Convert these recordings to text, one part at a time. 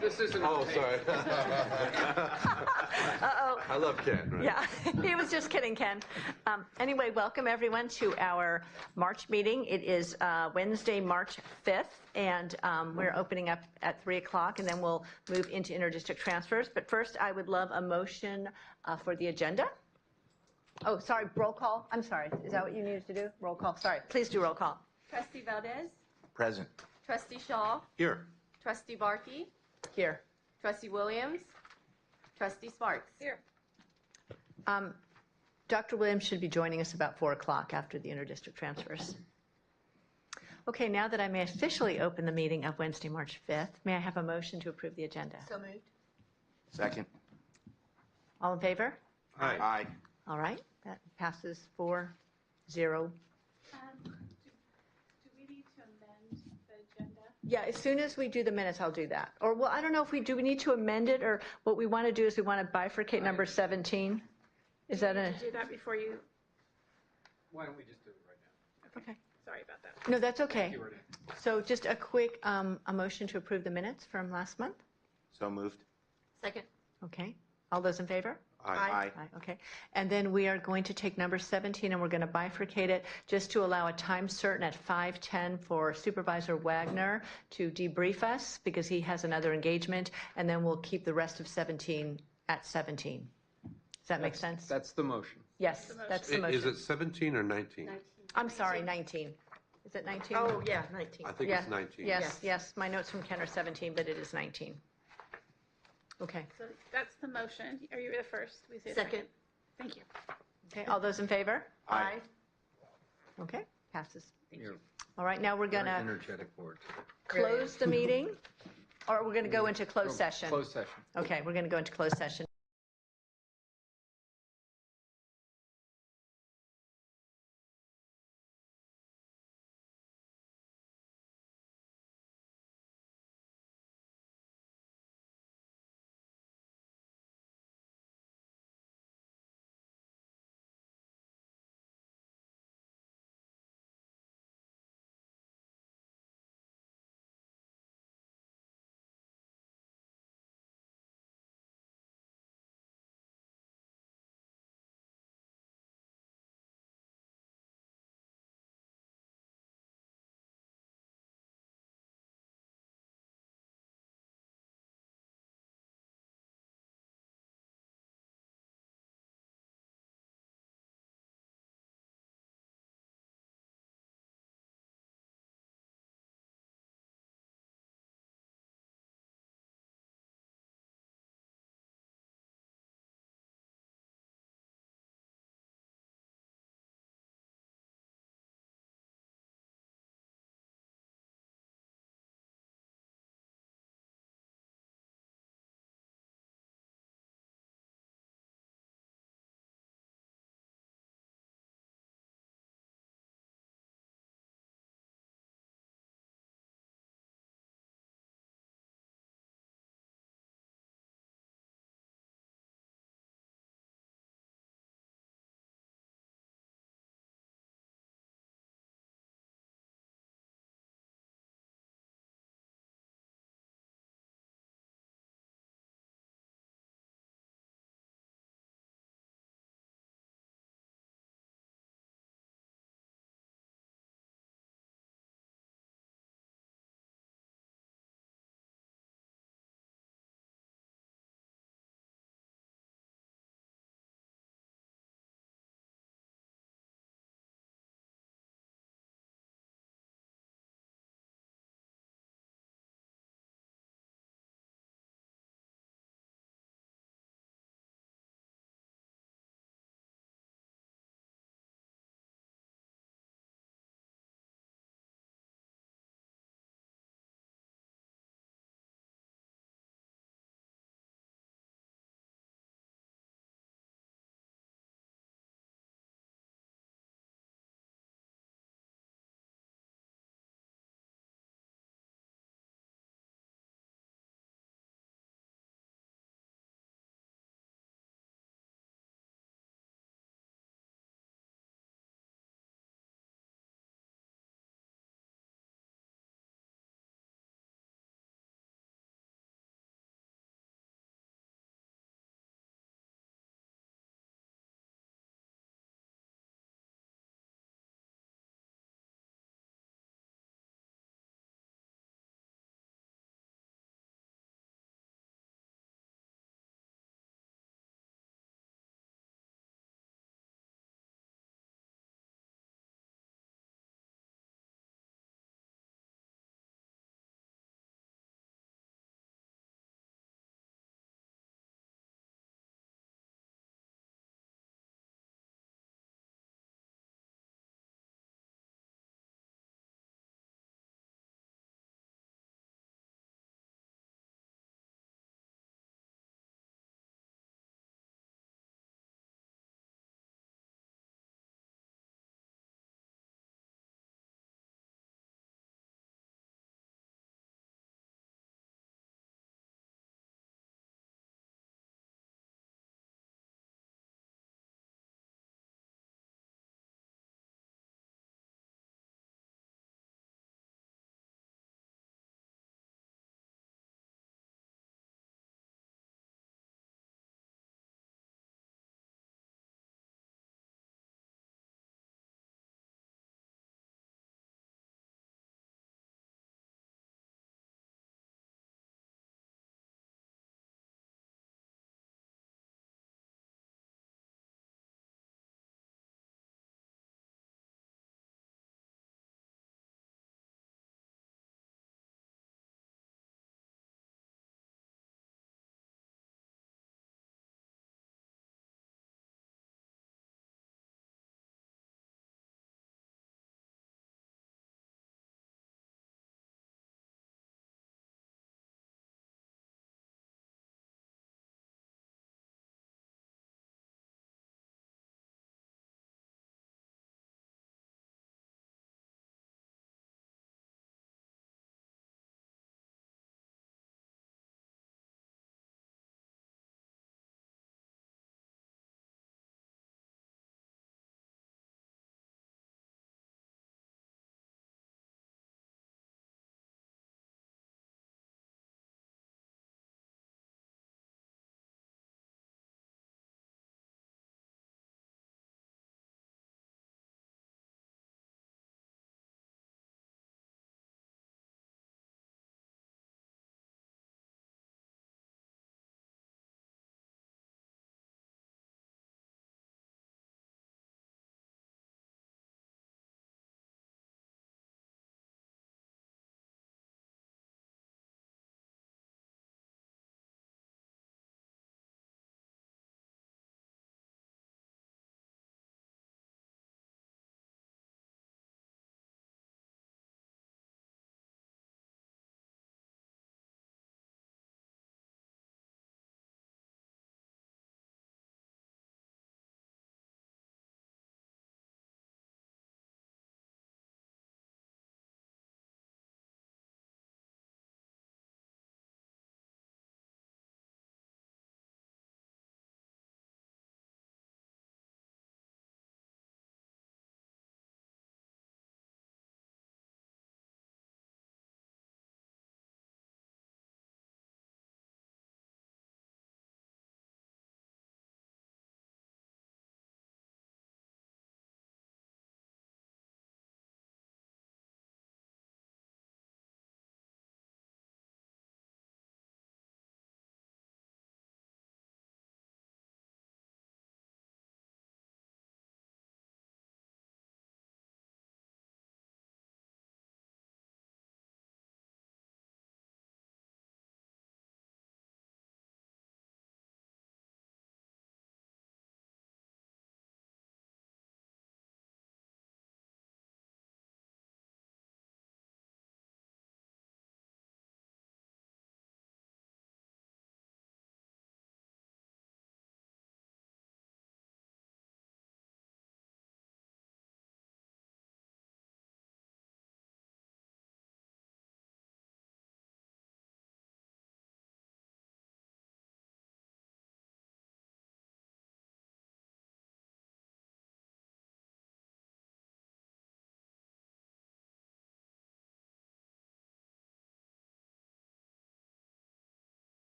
This isn't. Oh, sorry. Uh-oh. I love Ken, right? Yeah, he was just kidding, Ken. Anyway, welcome everyone to our March meeting. It is Wednesday, March 5th, and we're opening up at 3 o'clock, and then we'll move into interdistrict transfers. But first, I would love a motion for the agenda. Oh, sorry, roll call. I'm sorry. Is that what you needed to do? Roll call. Sorry. Please do roll call. Trustee Valdez, Present. Trustee Shaw, Here. Trustee Barkey, Here. Trustee Williams, Trustee Sparks. Here. Dr. Williams should be joining us about 4 o'clock after the interdistrict transfers. Okay, now that I may officially open the meeting of Wednesday, March 5th, may I have a motion to approve the agenda? So moved. Second. All in favor? Aye. All right, that passes 4-0. Do we need to amend the agenda? Yeah, as soon as we do the minutes, I'll do that. Or, well, I don't know if we we need to amend it, or what we want to do is we want to bifurcate number 17. Is that a, Do that before you, Why don't we just do it right now? okay. sorry about that. No, that's okay. You already- So just a quick, a motion to approve the minutes from last month? So moved. Second. Okay. All those in favor? Aye. Aye, okay. And then we are going to take number 17 and we're going to bifurcate it just to allow a time certain at 5:10 for Supervisor Wagner to debrief us because he has another engagement, and then we'll keep the rest of 17 at 17. Does that make sense? That's the motion. Yes, that's the Is motion. it 17 or 19? I'm sorry, 19. Is it 19? Oh, yeah, 19. I think Yeah. it's 19. Yes, yes. My notes from Ken are 17, but it is 19. Okay. So that's the motion. Are you the first? We say Second. Thank you. Okay, all those in favor? Aye. Okay, passes. You're All right, now we're very gonna energetic board. close the meeting, or we're gonna go into closed session? Closed session. Okay, we're gonna go into closed session.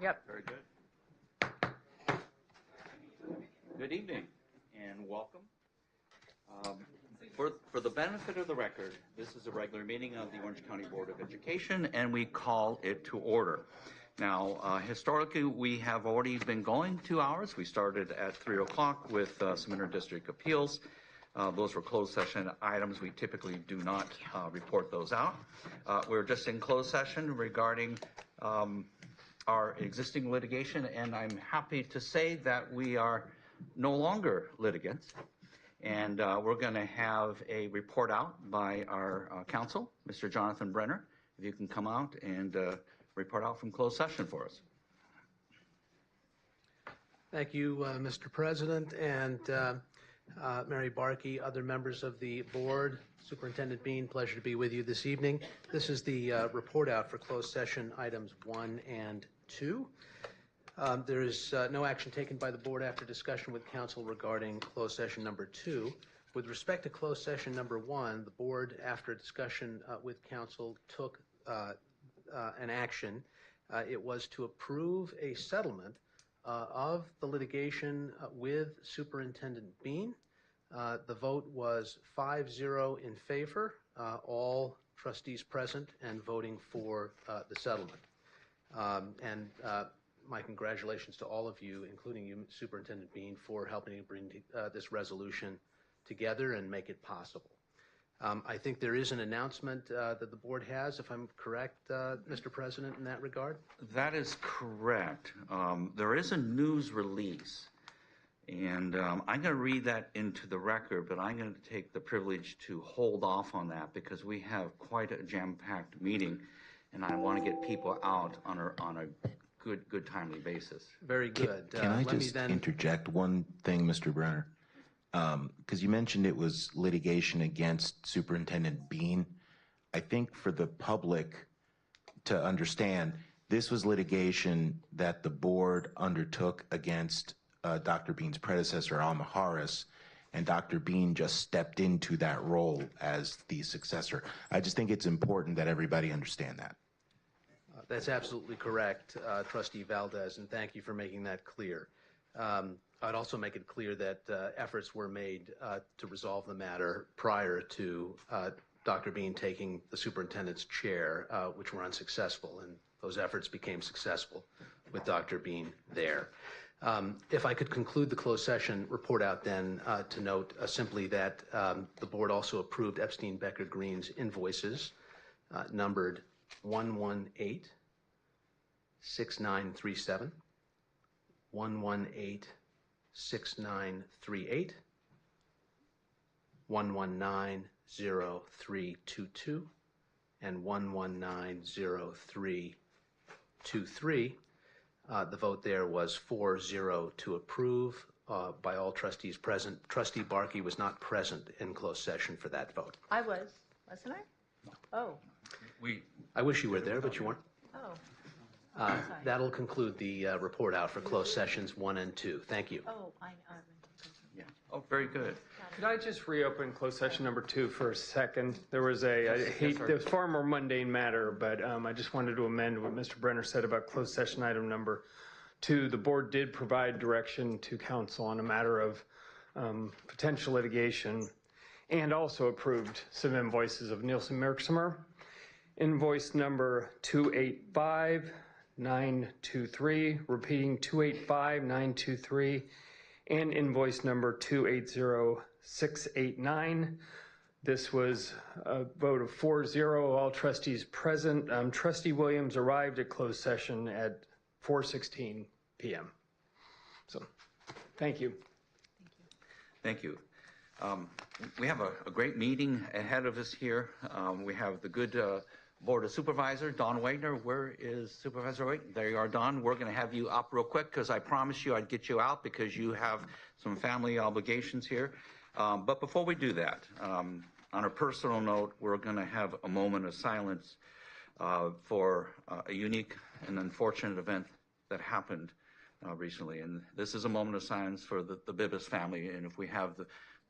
Yep. Very good. Good evening and welcome. For the benefit of the record, this is a regular meeting of the Orange County Board of Education, and we call it to order. Now, historically, we have already been going 2 hours. We started at 3 o'clock with some interdistrict appeals. Those were closed session items. We typically do not report those out. We're just in closed session regarding our existing litigation, and I'm happy to say that we are no longer litigants. And we're going to have a report out by our counsel, Mr. Jonathan Brenner. If you can come out and report out from closed session for us. Thank you, Mr. President, and Mary Barkey, other members of the board, Superintendent Bean, pleasure to be with you this evening. This is the report out for closed session items 1 and 2. There is no action taken by the board after discussion with council regarding closed session number 2. With respect to closed session number 1, the board, after discussion with council, took an action. It was to approve a settlement of the litigation with Superintendent Bean. The vote was 5-0 in favor, all trustees present and voting for the settlement. My congratulations to all of you, including you, Superintendent Bean, for helping to bring this resolution together and make it possible. I think there is an announcement that the board has, if I'm correct, Mr. President, in that regard. That is correct. There is a news release, and I'm going to read that into the record, but I'm going to take the privilege to hold off on that because we have quite a jam-packed meeting, and I want to get people out on a good timely basis. Very good. Can I just interject one thing, Mr. Brenner? Because you mentioned it was litigation against Superintendent Bean. I think for the public to understand, this was litigation that the board undertook against Dr. Bean's predecessor, Alma Harris, and Dr. Bean just stepped into that role as the successor. I just think it's important that everybody understand that. That's absolutely correct, Trustee Valdez, and thank you for making that clear. I'd also make it clear that efforts were made to resolve the matter prior to Dr. Bean taking the superintendent's chair, which were unsuccessful, and those efforts became successful with Dr. Bean there. If I could conclude the closed session report out then to note simply that the board also approved Epstein Becker Green's invoices numbered 118-6937, 118-6938, 119-0322, and 119-0323. The vote there was 4-0 to approve by all trustees present. Trustee Barkey was not present in closed session for that vote. I was, wasn't I? Oh. I wish you were there, but you weren't. Oh. That'll conclude the report out for closed sessions 1 and 2. Thank you. Oh, I Yeah. Oh, very good. Could I just reopen closed session number 2 for a second? There was it was far more mundane matter, but I just wanted to amend what Mr. Brenner said about closed session item number 2. The board did provide direction to council on a matter of potential litigation and also approved some invoices of Nielsen Merksimer. Invoice number 285923, repeating 285923, and invoice number 280689. This was a vote of 4-0, all trustees present. Trustee Williams arrived at closed session at 4:16 p.m. So, thank you. Thank you. We have a great meeting ahead of us here. We have the good Board of Supervisors, Don Wagner. Where is Supervisor Wagner? There you are, Don. We're going to have you up real quick because I promised you I'd get you out because you have some family obligations here. But before we do that, on a personal note, we're going to have a moment of silence for a unique and unfortunate event that happened recently. And this is a moment of silence for the Bibas family. And if we have the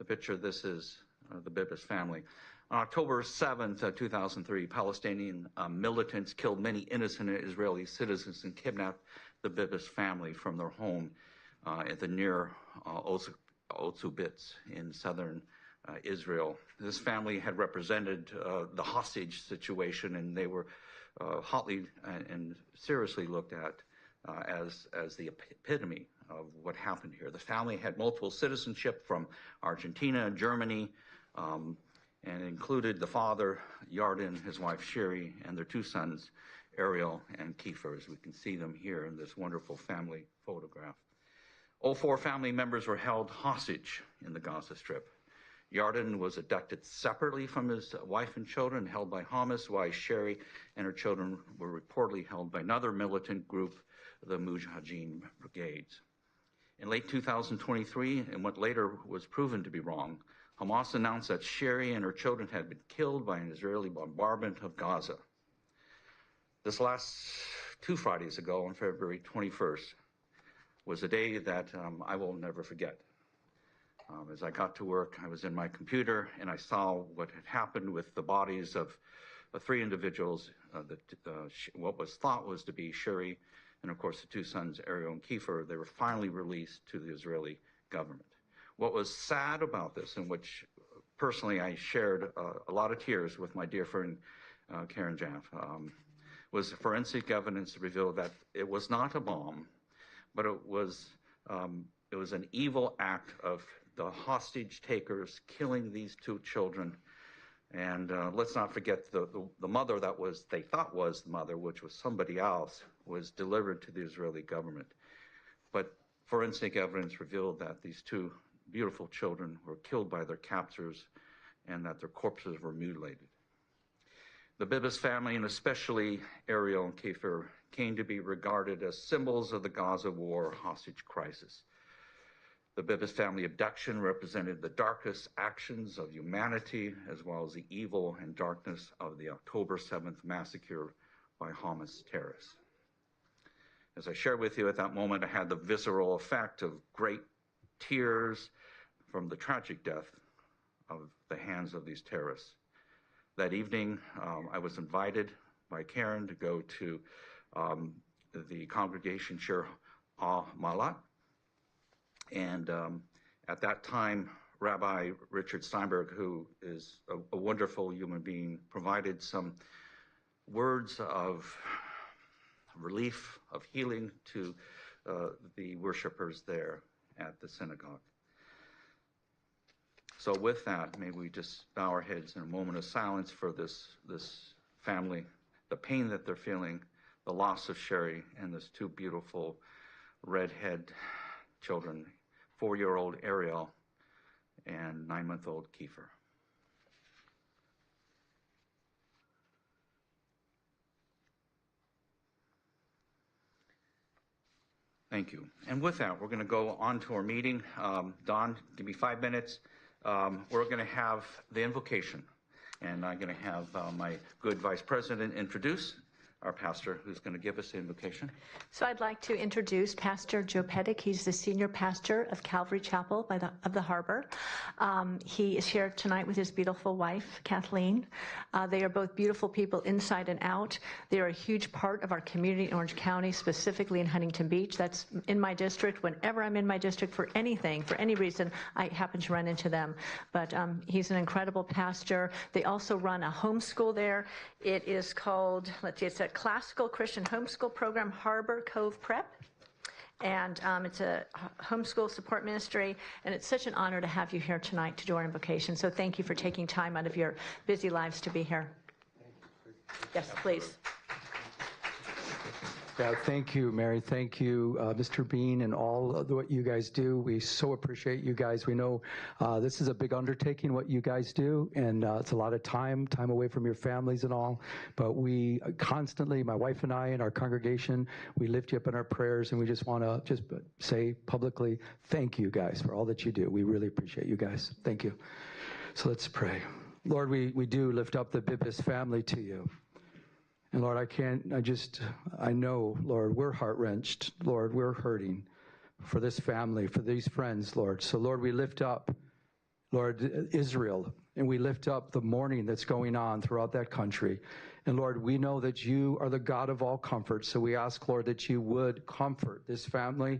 picture, this is the Bibas family. On October 7th, 2003, Palestinian militants killed many innocent Israeli citizens and kidnapped the Bibas family from their home at the near Otzubitz in southern Israel. This family had represented the hostage situation, and they were hotly and seriously looked at as the epitome of what happened here. The family had multiple citizenship from Argentina, Germany, and included the father, Yarden, his wife, Sherry, and their two sons, Ariel and Kiefer, as we can see them here in this wonderful family photograph. All four family members were held hostage in the Gaza Strip. Yarden was abducted separately from his wife and children, held by Hamas, while Sherry and her children were reportedly held by another militant group, the Mujahideen Brigades. In late 2023, and what later was proven to be wrong, Hamas announced that Sherry and her children had been killed by an Israeli bombardment of Gaza. This last 2 Fridays ago, on February 21st, was a day that I will never forget. As I got to work, I was in my computer and I saw what had happened with the bodies of 3 individuals, what was thought was to be Sherry, and of course the 2 sons, Ariel and Kiefer. They were finally released to the Israeli government. What was sad about this, in which personally I shared a lot of tears with my dear friend Karen Jaff, was forensic evidence revealed that it was not a bomb, but it was an evil act of the hostage takers killing these 2 children. And let's not forget the mother that they thought was the mother, which was somebody else, was delivered to the Israeli government. But forensic evidence revealed that these 2 beautiful children were killed by their captors and that their corpses were mutilated. The Bibas family, and especially Ariel and Kiefer, came to be regarded as symbols of the Gaza war hostage crisis. The Bibas family abduction represented the darkest actions of humanity, as well as the evil and darkness of the October 7th massacre by Hamas terrorists. As I shared with you at that moment, I had the visceral effect of great tears from the tragic death of the hands of these terrorists. That evening, I was invited by Karen to go to the congregation Shir Malat. And at that time, Rabbi Richard Steinberg, who is a wonderful human being, provided some words of relief, of healing to the worshipers there at the synagogue. So with that, may we just bow our heads in a moment of silence for this family, the pain that they're feeling, the loss of Sherry and those 2 beautiful redhead children, 4-year-old Ariel and 9-month-old Kiefer. Thank you. And with that, we're going to go on to our meeting. Don, give me 5 minutes. We're going to have the invocation, and I'm going to have my good vice president introduce our pastor, who's going to give us the invocation. So I'd like to introduce Pastor Joe Pettick. He's the senior pastor of Calvary Chapel of the Harbor. He is here tonight with his beautiful wife, Kathleen. They are both beautiful people inside and out. They are a huge part of our community in Orange County, specifically in Huntington Beach. That's in my district. Whenever I'm in my district for anything, for any reason, I happen to run into them. But he's an incredible pastor. They also run a homeschool there. It is called, it's a classical Christian homeschool program, Harbor Cove Prep. And it's a homeschool support ministry, and it's such an honor to have you here tonight to do our invocation. So thank you for taking time out of your busy lives to be here. Yes, please. Yeah, thank you, Mary. Thank you, Mr. Bean, and all of what you guys do. We so appreciate you guys. We know this is a big undertaking, what you guys do, and it's a lot of time away from your families and all. But we constantly, my wife and I and our congregation, we lift you up in our prayers, and we just want to just say publicly, thank you guys for all that you do. We really appreciate you guys. Thank you. So let's pray. Lord, we do lift up the Bibas family to you. And Lord, I know, Lord, we're heart-wrenched. Lord, we're hurting for this family, for these friends, Lord. So Lord, we lift up, Lord, Israel and we lift up the mourning that's going on throughout that country. And Lord, we know that you are the God of all comfort, so we ask, Lord, that you would comfort this family,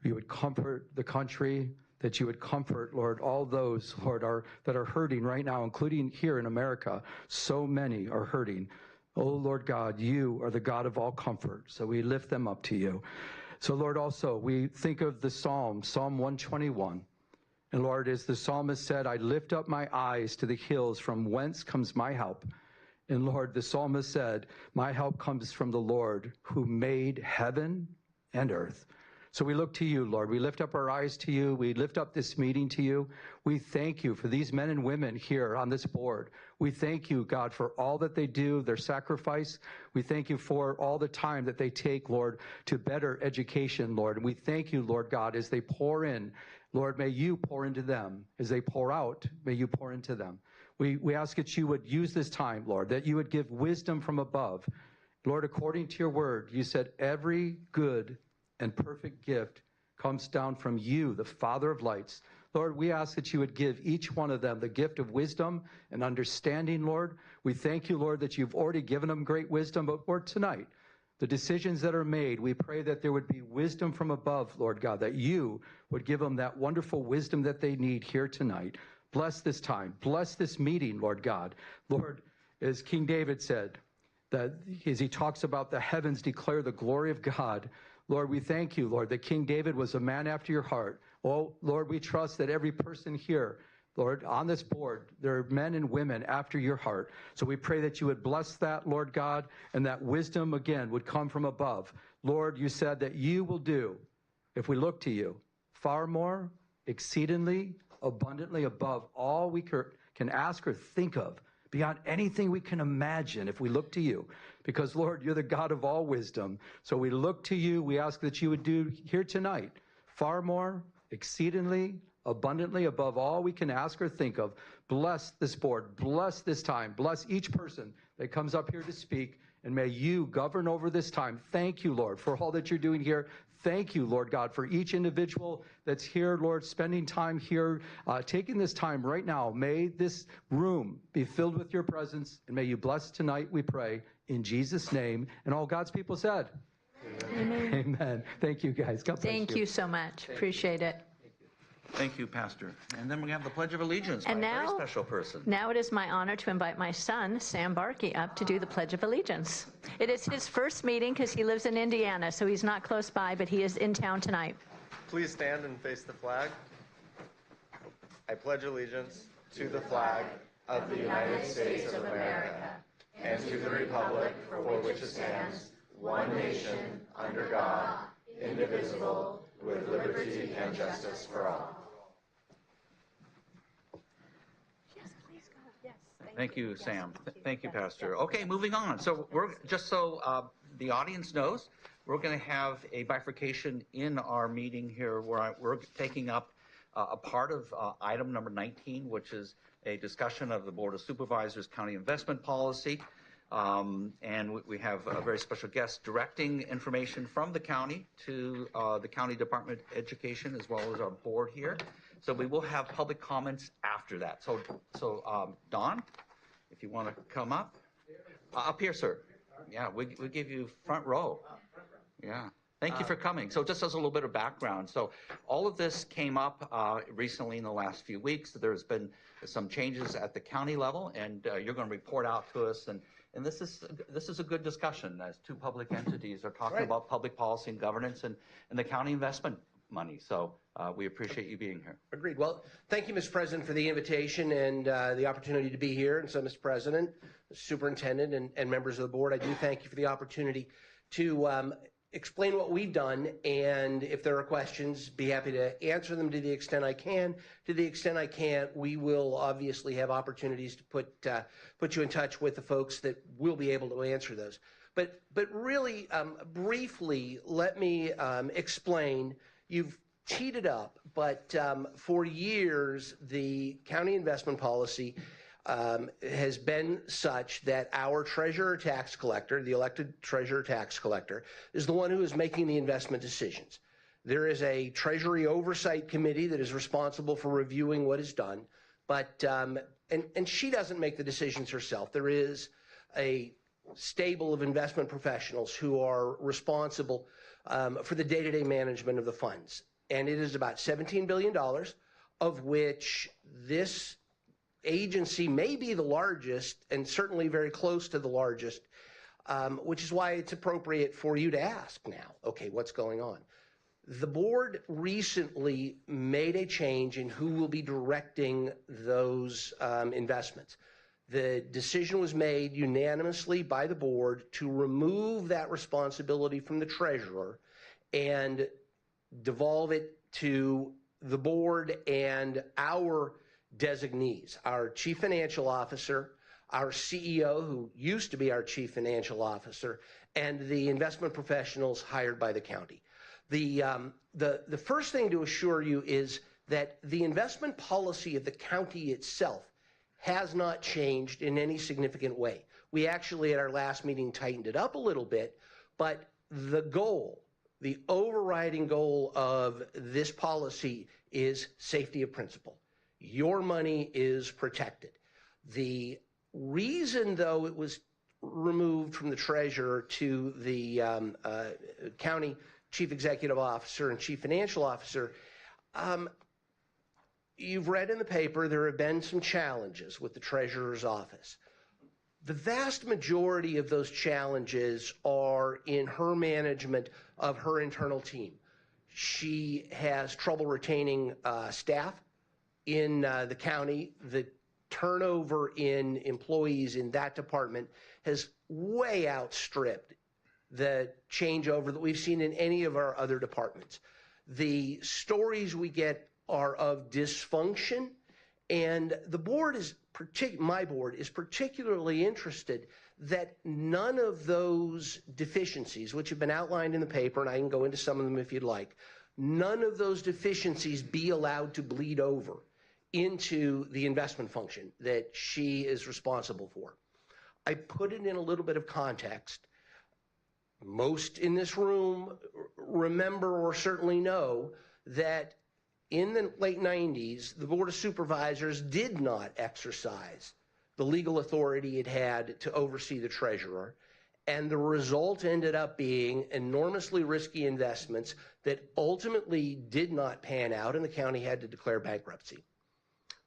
you would comfort the country, that you would comfort, Lord, all those, Lord, that are hurting right now, including here in America. So many are hurting. Oh, Lord God, you are the God of all comfort, so we lift them up to you. So, Lord, also, we think of the Psalm 121. And, Lord, as the psalmist said, I lift up my eyes to the hills, from whence comes my help. And, Lord, the psalmist said, my help comes from the Lord who made heaven and earth. So we look to you, Lord. We lift up our eyes to you. We lift up this meeting to you. We thank you for these men and women here on this board. We thank you, God, for all that they do, their sacrifice. We thank you for all the time that they take, Lord, to better education, Lord. And we thank you, Lord God, as they pour in. Lord, may you pour into them. As they pour out, may you pour into them. We ask that you would use this time, Lord, that you would give wisdom from above. Lord, according to your word, you said every good and perfect gift comes down from you, the Father of lights. Lord, we ask that you would give each one of them the gift of wisdom and understanding, Lord. We thank you, Lord, that you've already given them great wisdom, but Lord, tonight, the decisions that are made, we pray that there would be wisdom from above, Lord God, that you would give them that wonderful wisdom that they need here tonight. Bless this time. Bless this meeting, Lord God. Lord, as King David said, that as he talks about the heavens declare the glory of God, Lord, we thank you, Lord, that King David was a man after your heart. Oh, Lord, we trust that every person here, Lord, on this board, there are men and women after your heart. So we pray that you would bless that, Lord God, and that wisdom, again, would come from above. Lord, you said that you will do, if we look to you, far more, exceedingly, abundantly above all we can ask or think of, beyond anything we can imagine if we look to you. Because, Lord, you're the God of all wisdom. So we look to you. We ask that you would do here tonight far more, exceedingly, abundantly above all we can ask or think of. Bless this board. Bless this time. Bless each person that comes up here to speak. And may you govern over this time. Thank you, Lord, for all that you're doing here. Thank you, Lord God, for each individual that's here, Lord, spending time here, taking this time right now. May this room be filled with your presence, and may you bless tonight, we pray, in Jesus' name. And all God's people said, Amen. Amen. Thank you, guys. God bless you. Thank you so much. Appreciate it. Thank you, Pastor. And then we have the Pledge of Allegiance by And a very now- special person. Now it is my honor to invite my son, Sam Barkey, up to do the Pledge of Allegiance. It is his first meeting because he lives in Indiana, so he's not close by, but he is in town tonight. Please stand and face the flag. I pledge allegiance to the flag of the United States of America and to the republic for which it stands, one nation, under God, indivisible, with liberty and justice for all. Thank you, Sam. Thank you, Pastor. Okay, moving on. So we're just so the audience knows, we're going to have a bifurcation in our meeting here where we're taking up a part of item number 19, which is a discussion of the Board of Supervisors County Investment Policy. And we have a very special guest directing information from the county to the County Department of Education as well as our board here. So we will have public comments after that. So Don, if you want to come up. Up here, sir. Yeah, we give you front row. Yeah. Thank you for coming. So just as a little bit of background, so all of this came up recently in the last few weeks. There's been some changes at the county level, and you're going to report out to us. And this is a good discussion as two public entities are talking about public policy and governance and the county investment money. So we appreciate you being here. Agreed. Well, thank you, Mr. President, for the invitation and the opportunity to be here. And so, Mr. President, Superintendent, and members of the board, I do thank you for the opportunity to explain what we've done, and if there are questions, be happy to answer them to the extent I can. To the extent I can't, we will obviously have opportunities to put you in touch with the folks that will be able to answer those. But really, briefly, let me explain. You've teed it up, but for years, the county investment policy has been such that our treasurer tax collector, the elected treasurer tax collector, is the one who is making the investment decisions. There is a Treasury Oversight Committee that is responsible for reviewing what is done. But, and she doesn't make the decisions herself. There is a stable of investment professionals who are responsible for the day-to-day management of the funds. And it is about $17 billion, of which this agency may be the largest and certainly very close to the largest, which is why it's appropriate for you to ask now, okay, what's going on? The board recently made a change in who will be directing those investments. The decision was made unanimously by the board to remove that responsibility from the treasurer and devolve it to the board and our designees, our chief financial officer, our CEO, who used to be our chief financial officer, and the investment professionals hired by the county. The first thing to assure you is that the investment policy of the county itself has not changed in any significant way. We actually, at our last meeting, tightened it up a little bit, but the goal, the overriding goal of this policy is safety of principal. Your money is protected. The reason, though, it was removed from the treasurer to the county chief executive officer and chief financial officer, you've read in the paper there have been some challenges with the treasurer's office. The vast majority of those challenges are in her management of her internal team. She has trouble retaining staff in the county. The turnover in employees in that department has way outstripped the changeover that we've seen in any of our other departments. The stories we get are of dysfunction, and the board is my board is particularly interested that none of those deficiencies, which have been outlined in the paper, and I can go into some of them if you'd like, none of those deficiencies be allowed to bleed over into the investment function that she is responsible for. I put it in a little bit of context. Most in this room remember or certainly know that in the late 90s, the Board of Supervisors did not exercise the legal authority it had to oversee the treasurer, and the result ended up being enormously risky investments that ultimately did not pan out, and the county had to declare bankruptcy.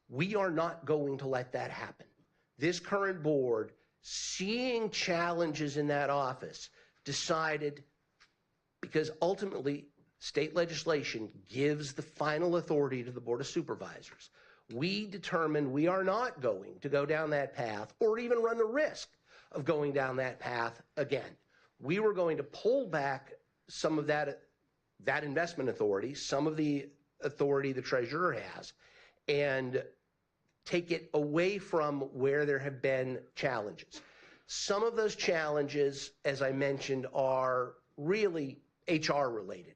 We are not going to let that happen. This current board, seeing challenges in that office, decided, because ultimately state legislation gives the final authority to the Board of Supervisors, we determined we are not going to go down that path or even run the risk of going down that path again. We were going to pull back some of that investment authority, some of the authority the treasurer has, and take it away from where there have been challenges. Some of those challenges, as I mentioned, are really HR related.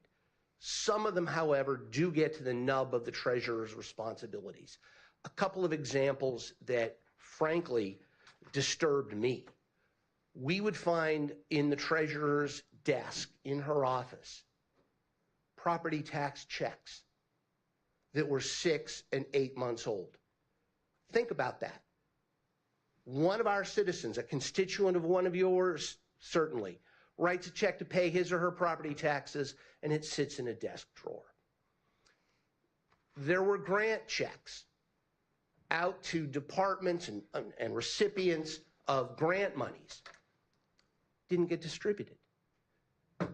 Some of them, however, do get to the nub of the treasurer's responsibilities. A couple of examples that frankly disturbed me. We would find in the treasurer's desk in her office property tax checks that were 6 and 8 months old. Think about that. One of our citizens, a constituent of one of yours, certainly, writes a check to pay his or her property taxes, and it sits in a desk drawer. There were grant checks out to departments and recipients of grant monies. Didn't get distributed.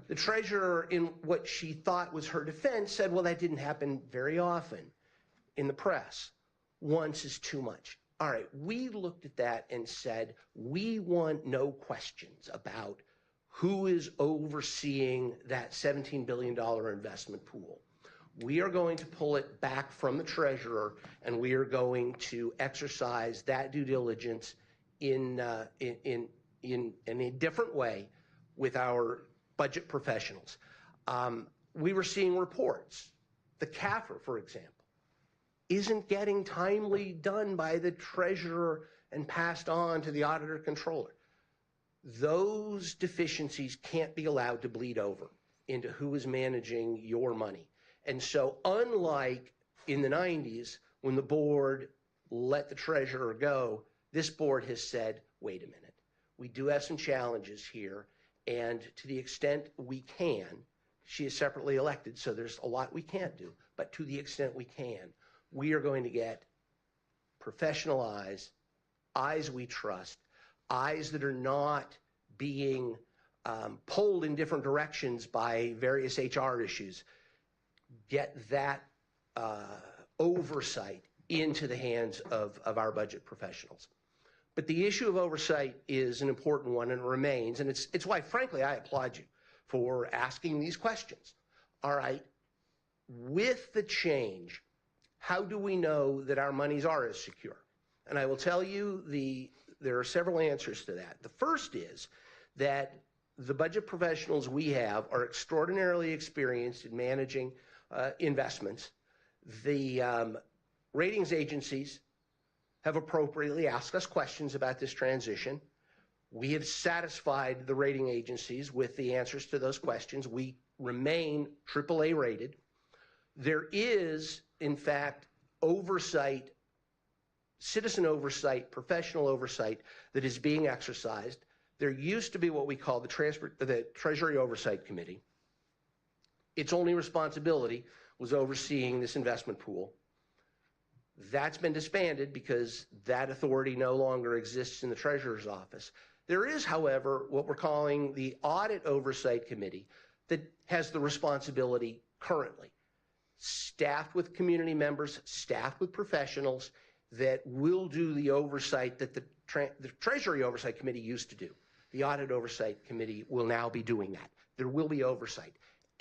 The treasurer, in what she thought was her defense, said, well, that didn't happen very often in the press. Once is too much. All right, we looked at that and said, we want no questions about who is overseeing that $17 billion investment pool. We are going to pull it back from the treasurer, and we are going to exercise that due diligence in a different way with our budget professionals. We were seeing reports. The CAFR, for example, isn't getting timely done by the treasurer and passed on to the auditor controller. Those deficiencies can't be allowed to bleed over into who is managing your money. And so unlike in the 90s, when the board let the treasurer go, this board has said, wait a minute. We do have some challenges here, and to the extent we can, she is separately elected, so there's a lot we can't do, but to the extent we can, we are going to get professional eyes we trust, eyes that are not being pulled in different directions by various HR issues. Get that oversight into the hands of our budget professionals. But the issue of oversight is an important one and remains, and it's why, frankly, I applaud you for asking these questions. All right, with the change, how do we know that our monies are as secure? And I will tell you there are several answers to that. The first is that the budget professionals we have are extraordinarily experienced in managing investments. The ratings agencies have appropriately asked us questions about this transition. We have satisfied the rating agencies with the answers to those questions. We remain AAA rated. There is, in fact, oversight, citizen oversight, professional oversight that is being exercised. There used to be what we call the Treasury Oversight Committee. Its only responsibility was overseeing this investment pool. That's been disbanded because that authority no longer exists in the Treasurer's office. There is, however, what we're calling the Audit Oversight Committee that has the responsibility currently, staffed with community members, staffed with professionals that will do the oversight that the Treasury Oversight Committee used to do. The Audit Oversight Committee will now be doing that. There will be oversight.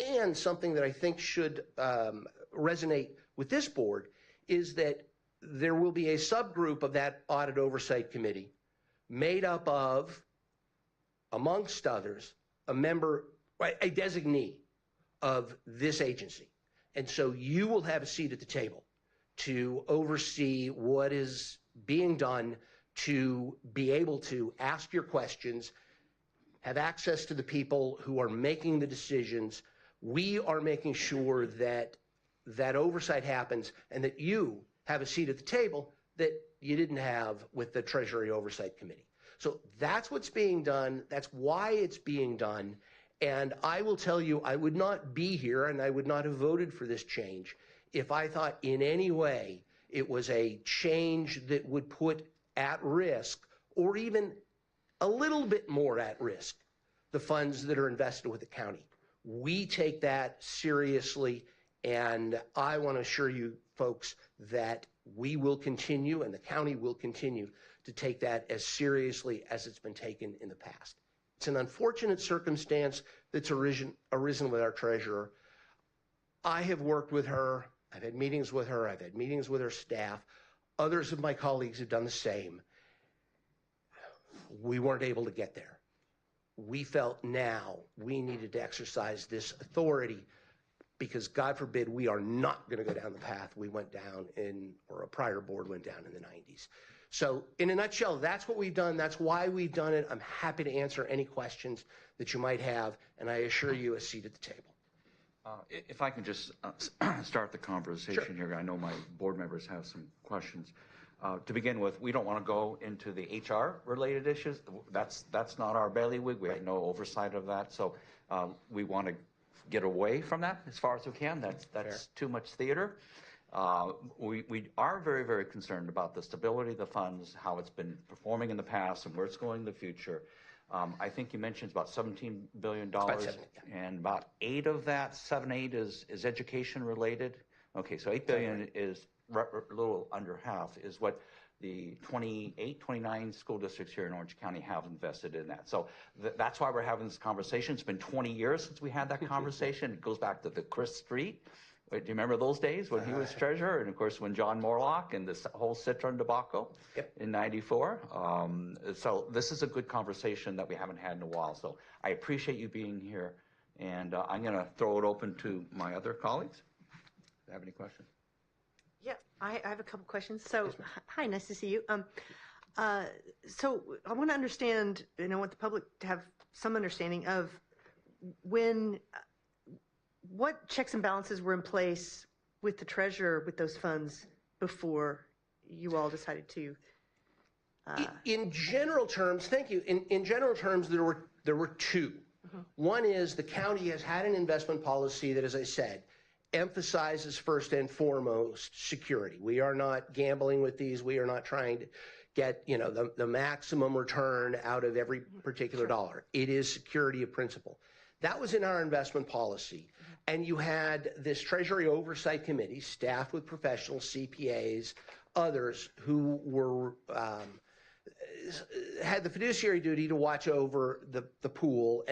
And something that I think should resonate with this board is that there will be a subgroup of that Audit Oversight Committee made up of, amongst others, a member, a designee of this agency. And so you will have a seat at the table to oversee what is being done, to be able to ask your questions, have access to the people who are making the decisions. We are making sure that that oversight happens and that you have a seat at the table that you didn't have with the Treasury Oversight Committee. So that's what's being done. That's why it's being done. And I will tell you, I would not be here and I would not have voted for this change if I thought in any way it was a change that would put at risk, or even a little bit more at risk, the funds that are invested with the county. We take that seriously, and I want to assure you folks that we will continue and the county will continue to take that as seriously as it's been taken in the past. It's an unfortunate circumstance that's arisen with our treasurer. I have worked with her. I've had meetings with her. I've had meetings with her staff. Others of my colleagues have done the same. We weren't able to get there. We felt now we needed to exercise this authority because, God forbid, we are not going to go down the path we went down or a prior board went down in the 90s. So in a nutshell, that's what we've done. That's why we've done it. I'm happy to answer any questions that you might have, and I assure you a seat at the table. If I can just start the conversation here. I know my board members have some questions. To begin with, we don't want to go into the HR-related issues. That's not our bailiwick. We have no oversight of that. So we want to get away from that as far as we can. That's too much theater. We are very, very concerned about the stability of the funds, how it's been performing in the past, and where it's going in the future. I think you mentioned it's about $17 billion, and about 8 of that, 7, 8 is education related. Okay, so $8 billion is a little under half is what the 28, 29 school districts here in Orange County have invested in that. So that's why we're having this conversation. It's been 20 years since we had that conversation. It goes back to the Chris Street. Do you remember those days when he was treasurer? And of course, when John Morlock and this whole Citron debacle in '94. So this is a good conversation that we haven't had in a while. So I appreciate you being here. And I'm going to throw it open to my other colleagues. Do you have any questions? Yeah, I have a couple questions. So, hi, nice to see you. So I want to understand, and I want the public to have some understanding of what checks and balances were in place with the treasurer with those funds before you all decided to? In general terms, thank you. In general terms, there were two. One is the county has had an investment policy that, as I said, emphasizes first and foremost security. We are not gambling with these. We are not trying to get the maximum return out of every particular dollar. It is security of principle. That was in our investment policy. And you had this Treasury Oversight Committee staffed with professionals, CPAs, others who were had the fiduciary duty to watch over the pool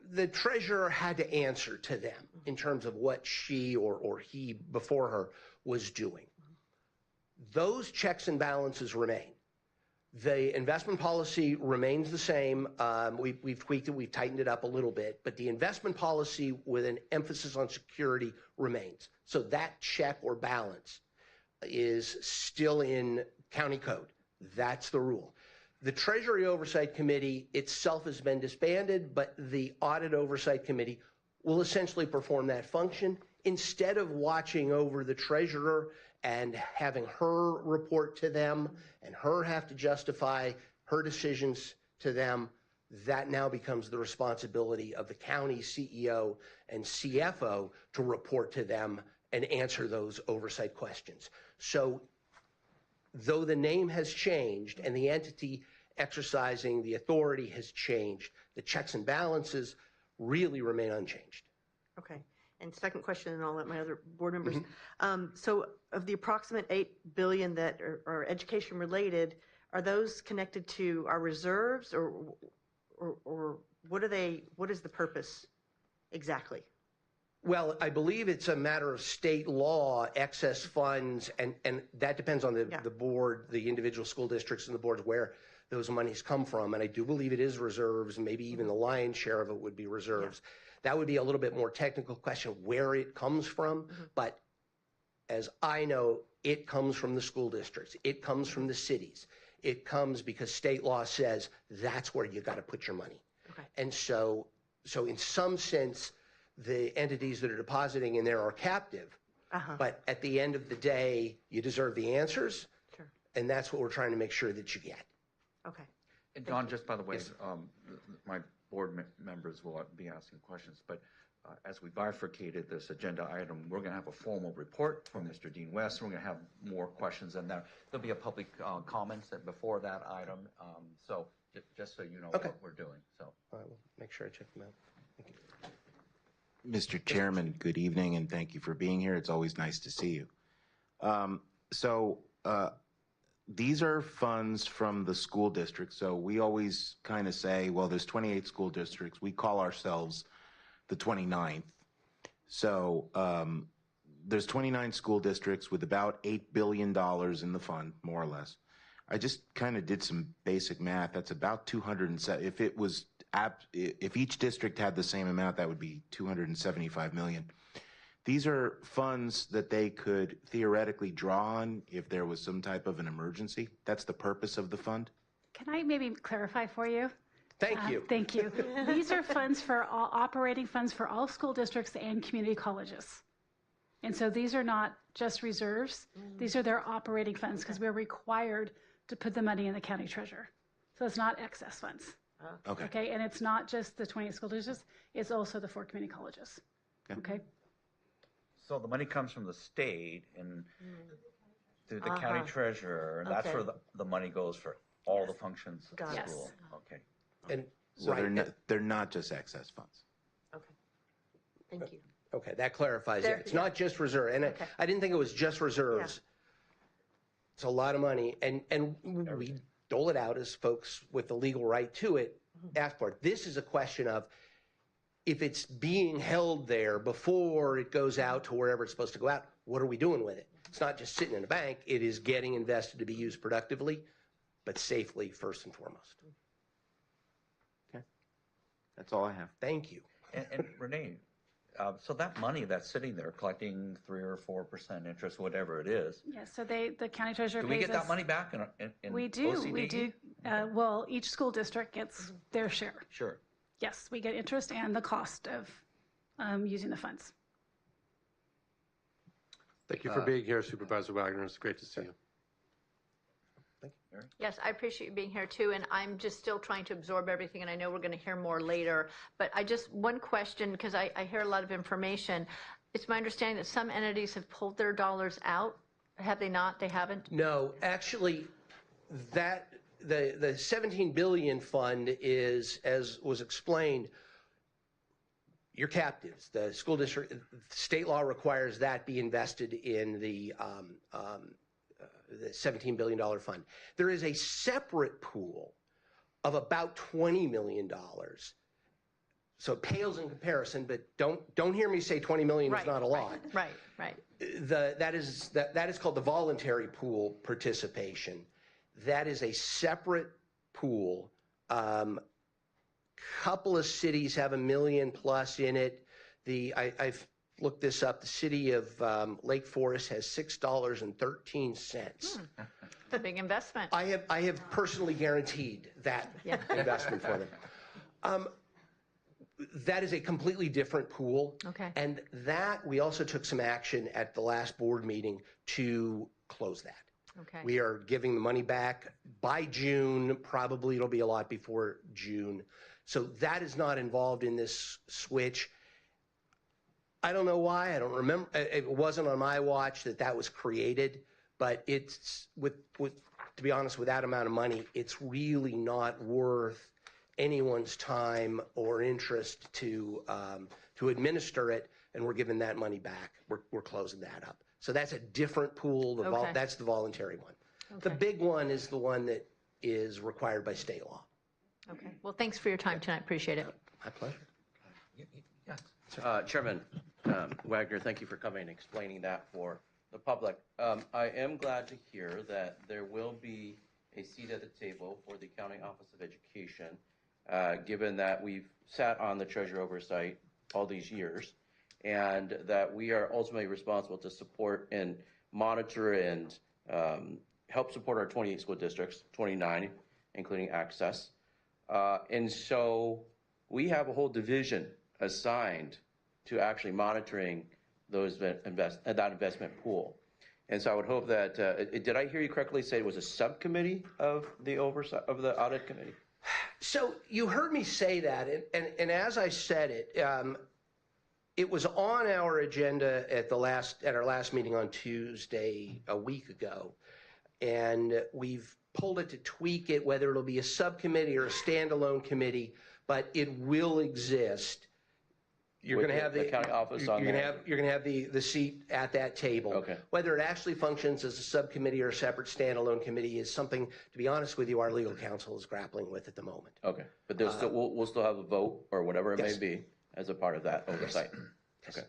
the treasurer had to answer to them in terms of what she or he before her was doing. Those checks and balances remain. The investment policy remains the same. We've tweaked it, we've tightened it up a little bit, but the investment policy with an emphasis on security remains. So that check or balance is still in county code. That's the rule. The Treasury Oversight Committee itself has been disbanded, but the Audit Oversight Committee will essentially perform that function. Instead of watching over the treasurer and having her report to them and her have to justify her decisions to them, that now becomes the responsibility of the county CEO and CFO to report to them and answer those oversight questions. So though the name has changed and the entity exercising the authority has changed, the checks and balances really remain unchanged. Okay. And second question, and I'll let my other board members. So of the approximate $8 billion that are education related, are those connected to our reserves or what are they, what is the purpose exactly? Well, I believe it's a matter of state law, excess funds, and that depends on the board, the individual school districts and the boards where those monies come from. And I do believe it is reserves, and maybe even the lion's share of it would be reserves. Yeah. That would be a little bit more technical question where it comes from. But as I know, it comes from the school districts. It comes from the cities. It comes because state law says that's where you got to put your money. Okay. And so in some sense, the entities that are depositing in there are captive, but at the end of the day, you deserve the answers, and that's what we're trying to make sure that you get. Okay. And John, just by the way, my board members will be asking questions, but as we bifurcated this agenda item, we're going to have a formal report from Mr. Dean West. We're going to have more questions, and there'll be a public comments before that item. So just so you know what we're doing. So I will make sure I check them out. Thank you. Mr. Chairman, good evening, and thank you for being here. It's always nice to see you. These are funds from the school district. So we always kind of say, well, there's 28 school districts. We call ourselves the 29th. So there's 29 school districts with about $8 billion in the fund, more or less. I just kind of did some basic math. That's about 207. If each district had the same amount, that would be 275 million. These are funds that they could theoretically draw on if there was some type of an emergency. That's the purpose of the fund. Can I maybe clarify for you? Thank you. Thank you. These are funds for all operating funds for all school districts and community colleges. And so these are not just reserves. These are their operating funds because we're required to put the money in the county treasurer. So it's not excess funds. Okay. Okay. And it's not just the 28 school districts. It's also the 4 community colleges. Okay. So the money comes from the state and through the county treasurer, and that's where the money goes for all the functions of the school. Okay. And so they're not just excess funds. Okay. Thank you. Okay, that clarifies it. It's not just reserve, and I didn't think it was just reserves. Yeah. It's a lot of money, and we dole it out as folks with the legal right to it ask for it. This is a question of if it's being held there before it goes out to wherever it's supposed to go out, what are we doing with it? It's not just sitting in a bank. It is getting invested to be used productively, but safely first and foremost. Okay. That's all I have. Thank you. And Renee, so that money that's sitting there collecting 3 or 4% interest, whatever it is. Yes. So the county treasurer pays us. Do we get that money back in We do. OCDE? We do. Well, each school district gets their share. Sure. Yes, we get interest and the cost of using the funds. Thank you for being here, Supervisor Wagner. It's great to see you. Yes, I appreciate you being here too, and I'm just still trying to absorb everything, and I know we're going to hear more later. But one question, because I hear a lot of information. It's my understanding that some entities have pulled their dollars out. Have they not? They haven't? No, actually, the 17 billion fund is, as was explained, your captives. The school district, state law requires that be invested in the $17 billion fund. There is a separate pool of about $20 million. So it pales in comparison, but don't hear me say 20 million is not a lot. Right. That is called the voluntary pool participation. That is a separate pool. Couple of cities have $1 million plus in it. I've looked this up. The city of Lake Forest has $6.13. It's a big investment. I have personally guaranteed that investment for them. That is a completely different pool. Okay. And that, we also took some action at the last board meeting to close that. Okay. We are giving the money back by June. Probably it'll be a lot before June. So that is not involved in this switch. I don't know why. I don't remember. It wasn't on my watch that was created, but it's to be honest, with that amount of money, it's really not worth anyone's time or interest to administer it, and we're giving that money back. We're closing that up. So that's a different pool. Okay. That's the voluntary one. Okay. The big one is the one that is required by state law. Okay. Well, thanks for your time tonight. Appreciate it. My pleasure. Chairman Wagner, thank you for coming and explaining that for the public. I am glad to hear that there will be a seat at the table for the County Office of Education, given that we've sat on the Treasury Oversight all these years, and that we are ultimately responsible to support and monitor and help support our 28 school districts, 29, including Access. And so we have a whole division assigned to actually monitoring those that investment pool. And so I would hope that, did I hear you correctly say it was a subcommittee of the oversight of the audit committee? So you heard me say that, and as I said it, it was on our agenda at our last meeting on Tuesday a week ago, and we've pulled it to tweak it, whether it'll be a subcommittee or a standalone committee, but it will exist. You're going to have the county office on you're there. going to have the seat at that table. Okay. Whether it actually functions as a subcommittee or a separate standalone committee is something, to be honest with you, our legal counsel is grappling with at the moment. Okay, but there's still, we'll still have a vote or whatever it Yes. may be as a part of that oversight. Yes. Okay.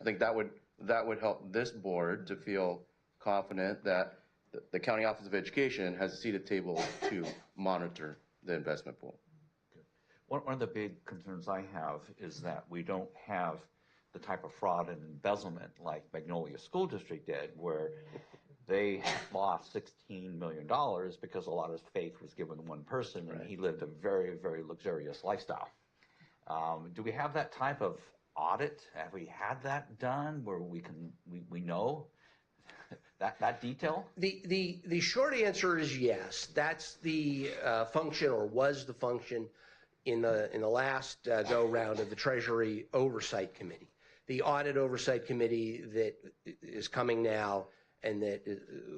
I think that would help this board to feel confident that the County Office of Education has a seat at the table to monitor the investment pool. One of the big concerns I have is that we don't have the type of fraud and embezzlement like Magnolia School District did, where they lost $16 million because a lot of faith was given to one person, and he lived a very, very luxurious lifestyle. Do we have that type of audit? Have we had that done where we know that detail? The short answer is yes. That's the function, or was the function, in the last go round of the Treasury Oversight Committee. The Audit Oversight Committee that is coming now, and that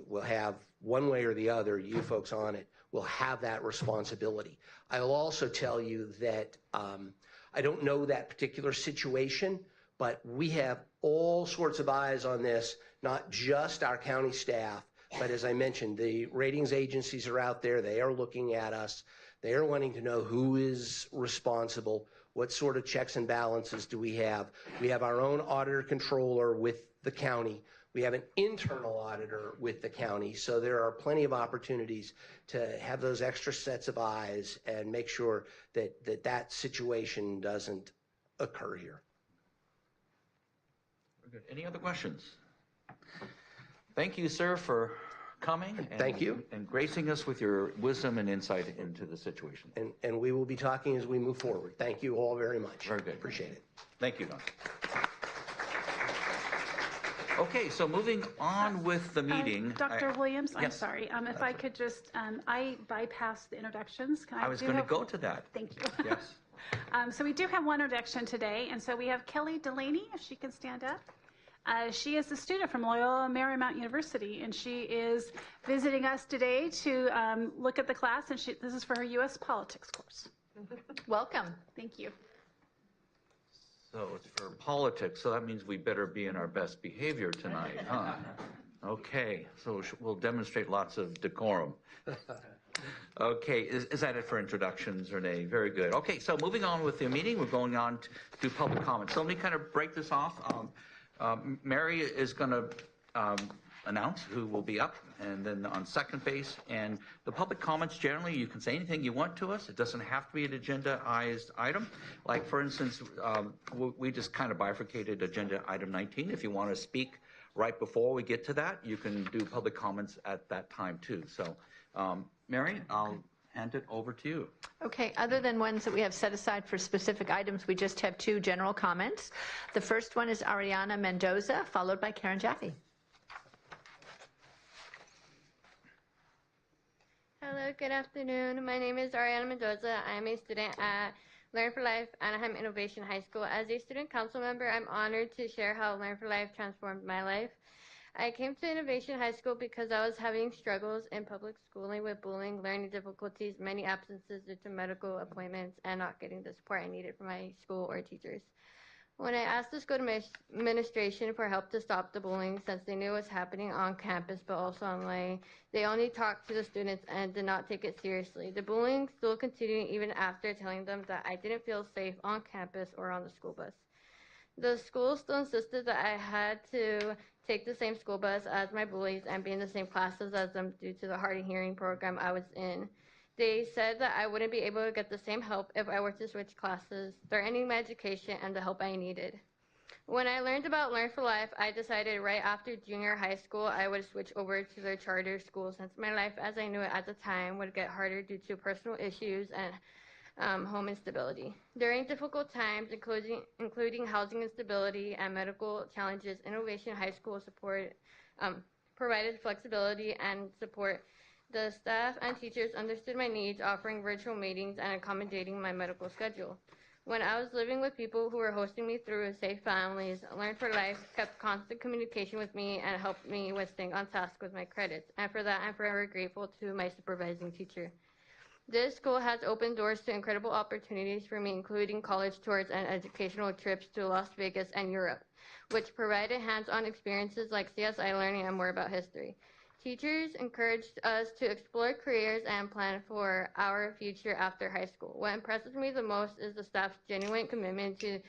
will have, one way or the other, you folks on it, will have that responsibility. I will also tell you that I don't know that particular situation, but we have all sorts of eyes on this, not just our county staff, but as I mentioned, the ratings agencies are out there. They are looking at us. They are wanting to know who is responsible, what sort of checks and balances do we have. We have our own auditor controller with the county. We have an internal auditor with the county. So there are plenty of opportunities to have those extra sets of eyes and make sure that situation doesn't occur here. Very good. Any other questions? Thank you, sir, for coming. And, Thank you. And gracing us with your wisdom and insight into the situation. And we will be talking as we move forward. Thank you all very much. Very good. Appreciate it. Thank you, Don. Okay, so moving on with the meeting. Dr. Williams, I'm yes. sorry. If I could just, I bypassed the introductions. Can I was do going to have- go to that. Thank you. Yes. So we do have one introduction today, and so we have Kelly Delaney, if she can stand up. She is a student from Loyola Marymount University, and she is visiting us today to look at the class, and this is for her U.S. politics course. Welcome. Thank you. So it's for politics, so that means we better be in our best behavior tonight, huh? Okay, so we'll demonstrate lots of decorum. Okay, is that it for introductions, Renee? Very good. Okay, so moving on with the meeting, we're going on to public comments. So let me kind of break this off. Mary is going to announce who will be up, and then on second base. And the public comments, generally, you can say anything you want to us. It doesn't have to be an agendaized item. Like, for instance, we just kind of bifurcated agenda item 19. If you want to speak right before we get to that, you can do public comments at that time, too. So, Mary, I'll hand it over to you. Okay, other than ones that we have set aside for specific items, we just have 2 general comments. The first one is Ariana Mendoza, followed by Karen Jaffe. Hello, good afternoon. My name is Ariana Mendoza. I am a student at Learn for Life Anaheim Innovation High School. As a student council member, I'm honored to share how Learn for Life transformed my life. I came to Innovation High School because I was having struggles in public schooling with bullying, learning difficulties, many absences due to medical appointments, and not getting the support I needed from my school or teachers. When I asked the school administration for help to stop the bullying, since they knew it was happening on campus but also online, they only talked to the students and did not take it seriously. The bullying still continued even after telling them that I didn't feel safe on campus or on the school bus. The school still insisted that I had to take the same school bus as my bullies and be in the same classes as them due to the hard of hearing program I was in. They said that I wouldn't be able to get the same help if I were to switch classes, threatening my education and the help I needed. When I learned about Learn for Life, I decided right after junior high school I would switch over to their charter school since my life as I knew it at the time would get harder due to personal issues and home instability. During difficult times, including housing instability and medical challenges, Innovation High School support provided flexibility and support. The staff and teachers understood my needs, offering virtual meetings and accommodating my medical schedule. When I was living with people who were hosting me through Safe Families, Learn for Life kept constant communication with me and helped me with staying on task with my credits. And for that, I'm forever grateful to my supervising teacher. This school has opened doors to incredible opportunities for me, including college tours and educational trips to Las Vegas and Europe, which provided hands-on experiences like CSI learning and more about history. Teachers encouraged us to explore careers and plan for our future after high school. What impresses me the most is the staff's genuine commitment to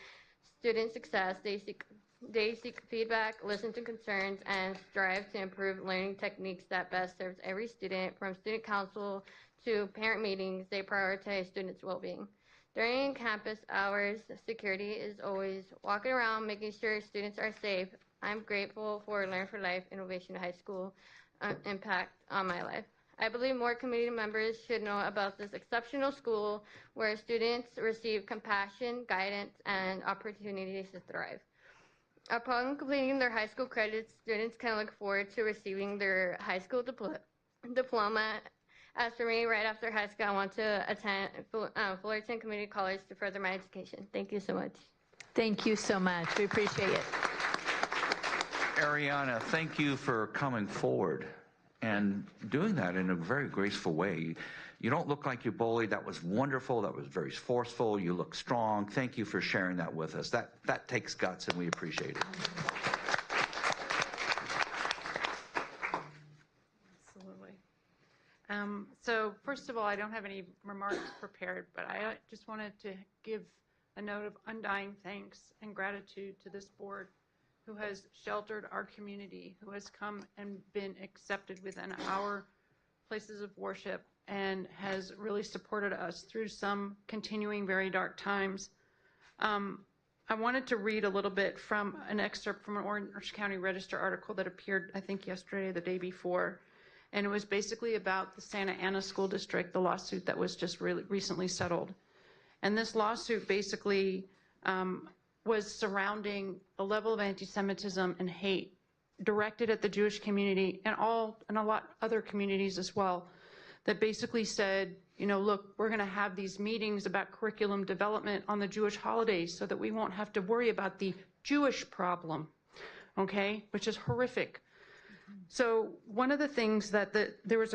student success. They seek feedback, listen to concerns, and strive to improve learning techniques that best serves every student. From student council to parent meetings, they prioritize students' well-being. During campus hours, security is always walking around, making sure students are safe. I'm grateful for Learn for Life Innovation High School impact on my life. I believe more community members should know about this exceptional school where students receive compassion, guidance, and opportunities to thrive. Upon completing their high school credits, students can look forward to receiving their high school diploma. As for me, right after high school, I want to attend Fullerton Community College to further my education. Thank you so much. Thank you so much. We appreciate it. Ariana, thank you for coming forward and doing that in a very graceful way. You don't look like you're bullied. That was wonderful. That was very forceful. You look strong. Thank you for sharing that with us. That takes guts, and we appreciate it. Absolutely. So first of all, I don't have any remarks prepared, but I just wanted to give a note of undying thanks and gratitude to this board who has sheltered our community, who has come and been accepted within our places of worship and has really supported us through some continuing very dark times. I wanted to read a little bit from an excerpt from an Orange County Register article that appeared, I think, yesterday or the day before. And it was basically about the Santa Ana School District, the lawsuit that was just really recently settled. And this lawsuit basically was surrounding a level of anti-Semitism and hate directed at the Jewish community and a lot other communities as well, that basically said, you know, look, we're going to have these meetings about curriculum development on the Jewish holidays so that we won't have to worry about the Jewish problem, okay, which is horrific. So one of the things that there was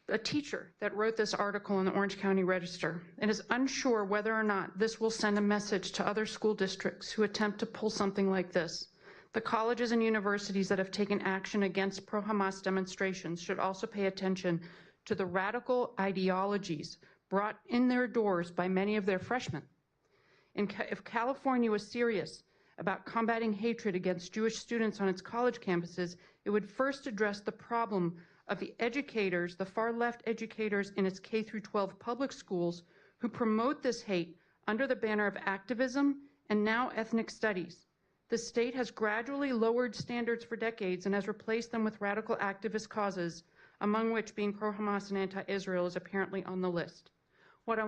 a teacher that wrote this article in the Orange County Register and is unsure whether or not this will send a message to other school districts who attempt to pull something like this. The colleges and universities that have taken action against pro-Hamas demonstrations should also pay attention to the radical ideologies brought in their doors by many of their freshmen. If California was serious about combating hatred against Jewish students on its college campuses, it would first address the problem of the educators, the far-left educators in its K-12 public schools who promote this hate under the banner of activism and now ethnic studies. The state has gradually lowered standards for decades and has replaced them with radical activist causes, among which being pro-Hamas and anti-Israel is apparently on the list. Why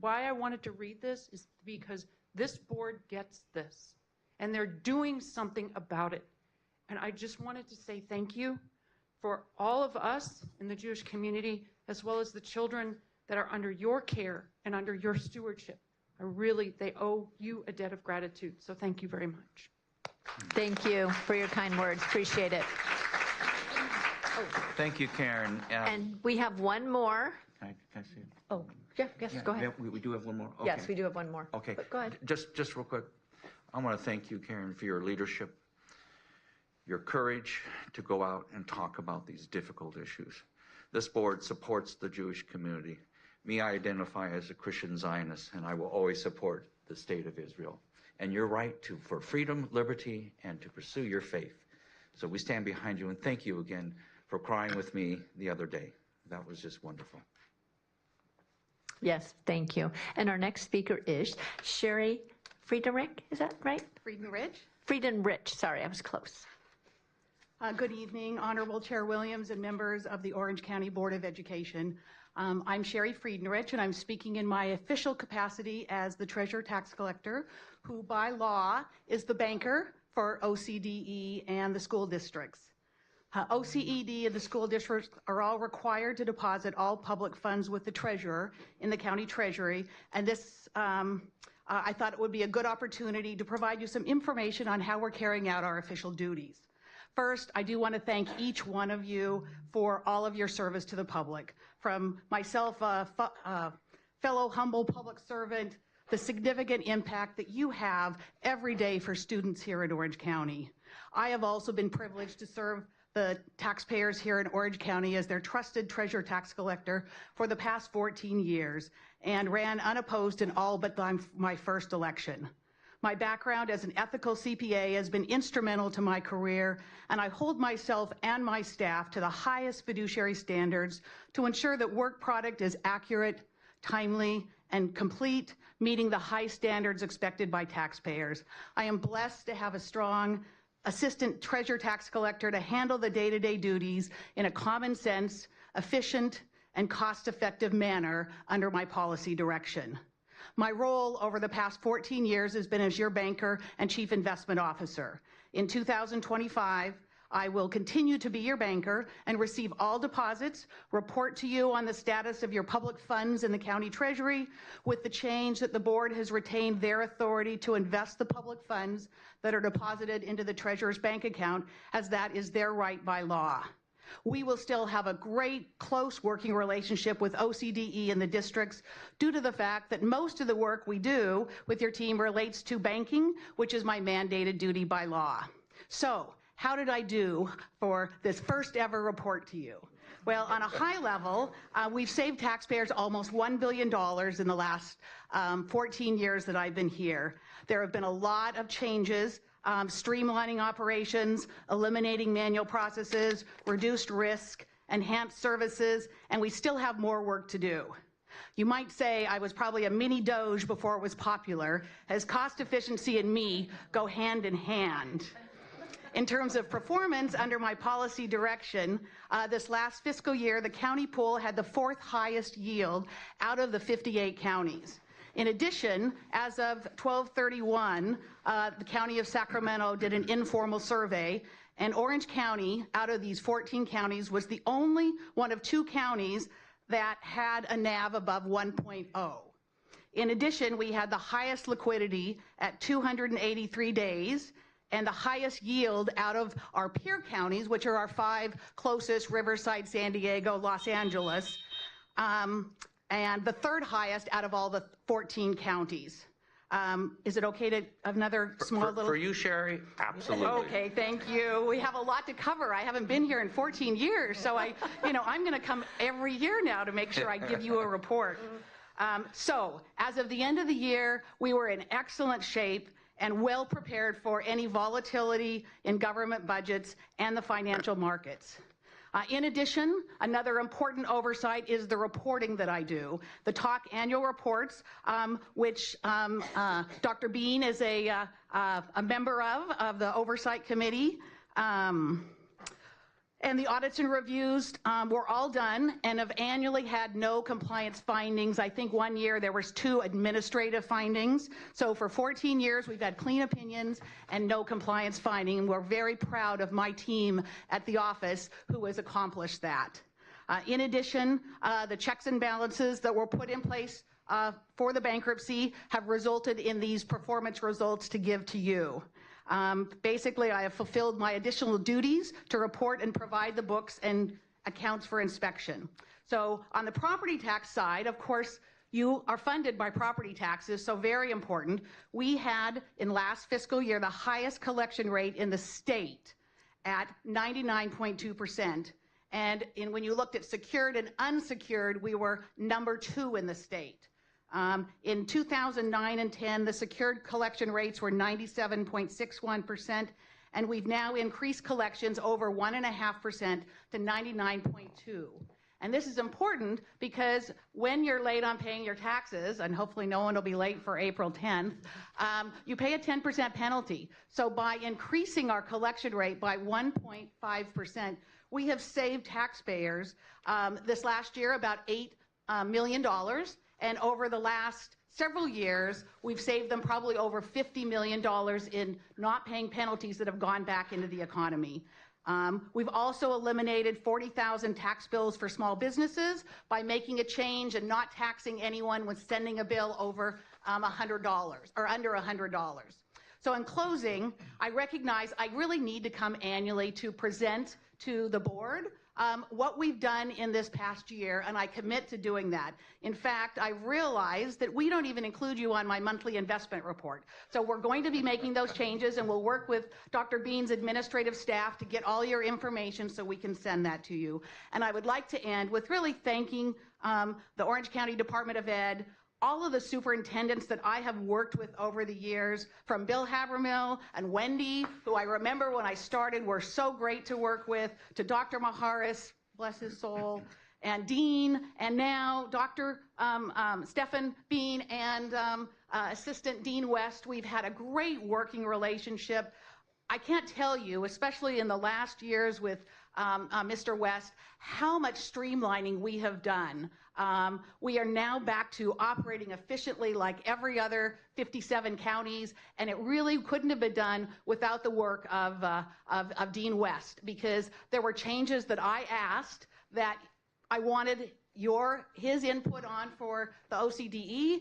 I wanted to read this is because this board gets this, and they're doing something about it. And I just wanted to say thank you for all of us in the Jewish community, as well as the children that are under your care and under your stewardship. They owe you a debt of gratitude. So thank you very much. Thank you for your kind words. Appreciate it. Thank you, Karen. And we have one more. Can I see it? Oh, yeah, yes, go ahead. We do have one more? Okay. Yes, we do have one more. Okay. But go ahead. Just real quick, I want to thank you, Karen, for your leadership, your courage to go out and talk about these difficult issues. This board supports the Jewish community. Me, I identify as a Christian Zionist, and I will always support the state of Israel and your right for freedom, liberty, and to pursue your faith. So we stand behind you, and thank you again for crying with me the other day. That was just wonderful. Yes, thank you. And our next speaker is Sherry Friedenrich, is that right? Friedenrich. Friedenrich, sorry, I was close. Good evening, Honorable Chair Williams and members of the Orange County Board of Education. I'm Sherry Friedenrich, and I'm speaking in my official capacity as the Treasurer Tax Collector, who by law is the banker for OCDE and the school districts. OCED and the school districts are all required to deposit all public funds with the treasurer in the county treasury, and this I thought it would be a good opportunity to provide you some information on how we're carrying out our official duties. First, I do want to thank each one of you for all of your service to the public. From myself, a fellow humble public servant, the significant impact that you have every day for students here in Orange County. I have also been privileged to serve the taxpayers here in Orange County as their trusted treasurer tax collector for the past 14 years and ran unopposed in all but my first election. My background as an ethical CPA has been instrumental to my career, and I hold myself and my staff to the highest fiduciary standards to ensure that work product is accurate, timely, and complete, meeting the high standards expected by taxpayers. I am blessed to have a strong assistant treasurer tax collector to handle the day-to-day duties in a common sense, efficient, and cost-effective manner under my policy direction. My role over the past 14 years has been as your banker and chief investment officer. In 2025, I will continue to be your banker and receive all deposits, report to you on the status of your public funds in the county treasury, with the change that the board has retained their authority to invest the public funds that are deposited into the treasurer's bank account, as that is their right by law. We will still have a great, close working relationship with OCDE and the districts due to the fact that most of the work we do with your team relates to banking, which is my mandated duty by law. So, how did I do for this first ever report to you? Well, on a high level, we've saved taxpayers almost $1 billion in the last 14 years that I've been here. There have been a lot of changes, streamlining operations, eliminating manual processes, reduced risk, enhanced services, and we still have more work to do. You might say I was probably a mini Doge before it was popular, as cost efficiency and me go hand in hand. In terms of performance under my policy direction, this last fiscal year, the county pool had the 4th highest yield out of the 58 counties. In addition, as of 12/31, the County of Sacramento did an informal survey, And Orange County, out of these 14 counties, was the only one of 2 counties that had a NAV above 1.0. In addition, we had the highest liquidity at 283 days and the highest yield out of our peer counties, which are our 5 closest, Riverside, San Diego, Los Angeles, and the 3rd highest out of all the 14 counties. Is it okay to another small little? For you, Sherry, absolutely. Okay, thank you. We have a lot to cover. I haven't been here in 14 years, so I'm going to come every year now to make sure I give you a report. So, as of the end of the year, we were in excellent shape and well prepared for any volatility in government budgets and the financial markets. In addition, another important oversight is the reporting that I do. The TALK annual reports, which Dr. Bean is a member of the oversight committee. And the audits and reviews were all done and have annually had no compliance findings. I think one year there was 2 administrative findings. So for 14 years, we've had clean opinions and no compliance finding. And we're very proud of my team at the office who has accomplished that. In addition, the checks and balances that were put in place for the bankruptcy have resulted in these performance results to give to you. Basically, I have fulfilled my additional duties to report and provide the books and accounts for inspection. So on the property tax side, of course, you are funded by property taxes, so very important. We had, in last fiscal year, the highest collection rate in the state at 99.2%. And when you looked at secured and unsecured, we were number 2 in the state. In 2009 and 10, the secured collection rates were 97.61%, and we've now increased collections over 1.5% to 99.2%. And this is important because when you're late on paying your taxes, and hopefully no one will be late for April 10th, you pay a 10% penalty. So by increasing our collection rate by 1.5%, we have saved taxpayers this last year about $8 million. And over the last several years, we've saved them probably over $50 million in not paying penalties that have gone back into the economy. We've also eliminated 40,000 tax bills for small businesses by making a change and not taxing anyone with sending a bill over $100 or under $100. So in closing, I recognize I really need to come annually to present to the board what we've done in this past year, and I commit to doing that. In fact, I realize that we don't even include you on my monthly investment report. So we're going to be making those changes, and we'll work with Dr. Bean's administrative staff to get all your information so we can send that to you. And I would like to end with really thanking the Orange County Department of Ed, all of the superintendents that I have worked with over the years, from Bill Habermill and Wendy, who I remember when I started were so great to work with, to Dr. Maharis, bless his soul, and Dean, and now Dr. Stephen Bean and Assistant Dean West. We've had a great working relationship. I can't tell you, especially in the last years with Mr. West, how much streamlining we have done. We are now back to operating efficiently like every other 57 counties, and it really couldn't have been done without the work of Dean West, because there were changes that I asked that I wanted his input on for the OCDE,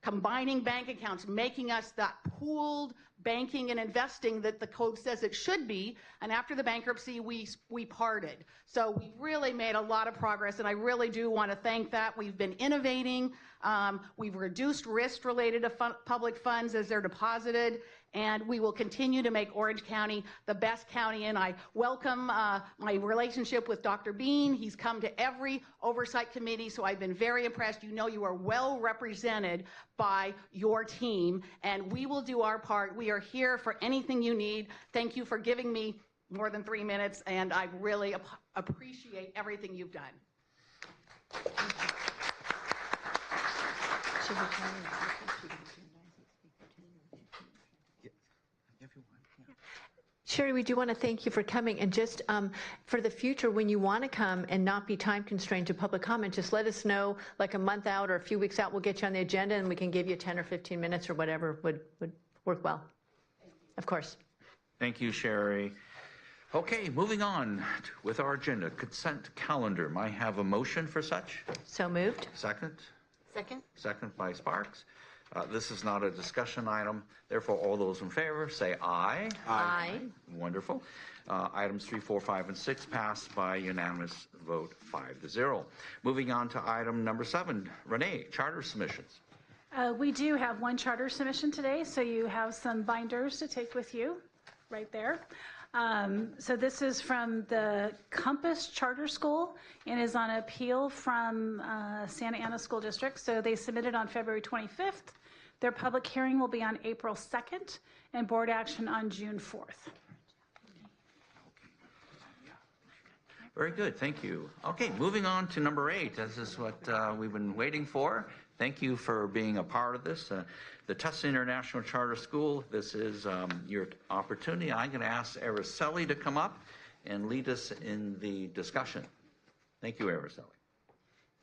combining bank accounts, making us that pooled banking and investing that the code says it should be. And after the bankruptcy, we parted. So we really made a lot of progress, and I really do want to thank that. We've been innovating. We've reduced risk related to public funds as they're deposited, and we will continue to make Orange County the best county. And I welcome my relationship with Dr. Bean. He's come to every oversight committee, so I've been very impressed. You know you are well represented by your team, and we will do our part. We are here for anything you need. Thank you for giving me more than 3 minutes, and I really appreciate everything you've done. Sherry, we do want to thank you for coming, and just for the future, when you want to come and not be time constrained to public comment, just let us know like a month out or a few weeks out. We'll get you on the agenda, and we can give you 10 or 15 minutes or whatever would work well. Of course. Thank you, Sherry. Okay, moving on with our agenda, consent calendar. May I have a motion for such? So moved. Second? Second. Second by Sparks. This is not a discussion item. Therefore, all those in favor say aye. Aye. Wonderful. Items 3, 4, 5, and 6 passed by unanimous vote 5-0. Moving on to item number 7. Renee, charter submissions. We do have one charter submission today, so you have some binders to take with you right there. So this is from the Compass Charter School and is on appeal from Santa Ana School District. So they submitted on February 25th. Their public hearing will be on April 2nd and board action on June 4th. Very good, thank you. Okay, moving on to number 8. This is what we've been waiting for. Thank you for being a part of this. The Tustin International Charter School, this is your opportunity. I'm going to ask Araceli to come up and lead us in the discussion. Thank you, Araceli.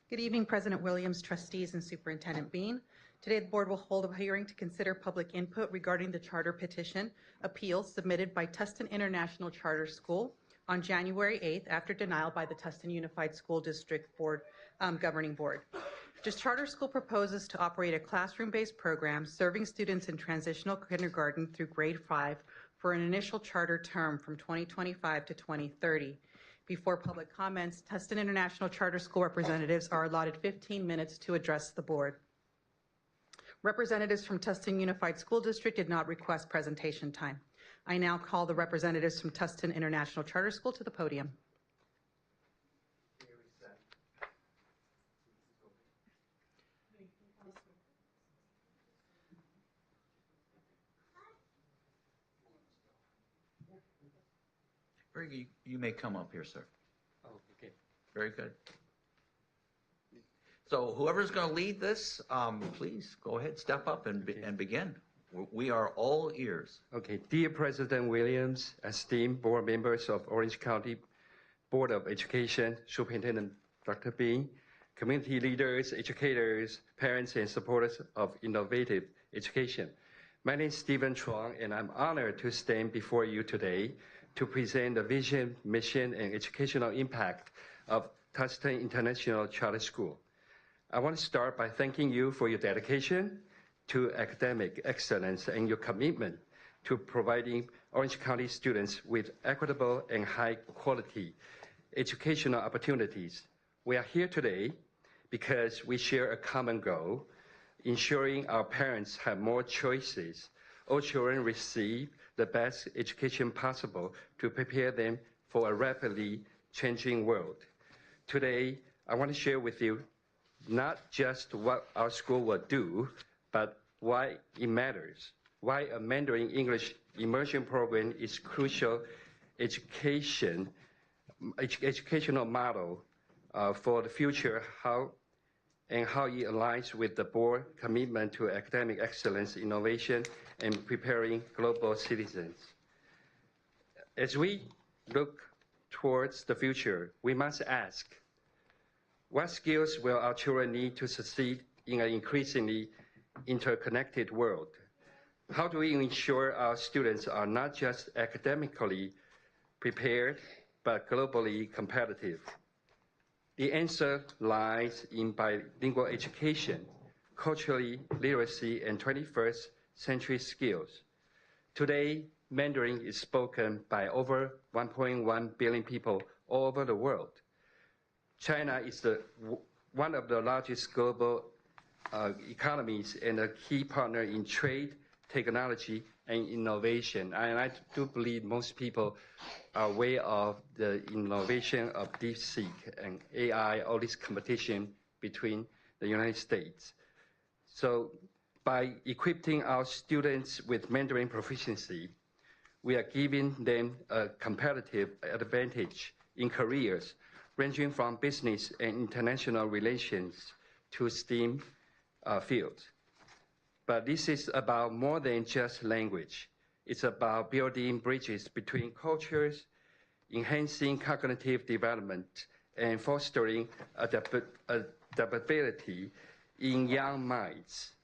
Good evening, President Williams, trustees, and Superintendent Bean. Today, the board will hold a hearing to consider public input regarding the charter petition appeal submitted by Tustin International Charter School on January 8th after denial by the Tustin Unified School District Board Governing Board. This charter school proposes to operate a classroom-based program serving students in transitional kindergarten through grade 5 for an initial charter term from 2025 to 2030. Before public comments, Tustin International Charter School representatives are allotted 15 minutes to address the board. Representatives from Tustin Unified School District did not request presentation time. I now call the representatives from Tustin International Charter School to the podium. Very good. You may come up here, sir. Oh, okay. Very good. So whoever's going to lead this, please go ahead, step up and begin. We are all ears. Okay, dear President Williams, esteemed board members of Orange County Board of Education, Superintendent Dr. Bean, community leaders, educators, parents, and supporters of innovative education. My name is Stephen Chuang, and I'm honored to stand before you today to present the vision, mission, and educational impact of Tustin International Charter School. I want to start by thanking you for your dedication to academic excellence and your commitment to providing Orange County students with equitable and high-quality educational opportunities. We are here today because we share a common goal, ensuring our parents have more choices. All children receive the best education possible to prepare them for a rapidly changing world. Today, I want to share with you not just what our school will do, but why it matters, why a Mandarin English immersion program is crucial educational model for the future, how it aligns with the board commitment to academic excellence, innovation, and preparing global citizens. As we look towards the future, we must ask, what skills will our children need to succeed in an increasingly interconnected world? How do we ensure our students are not just academically prepared, but globally competitive? The answer lies in bilingual education, culturally literacy, and 21st century skills. Today, Mandarin is spoken by over 1.1 billion people all over the world. China is one of the largest global economies and a key partner in trade, technology, and innovation. And I do believe most people are aware of the innovation of DeepSeek and AI, all this competition between the United States. So by equipping our students with Mandarin proficiency, we are giving them a competitive advantage in careers ranging from business and international relations to STEAM fields. But this is about more than just language. It's about building bridges between cultures, enhancing cognitive development, and fostering adaptability in young minds.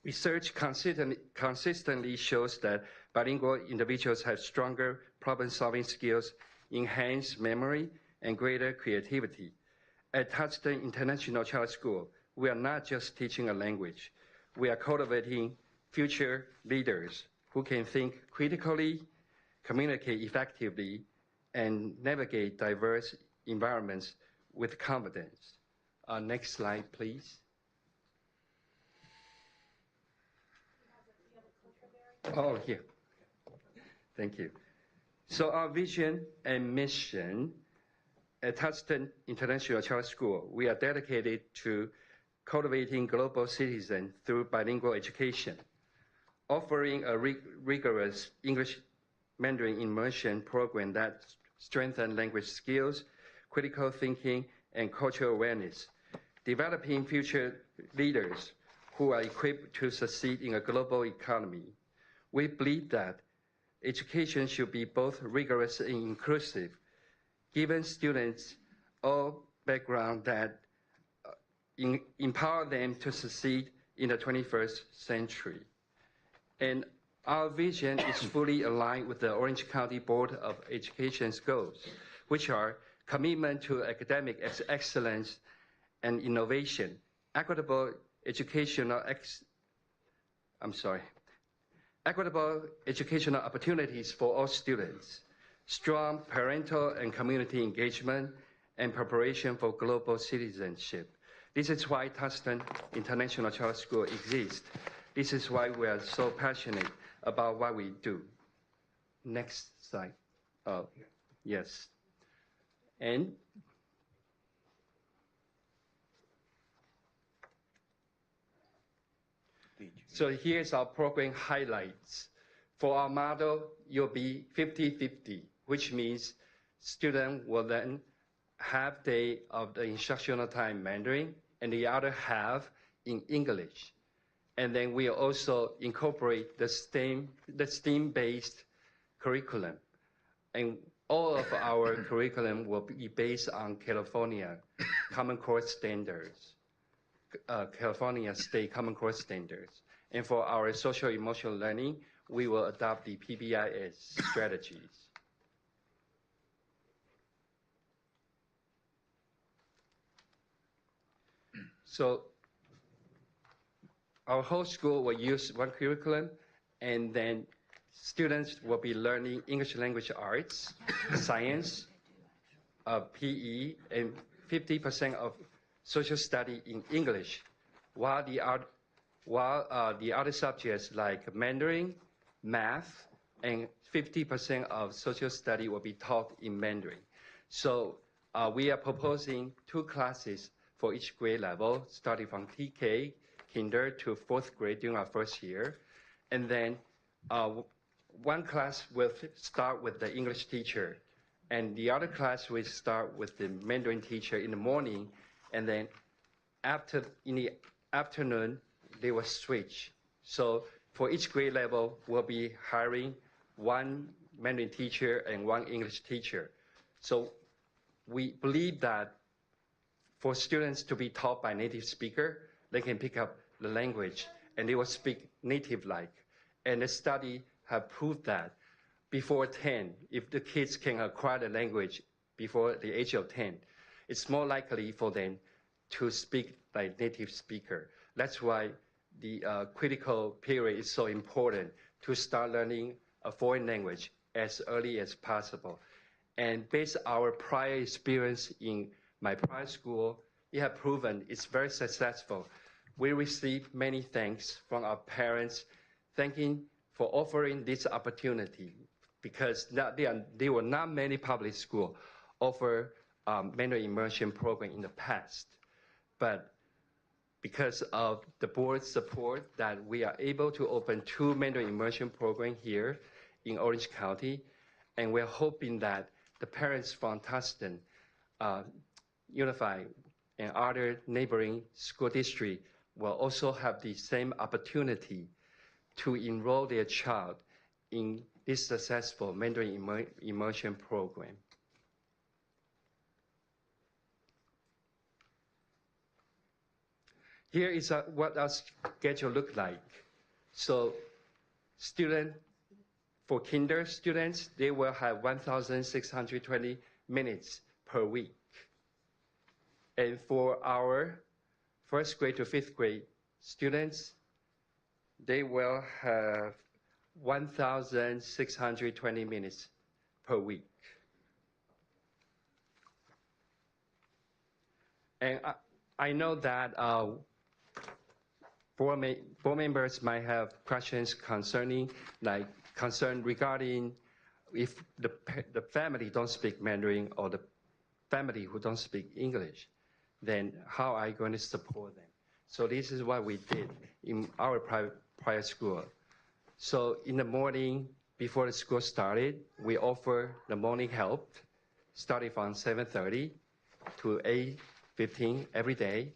Research consistently shows that bilingual individuals have stronger problem-solving skills, enhanced memory, and greater creativity. At Tustin International Charter School, we are not just teaching a language. We are cultivating future leaders who can think critically, communicate effectively, and navigate diverse environments with confidence. Next slide, please. Oh, here. Thank you. So our vision and mission at Tustin International Charter School, we are dedicated to cultivating global citizens through bilingual education, offering a rigorous English Mandarin immersion program that strengthens language skills, critical thinking, and cultural awareness, developing future leaders who are equipped to succeed in a global economy. We believe that education should be both rigorous and inclusive, giving students all background that empower them to succeed in the 21st century. And our vision is fully aligned with the Orange County Board of Education's goals, which are commitment to academic excellence and innovation, equitable educational opportunities for all students, strong parental and community engagement, and preparation for global citizenship. This is why Tustin International Charter School exists. This is why we are so passionate about what we do. Next slide. Yes. And so here's our program highlights. For our model, you'll be 50-50, which means students will then half day of the instructional time Mandarin and the other half in English. And then we also incorporate the STEAM-based curriculum. And all of our curriculum will be based on California Common Core standards, California State Common Core standards. And for our social emotional learning, we will adopt the PBIS strategies. So our whole school will use one curriculum, and then students will be learning English language arts, science, PE, and 50% of social study in English, while the other subjects like Mandarin, math, and 50% of social study will be taught in Mandarin. So we are proposing 2 classes for each grade level, starting from TK, kinder, to 4th grade during our first year. And then one class will start with the English teacher, and the other class will start with the Mandarin teacher in the morning, and then in the afternoon, they will switch. So for each grade level, we'll be hiring 1 Mandarin teacher and 1 English teacher. So we believe that for students to be taught by native speaker, they can pick up the language and they will speak native-like. And the study have proved that before 10, if the kids can acquire the language before the age of 10, it's more likely for them to speak like native speaker. That's why the critical period is so important, to start learning a foreign language as early as possible. And based on our prior experience in my prior school, it has proven it's very successful. We received many thanks from our parents, thanking for offering this opportunity, because there were not many public schools offer Mandarin immersion program in the past. But because of the board's support, that we are able to open 2 Mandarin immersion programs here in Orange County, and we're hoping that the parents from Tustin, Unified, and other neighboring school districts will also have the same opportunity to enroll their child in this successful Mandarin immersion program. Here is what our schedule looks like. So students For kinder students, they will have 1,620 minutes per week. And for our first grade to fifth grade students, they will have 1,620 minutes per week. And I know that board members might have questions concerning, concern regarding if the family don't speak Mandarin or the family who don't speak English, then how are you going to support them? So this is what we did in our prior school. So in the morning, before the school started, we offer the morning help, starting from 7:30 to 8:15 every day.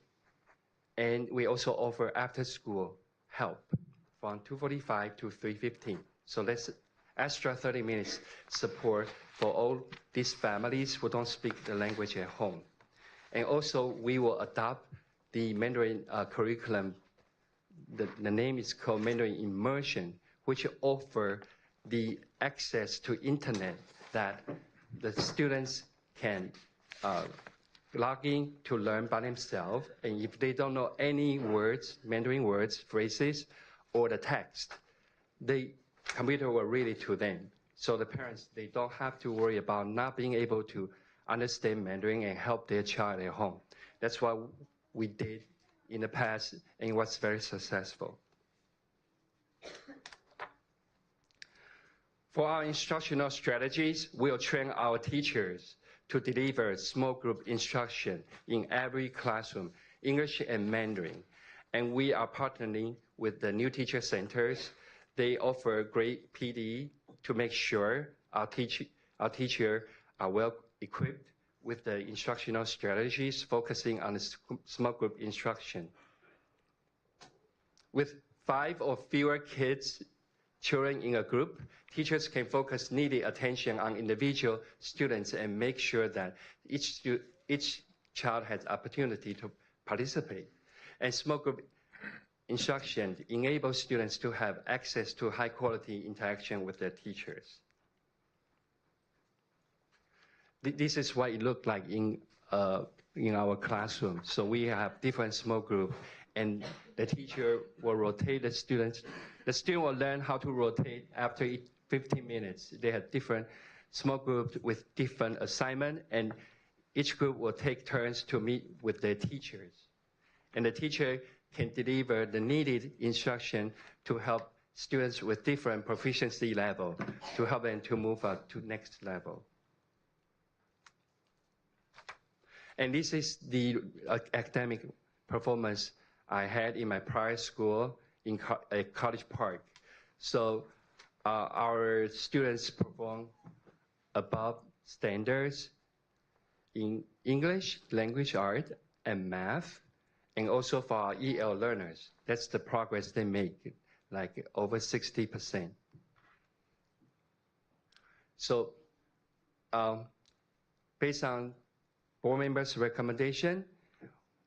And we also offer after-school help from 2:45 to 3:15. So that's extra 30 minutes support for all these families who don't speak the language at home. And also, we will adopt the Mandarin curriculum. The name is called Mandarin Immersion, which offer the access to internet that the students can log in to learn by themselves. And if they don't know any words, Mandarin words, phrases, or the text, the computer will read it to them. So the parents, they don't have to worry about not being able to understand Mandarin and help their child at home. That's what we did in the past, and it was very successful. For our instructional strategies, we'll train our teachers to deliver small group instruction in every classroom, English and Mandarin. And we are partnering with the new teacher centers. They offer great PD to make sure our teacher are well equipped with the instructional strategies focusing on the small group instruction. With 5 or fewer children in a group, teachers can focus needed attention on individual students and make sure that each child has opportunity to participate. And small group instruction enables students to have access to high quality interaction with their teachers. This is what it looked like in our classroom. So we have different small groups, and the teacher will rotate the students. The student will learn how to rotate after 15 minutes. They have different small groups with different assignments, and each group will take turns to meet with their teachers. And the teacher can deliver the needed instruction to help students with different proficiency level, to help them to move up to next level. And this is the academic performance I had in my prior school at College Park. So our students perform above standards in English, language art, and math, and also for our EL learners. That's the progress they make, like over 60%. So based on board members' recommendation,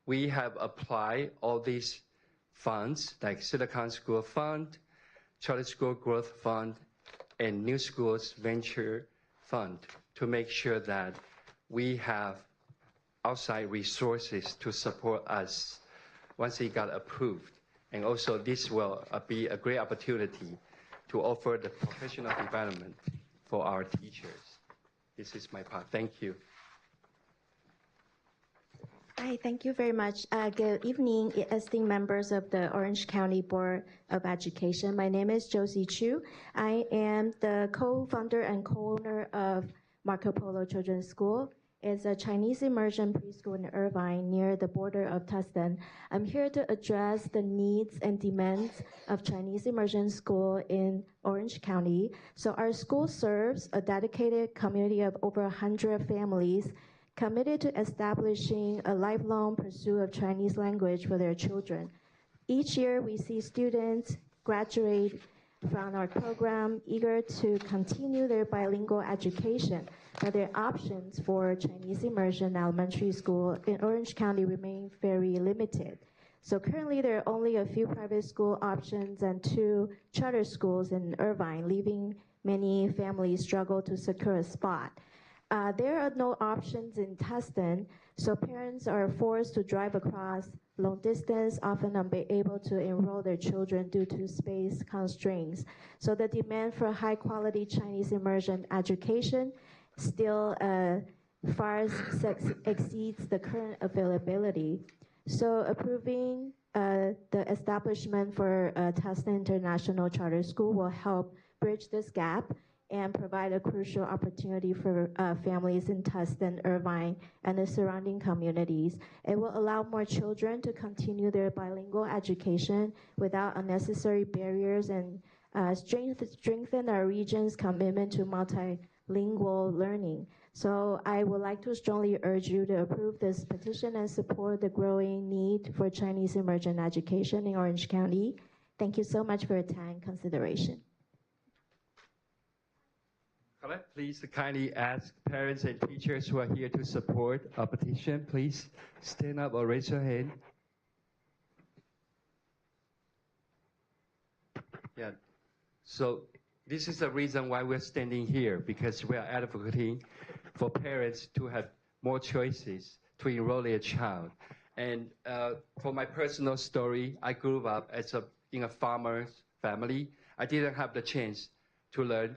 we have applied all these funds, like Silicon School Fund, Charter School Growth Fund, and New Schools Venture Fund, to make sure that we have outside resources to support us once it got approved. And also this will be a great opportunity to offer the professional development for our teachers. This is my part. Thank you. Hi, thank you very much. Good evening, esteemed members of the Orange County Board of Education. My name is Josie Chu. I am the co-founder and co-owner of Marco Polo Children's School. It's a Chinese immersion preschool in Irvine near the border of Tustin. I'm here to address the needs and demands of Chinese immersion school in Orange County. So our school serves a dedicated community of over 100 families committed to establishing a lifelong pursuit of Chinese language for their children. Each year, we see students graduate from our program eager to continue their bilingual education, but their options for Chinese immersion elementary school in Orange County remain very limited. So currently, there are only a few private school options and 2 charter schools in Irvine, leaving many families struggle to secure a spot. There are no options in Tustin, so parents are forced to drive across long distance, often unable to enroll their children due to space constraints. So the demand for high-quality Chinese immersion education still far exceeds the current availability. So approving the establishment for Tustin International Charter School will help bridge this gap and provide a crucial opportunity for families in Tustin, Irvine, and the surrounding communities. It will allow more children to continue their bilingual education without unnecessary barriers and strengthen our region's commitment to multilingual learning. So I would like to strongly urge you to approve this petition and support the growing need for Chinese immersion education in Orange County. Thank you so much for your time and consideration. Could I please kindly ask parents and teachers who are here to support our petition, please stand up or raise your hand. Yeah, so this is the reason why we're standing here, because we are advocating for parents to have more choices to enroll their child. And for my personal story, I grew up in a farmer's family. I didn't have the chance to learn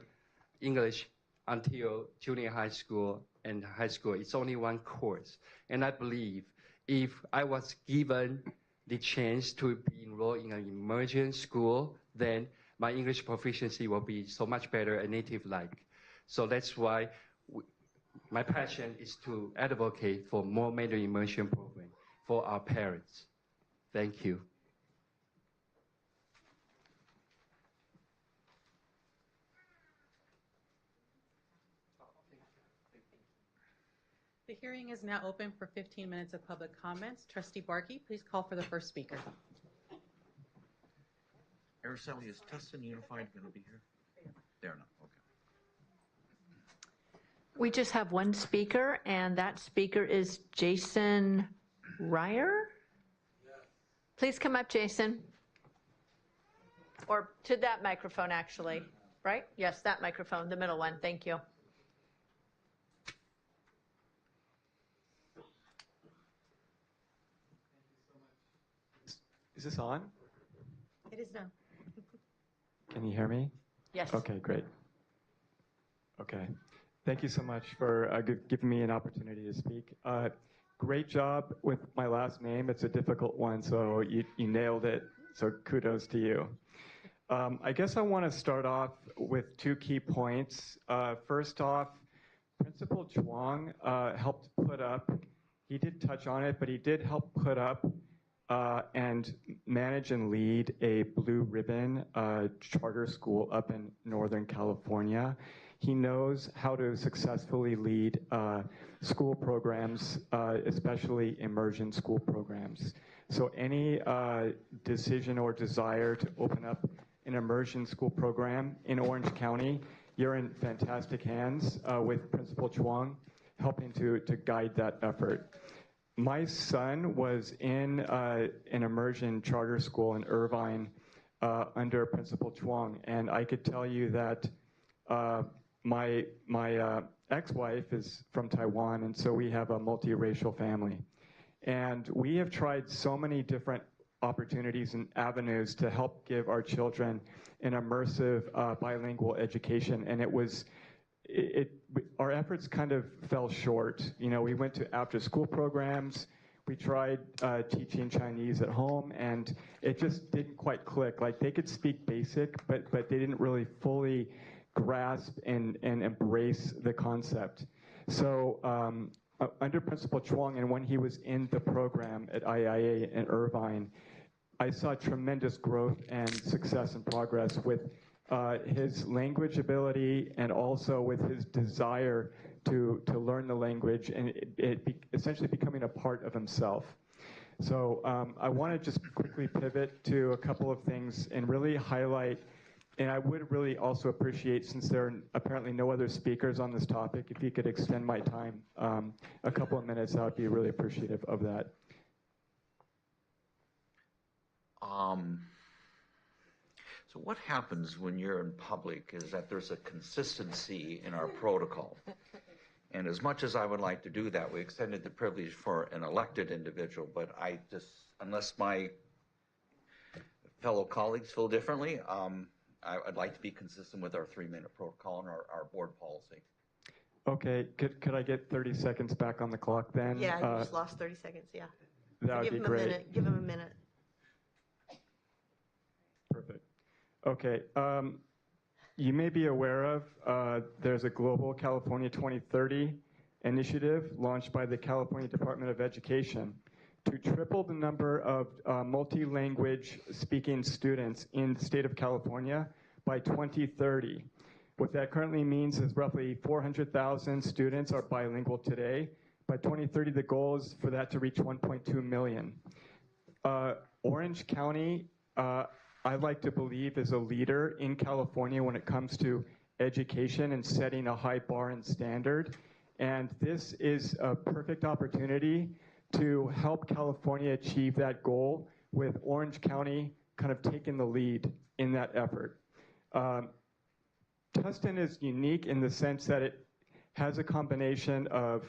English until junior high school and high school. It's only one course. And I believe if I was given the chance to be enrolled in an immersion school, then my English proficiency will be so much better and native-like. So that's why my passion is to advocate for more Mandarin immersion program for our parents. Thank you. The hearing is now open for 15 minutes of public comments. Trustee Barkey, please call for the first speaker. Araceli, is Tustin Unified going to be here? They're not, okay. We just have one speaker, and that speaker is Jason Ryer. Please come up, Jason. Or to that microphone, actually, right? Yes, that microphone, the middle one. Thank you. Is this on? It is now. Can you hear me? Yes. Okay, great. Okay. Thank you so much for giving me an opportunity to speak. Great job with my last name. It's a difficult one, so you nailed it. So kudos to you. I guess I want to start off with two key points. First off, Principal Chuang helped put up, he did touch on it, but he did help put up and manage and lead a Blue Ribbon charter school up in Northern California. He knows how to successfully lead school programs, especially immersion school programs. So any decision or desire to open up an immersion school program in Orange County, you're in fantastic hands with Principal Chuang helping to guide that effort. My son was in an immersion charter school in Irvine under Principal Chuang, and I could tell you that my ex-wife is from Taiwan, and so we have a multiracial family. And we have tried so many different opportunities and avenues to help give our children an immersive bilingual education, and our efforts kind of fell short. You know, we went to after-school programs, we tried teaching Chinese at home, and it just didn't quite click. Like, they could speak basic, but they didn't really fully grasp and embrace the concept. So under Principal Chuang, and when he was in the program at IIA in Irvine, I saw tremendous growth and success and progress with his language ability and also with his desire to learn the language and essentially becoming a part of himself. So I want to just quickly pivot to a couple of things and really highlight, and I would really also appreciate, since there are apparently no other speakers on this topic, if you could extend my time a couple of minutes, I would be really appreciative of that. So So what happens when you're in public is that there's a consistency in our protocol. And as much as I would like to do that, we extended the privilege for an elected individual, but I just, unless my fellow colleagues feel differently, I'd like to be consistent with our 3-minute protocol and our board policy. Okay, could I get 30 seconds back on the clock then? Yeah, you just lost 30 seconds, yeah. That would Give be him a great. minute, give him a minute. Perfect. Okay, you may be aware of, there's a Global California 2030 initiative launched by the California Department of Education to triple the number of multi-language speaking students in the state of California by 2030. What that currently means is roughly 400,000 students are bilingual today. By 2030, the goal is for that to reach 1.2 million. Orange County, I like to believe, is a leader in California when it comes to education and setting a high bar and standard. And this is a perfect opportunity to help California achieve that goal, with Orange County kind of taking the lead in that effort. Tustin is unique in the sense that it has a combination of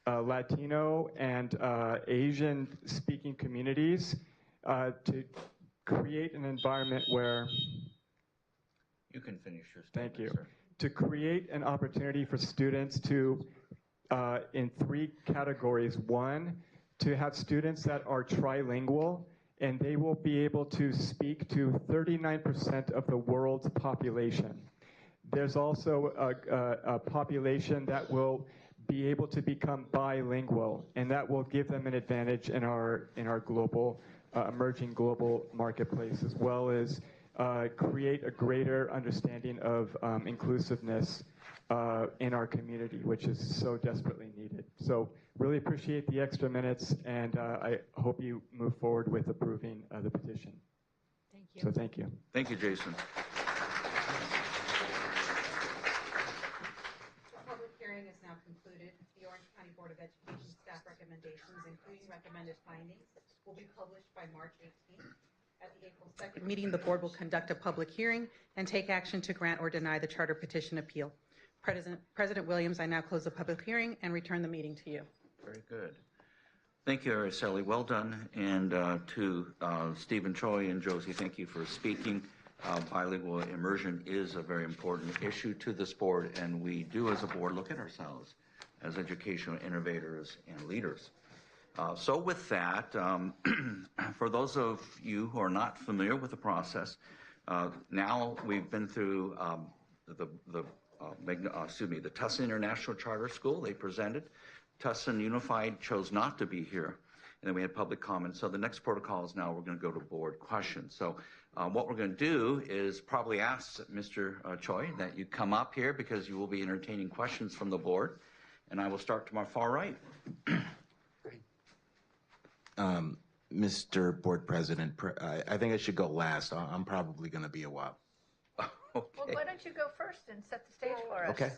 Latino and Asian speaking communities to create an environment where... You can finish your statement, Thank you. sir. To create an opportunity for students to, in 3 categories. 1, to have students that are trilingual, and they will be able to speak to 39% of the world's population. There's also a population that will be able to become bilingual, and that will give them an advantage in our global, emerging global marketplace, as well as create a greater understanding of inclusiveness in our community, which is so desperately needed. So really appreciate the extra minutes, and I hope you move forward with approving the petition. Thank you. So thank you. Thank you, Jason. The public hearing is now concluded. The Orange County Board of Education staff recommendations, including recommended findings, will be published by March 18th. At the April 2nd meeting, the board will conduct a public hearing and take action to grant or deny the charter petition appeal. President Williams, I now close the public hearing and return the meeting to you. Very good. Thank you, Araceli. Well done. And to Stephen Choi and Josie, thank you for speaking. Bilingual immersion is a very important issue to this board, and we do as a board look at ourselves as educational innovators and leaders. So with that, for those of you who are not familiar with the process, now we've been through the Tustin International Charter School. They presented. Tustin Unified chose not to be here. And then we had public comments. So the next protocol is now we're going to go to board questions. So what we're going to do is probably ask Mr. Choi that you come up here, because you will be entertaining questions from the board. And I will start to my far right. Mr. Board President, I think I should go last. I'm probably going to be a while. Well, why don't you go first and set the stage for us? Okay.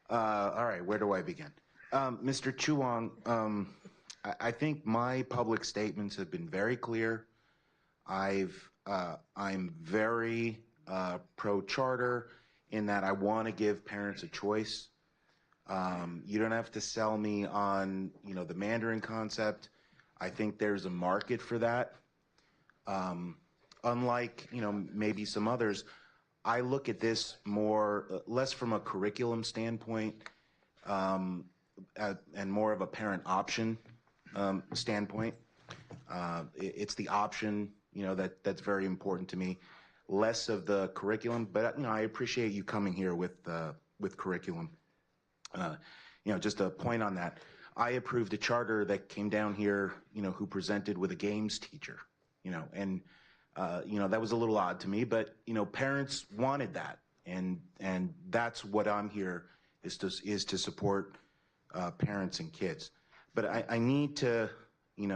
All right, where do I begin? Mr. Chuang, I think my public statements have been very clear. I'm very pro-charter in that I want to give parents a choice. You don't have to sell me on, the Mandarin concept. I think there's a market for that. Unlike, maybe some others, I look at this less from a curriculum standpoint, and more of a parent option standpoint. It's the option, that's very important to me. Less of the curriculum, but I appreciate you coming here with curriculum. Just a point on that. I approved a charter that came down here, who presented with a games teacher, and that was a little odd to me, but parents wanted that, and that's what I'm here is to support parents and kids. But I need to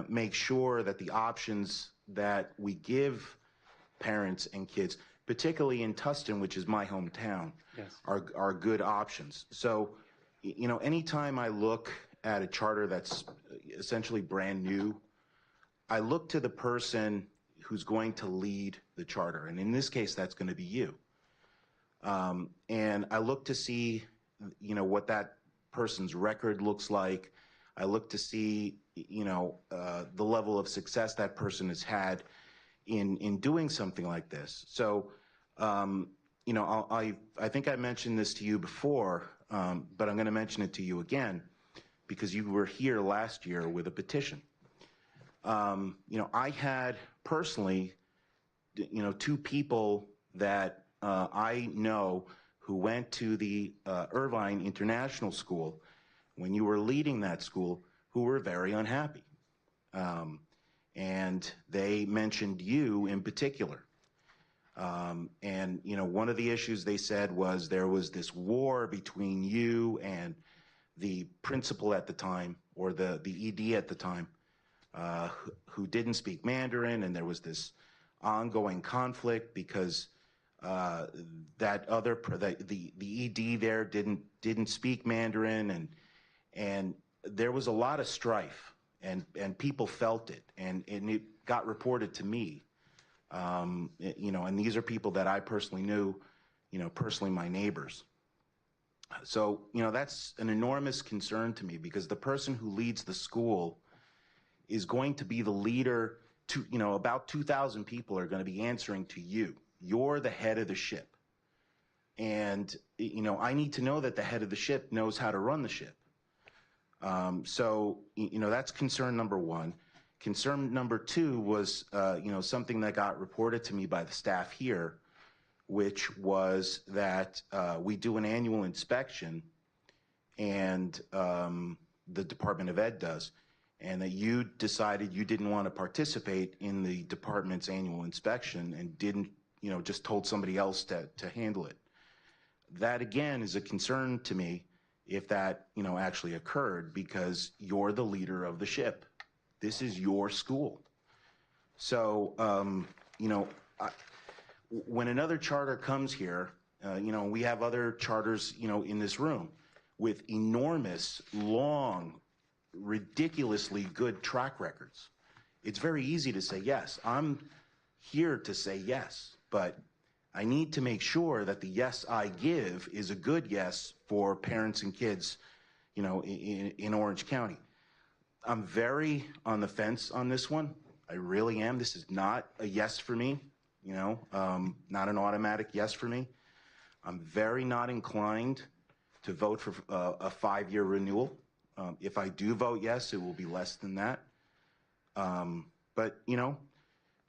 make sure that the options that we give parents and kids, particularly in Tustin, which is my hometown, Yes. are good options. So anytime I look at a charter that's essentially brand new, I look to the person who's going to lead the charter. And in this case, that's going to be you. And I look to see, what that person's record looks like. I look to see, the level of success that person has had in doing something like this. So, I think I mentioned this to you before, but I'm going to mention it to you again because you were here last year with a petition. I had personally, 2 people that I know who went to the Irvine International School when you were leading that school who were very unhappy. And they mentioned you in particular. And, one of the issues they said was there was this war between you and the principal at the time, or the ED at the time, who didn't speak Mandarin, and there was this ongoing conflict because that other the ED there didn't speak Mandarin, and there was a lot of strife, and people felt it, and it got reported to me. And these are people that I personally knew, personally my neighbors. So, that's an enormous concern to me because the person who leads the school is going to be the leader to, about 2,000 people are going to be answering to you. You're the head of the ship. And, I need to know that the head of the ship knows how to run the ship. So, that's concern number 1. Concern number 2 was, something that got reported to me by the staff here, which was that we do an annual inspection, and the Department of Ed does, and that you decided you didn't want to participate in the department's annual inspection and didn't, just told somebody else to handle it. That, again, is a concern to me if that, actually occurred, because you're the leader of the ship. This is your school. So, when another charter comes here, we have other charters, in this room with enormous, long, ridiculously good track records. It's very easy to say yes. I'm here to say yes, but I need to make sure that the yes I give is a good yes for parents and kids, in Orange County. I'm very on the fence on this one. I really am. This is not a yes for me, not an automatic yes for me. I'm very not inclined to vote for a 5-year renewal. If I do vote yes, it will be less than that. But,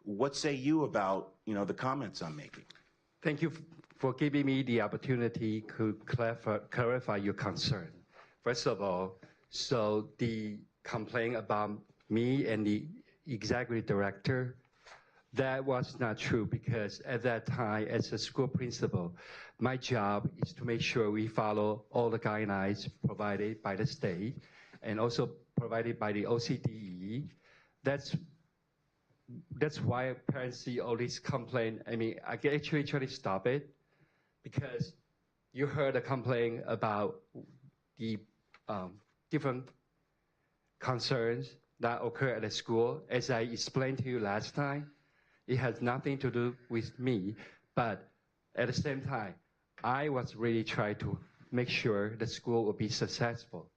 what say you about, the comments I'm making? Thank you for giving me the opportunity to clarify your concern. First of all, so the complaint about me and the executive director, that was not true, because at that time, as a school principal, my job is to make sure we follow all the guidelines provided by the state and also provided by the OCDE. That's why parents see all these complaints. I mean, I actually try to stop it, because you heard a complaint about the different concerns that occur at the school. As I explained to you last time, it has nothing to do with me, but at the same time, I was really trying to make sure the school will be successful.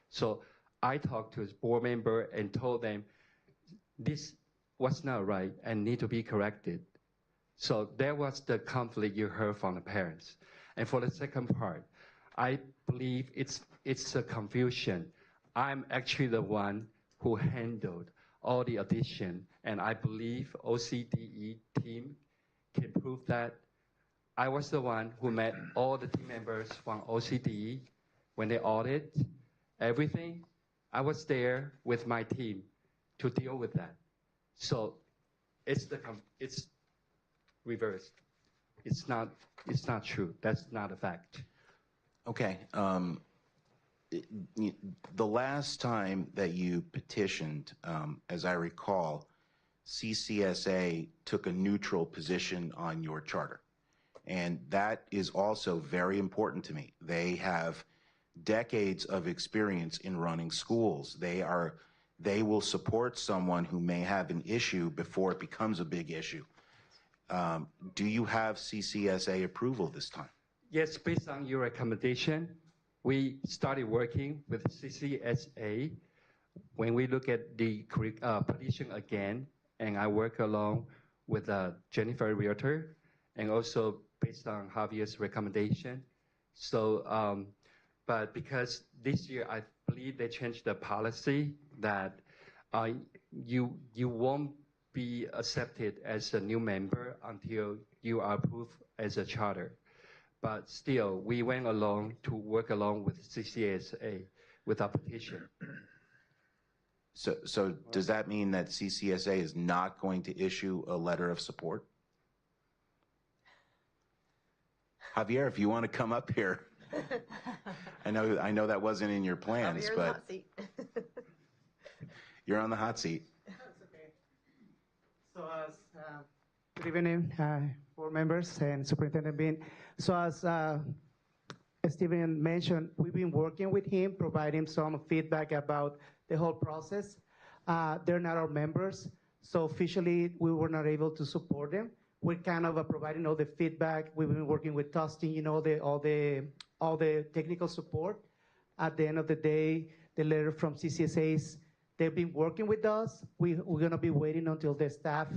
So I talked to his board member and told them this was not right and need to be corrected. So there was the conflict you heard from the parents. And for the second part, I believe it's a confusion. I'm actually the one who handled all the audition, and I believe OCDE team can prove that. I was the one who met all the team members from OCDE when they audit everything. I was there with my team to deal with that. So it's reversed. It's not true. That's not a fact. Okay. The last time that you petitioned, as I recall, CCSA took a neutral position on your charter. And that is also very important to me. They have decades of experience in running schools. They are they will support someone who may have an issue before it becomes a big issue. Do you have CCSA approval this time? Yes, based on your recommendation, we started working with CCSA when we look at the petition again, and I work along with Jennifer Realtor, and also based on Javier's recommendation. So, but because this year I believe they changed the policy that you won't be accepted as a new member until you are approved as a charter. But still, we went along to work along with CCSA with our petition. So does that mean that CCSA is not going to issue a letter of support? Javier, if you want to come up here. I know that wasn't in your plans, but you're on the hot seat. So as good evening, board members and Superintendent Bean. So as Stephen mentioned, we've been working with him, providing some feedback about the whole process. They're not our members, so officially we were not able to support them. We're kind of providing all the feedback. We've been working with Tustin, you know, all the technical support. At the end of the day, the letter from CCSA's, they've been working with us. We're going to be waiting until the staff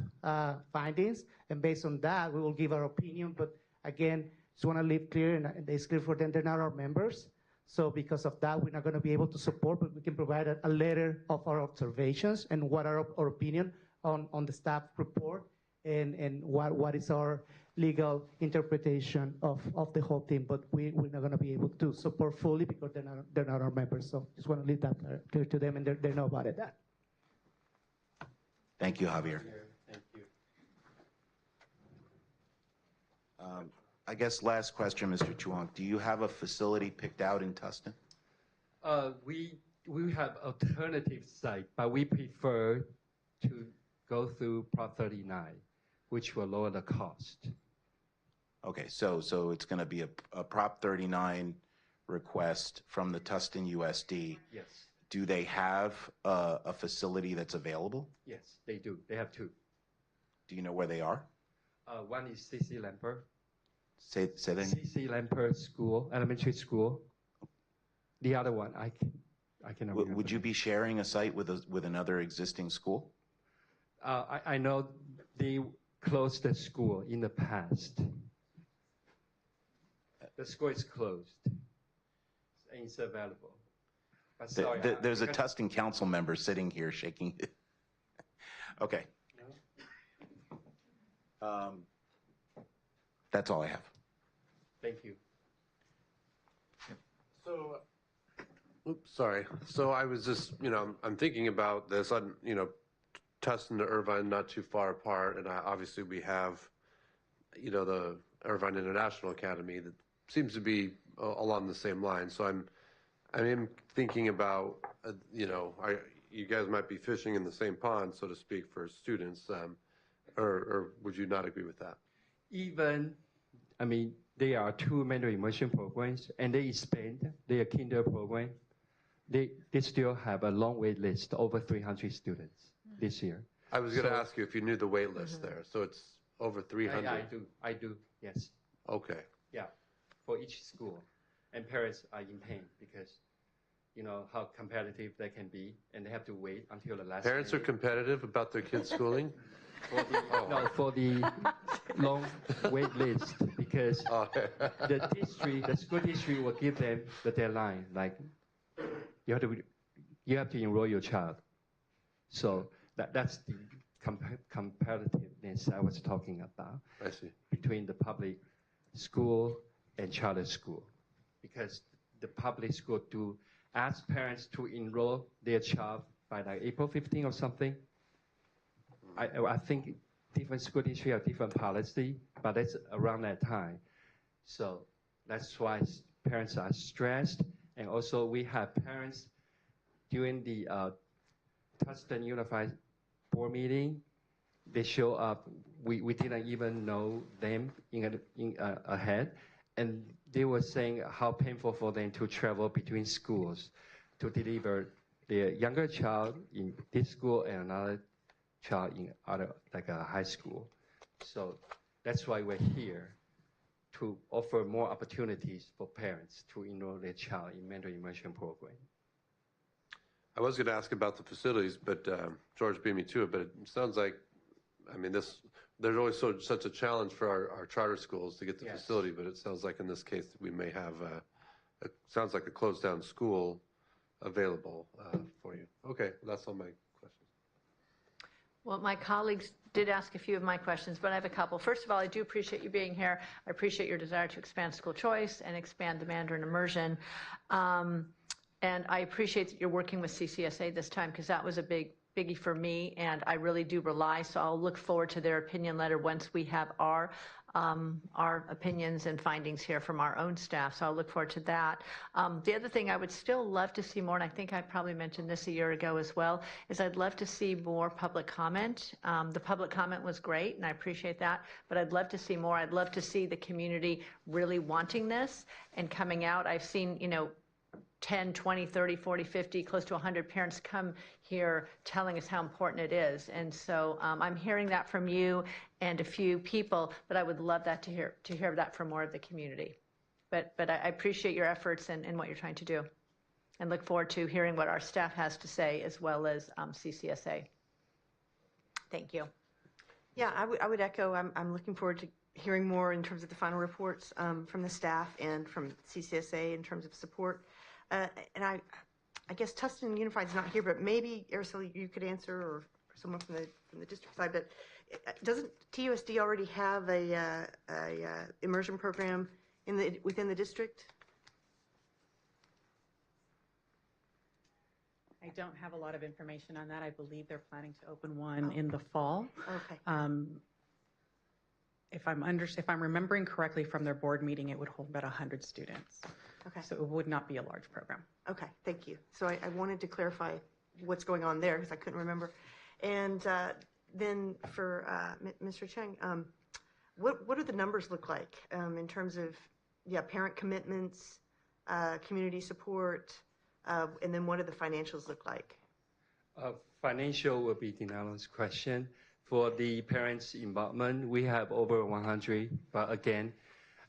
findings, and based on that, we will give our opinion. But again, just want to leave clear, and it's clear for them, they're not our members. So because of that, we're not going to be able to support, but we can provide a letter of our observations and what are our opinion on the staff report and what is our legal interpretation of the whole thing. But we're not going to be able to support fully because they're not our members. So just want to leave that clear to them, and they know about it. That. Thank you, Javier. Thank you. I guess last question, Mr. Chuang. Do you have a facility picked out in Tustin? We have alternative site, but we prefer to go through Prop 39, which will lower the cost. Okay, so it's going to be a Prop 39 request from the Tustin USD. Yes. Do they have a facility that's available? Yes, they do. They have two. Do you know where they are? One is C.C. Lamper. Say that again. C.C. Lamper School, elementary school. The other one, I cannot remember. Would you be sharing a site with another existing school? I know they closed the school in the past. The school is closed. It's available. But sorry, There's a Tustin council member sitting here shaking. Okay. That's all I have. Thank you. So, oops, sorry. So I was just, I'm thinking about this. Tustin to Irvine, not too far apart, and obviously we have, the Irvine International Academy that seems to be along the same line. So I am thinking about, you guys might be fishing in the same pond, so to speak, for students, or would you not agree with that? There are two mental immersion programs, and they expand their kinder program. They still have a long wait list, over 300 students this year. I was going to ask you if you knew the wait list there. So it's over 300. I do, yes. Okay. Yeah, for each school. And parents are in pain because you know how competitive they can be, and they have to wait until the last Parents minute. are competitive about their kids' schooling? For the long wait list, because the school district will give them the deadline, like you have to enroll your child. So that's the competitiveness I was talking about. I see. Between the public school and charter school, because the public school do ask parents to enroll their child by like April 15 or something. I think different school districts have different policy, but it's around that time. So that's why parents are stressed. And also we have parents during the Tustin Unified Board meeting, they show up. We didn't even know them ahead. And they were saying how painful for them to travel between schools to deliver the younger child in this school and another child in other, like a high school. So that's why we're here, to offer more opportunities for parents to enroll their child in mental immersion program. I was going to ask about the facilities, but George beat me to it. But it sounds like, I mean, there's always such a challenge for our charter schools to get the facility. But it sounds like in this case we may have sounds like a closed down school available for you. Okay, that's all my questions. Well, my colleagues did ask a few of my questions, but I have a couple. First of all, I do appreciate you being here. I appreciate your desire to expand school choice and expand the Mandarin immersion. And I appreciate that you're working with CCSA this time, because that was a biggie for me, and I really do rely. So I'll look forward to their opinion letter once we have our opinions and findings here from our own staff. So I'll look forward to that. The other thing I would still love to see more, and I think I probably mentioned this a year ago as well, is I'd love to see more public comment. The public comment was great, and I appreciate that, but I'd love to see more. I'd love to see the community really wanting this and coming out. I've seen, 10, 20, 30, 40, 50, close to 100 parents come here telling us how important it is. And so I'm hearing that from you and a few people, but I would love that to hear that from more of the community. But I appreciate your efforts and what you're trying to do, and look forward to hearing what our staff has to say, as well as CCSA. Thank you. Yeah, I would echo. I'm looking forward to hearing more in terms of the final reports from the staff and from CCSA in terms of support. And I guess Tustin Unified is not here, but maybe Araceli, you could answer, or someone from the district side. But doesn't TUSD already have a immersion program within the district? I don't have a lot of information on that. I believe they're planning to open one in the fall. Okay. If I'm remembering correctly from their board meeting, it would hold about 100 students. Okay. So it would not be a large program. Okay, thank you. So I wanted to clarify what's going on there, because I couldn't remember. And then for Mr. Cheng, what do the numbers look like in terms of parent commitments, community support, and then what do the financials look like? Financial will be Dinalo's question. For the parents' involvement, we have over 100, but again,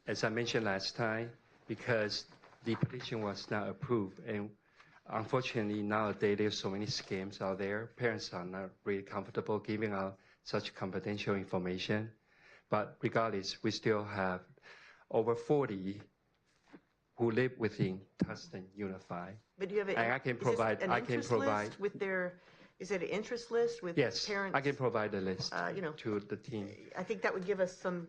as I mentioned last time, because the petition was not approved, and unfortunately nowadays there's so many scams out there, parents are not really comfortable giving out such confidential information. But regardless, we still have over 40 who live within Tustin Unified. But do you have and I can provide. List with their? Is it an interest list with yes, parents? I can provide the list to the team. I think that would give us some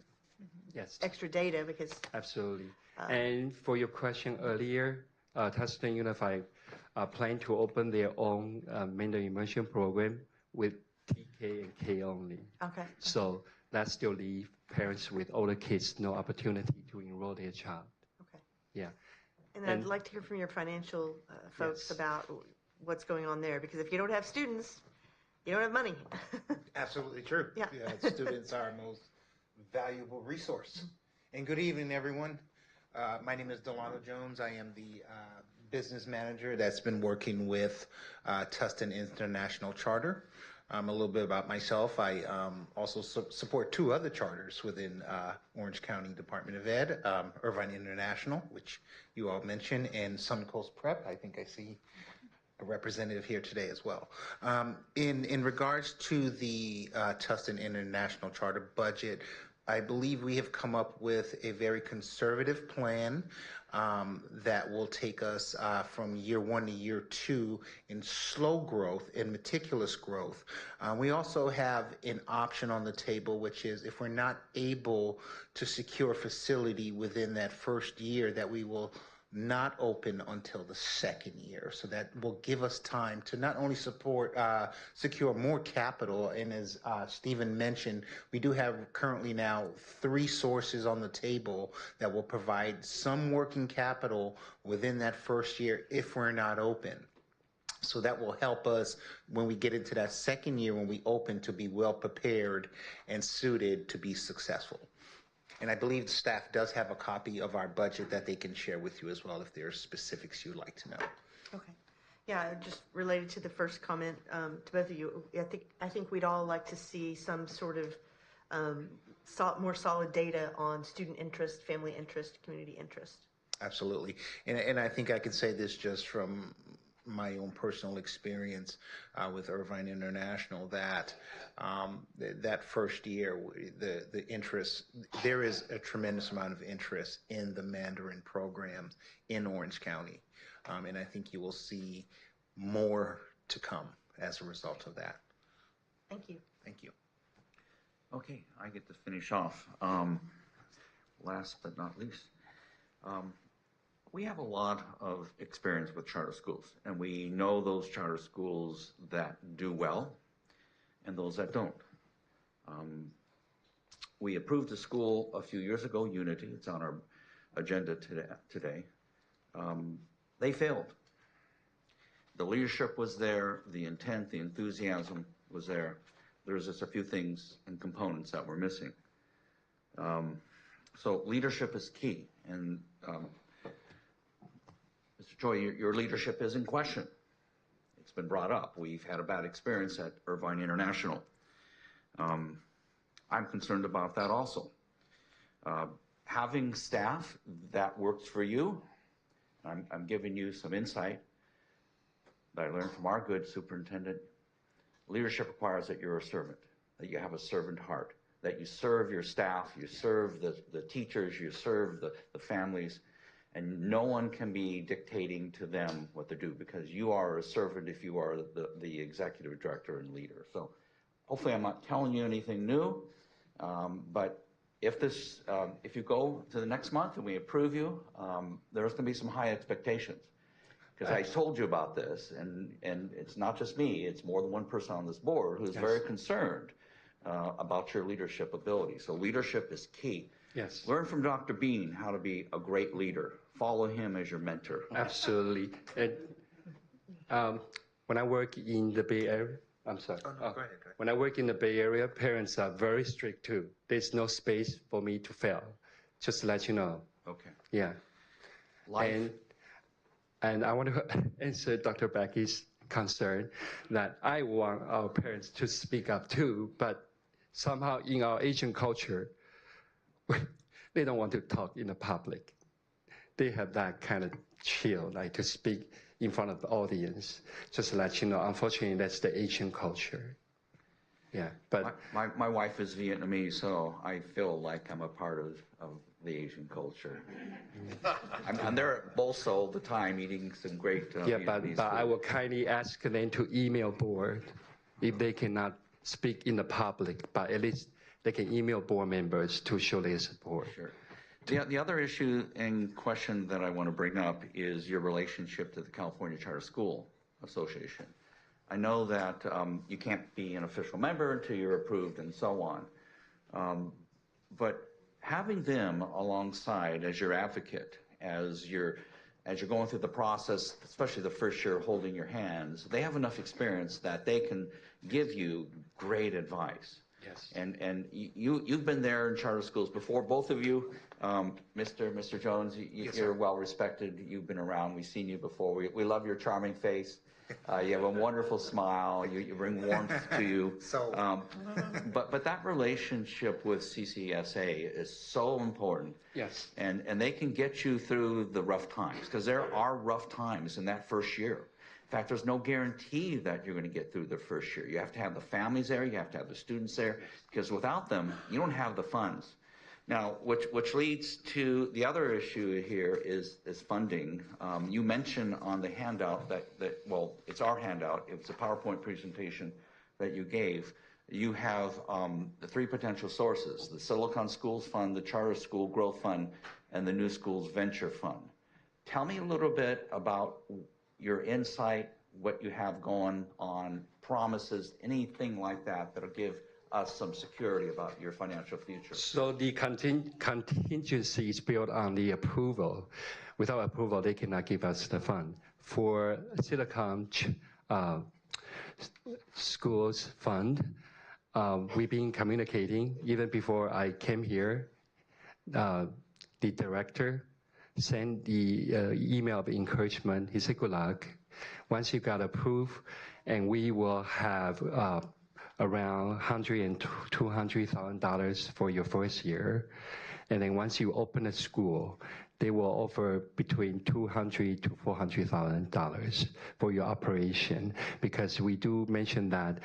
extra data, because absolutely. And for your question earlier, Tustin Unified plan to open their own mental immersion program with TK and K only. Okay. So that still leave parents with older kids no opportunity to enroll their child. Okay. Yeah. And I'd like to hear from your financial folks about what's going on there, because if you don't have students, you don't have money. Absolutely true. Yeah. Students are our most valuable resource. And good evening, everyone. My name is Delano Jones. I am the business manager that's been working with Tustin International Charter. A little bit about myself. I also support two other charters within Orange County Department of Ed, Irvine International, which you all mentioned, and Suncoast Prep. I think I see a representative here today as well. In regards to the Tustin International Charter budget, I believe we have come up with a very conservative plan that will take us from year one to year two in slow growth and meticulous growth. We also have an option on the table, which is if we're not able to secure a facility within that first year, that we will not open until the second year. So that will give us time to not only secure more capital, and as Stephen mentioned, we do have currently now 3 sources on the table that will provide some working capital within that first year if we're not open. So that will help us when we get into that second year, when we open, to be well prepared and suited to be successful. And I believe the staff does have a copy of our budget that they can share with you as well if there are specifics you'd like to know. Okay. Yeah, just related to the first comment, to both of you, I think we'd all like to see some sort of more solid data on student interest, family interest, community interest. Absolutely. And I think I could say this just from my own personal experience with Irvine International, that that first year, the interest, there is a tremendous amount of interest in the Mandarin program in Orange County. And I think you will see more to come as a result of that. Thank you. Thank you. Okay, I get to finish off. Last but not least, we have a lot of experience with charter schools, and we know those charter schools that do well and those that don't. We approved a school a few years ago, Unity. It's on our agenda today. They failed. The leadership was there, the intent, the enthusiasm was there. There's just a few things and components that were missing. So leadership is key. And Mr. Choi, your leadership is in question. It's been brought up. We've had a bad experience at Irvine International. I'm concerned about that also. Having staff that works for you, I'm giving you some insight that I learned from our good superintendent. Leadership requires that you're a servant, that you have a servant heart, that you serve your staff, you serve the teachers, you serve the families, and no one can be dictating to them what to do, because you are a servant if you are the executive director and leader. So hopefully I'm not telling you anything new, but if you go to the next month and we approve you, there's going to be some high expectations. Because I told you about this, and it's not just me, it's more than one person on this board who's very concerned about your leadership ability. So leadership is key. Yes. Learn from Dr. Bean how to be a great leader. Follow him as your mentor. Absolutely. And when I work in the Bay Area, I'm sorry. Oh, no, go ahead. When I work in the Bay Area, parents are very strict too. There's no space for me to fail. Just to let you know. Okay. Yeah. Life. And I want to answer Dr. Becky's concern that I want our parents to speak up too, but somehow in our Asian culture, they don't want to talk in the public. They have that kind of chill, like to speak in front of the audience. Just to let you know, unfortunately, that's the Asian culture. Yeah, but my wife is Vietnamese, so I feel like I'm a part of the Asian culture. I'm there at Bolsa all the time eating some great yeah, Vietnamese but food. I will kindly ask them to email board if they cannot speak in the public, but at least they can email board members to show their support. Sure. The other issue and question that I want to bring up is your relationship to the California Charter School Association. I know that you can't be an official member until you're approved and so on. But having them alongside as your advocate, as you're going through the process, especially the first year holding your hands, they have enough experience that they can give you great advice. Yes. And you've been there in charter schools before, both of you. Mr. Jones, you're well respected. You've been around. We've seen you before. We love your charming face. You have a wonderful smile. You bring warmth to you. But that relationship with CCSA is so important. Yes. And they can get you through the rough times, because there are rough times in that first year. In fact, there's no guarantee that you're going to get through the first year. You have to have the families there. You have to have the students there, because without them, you don't have the funds. Now, which leads to the other issue here is funding. You mentioned on the handout that well, it's our handout. It's a PowerPoint presentation that you gave. You have the three potential sources: the Silicon Schools Fund, the Charter School Growth Fund, and the New Schools Venture Fund. Tell me a little bit about your insight, what you have going on, promises, anything like that that'll give us some security about your financial future. So the contingency is built on the approval. Without approval, they cannot give us the fund. For Silicon Schools Fund, we've been communicating even before I came here. The director sent the email of encouragement. He said, good luck. Once you got approved, and we will have around $100,000 and $200,000 for your first year. And then once you open a school, they will offer between $200,000 to $400,000 for your operation, because we do mention that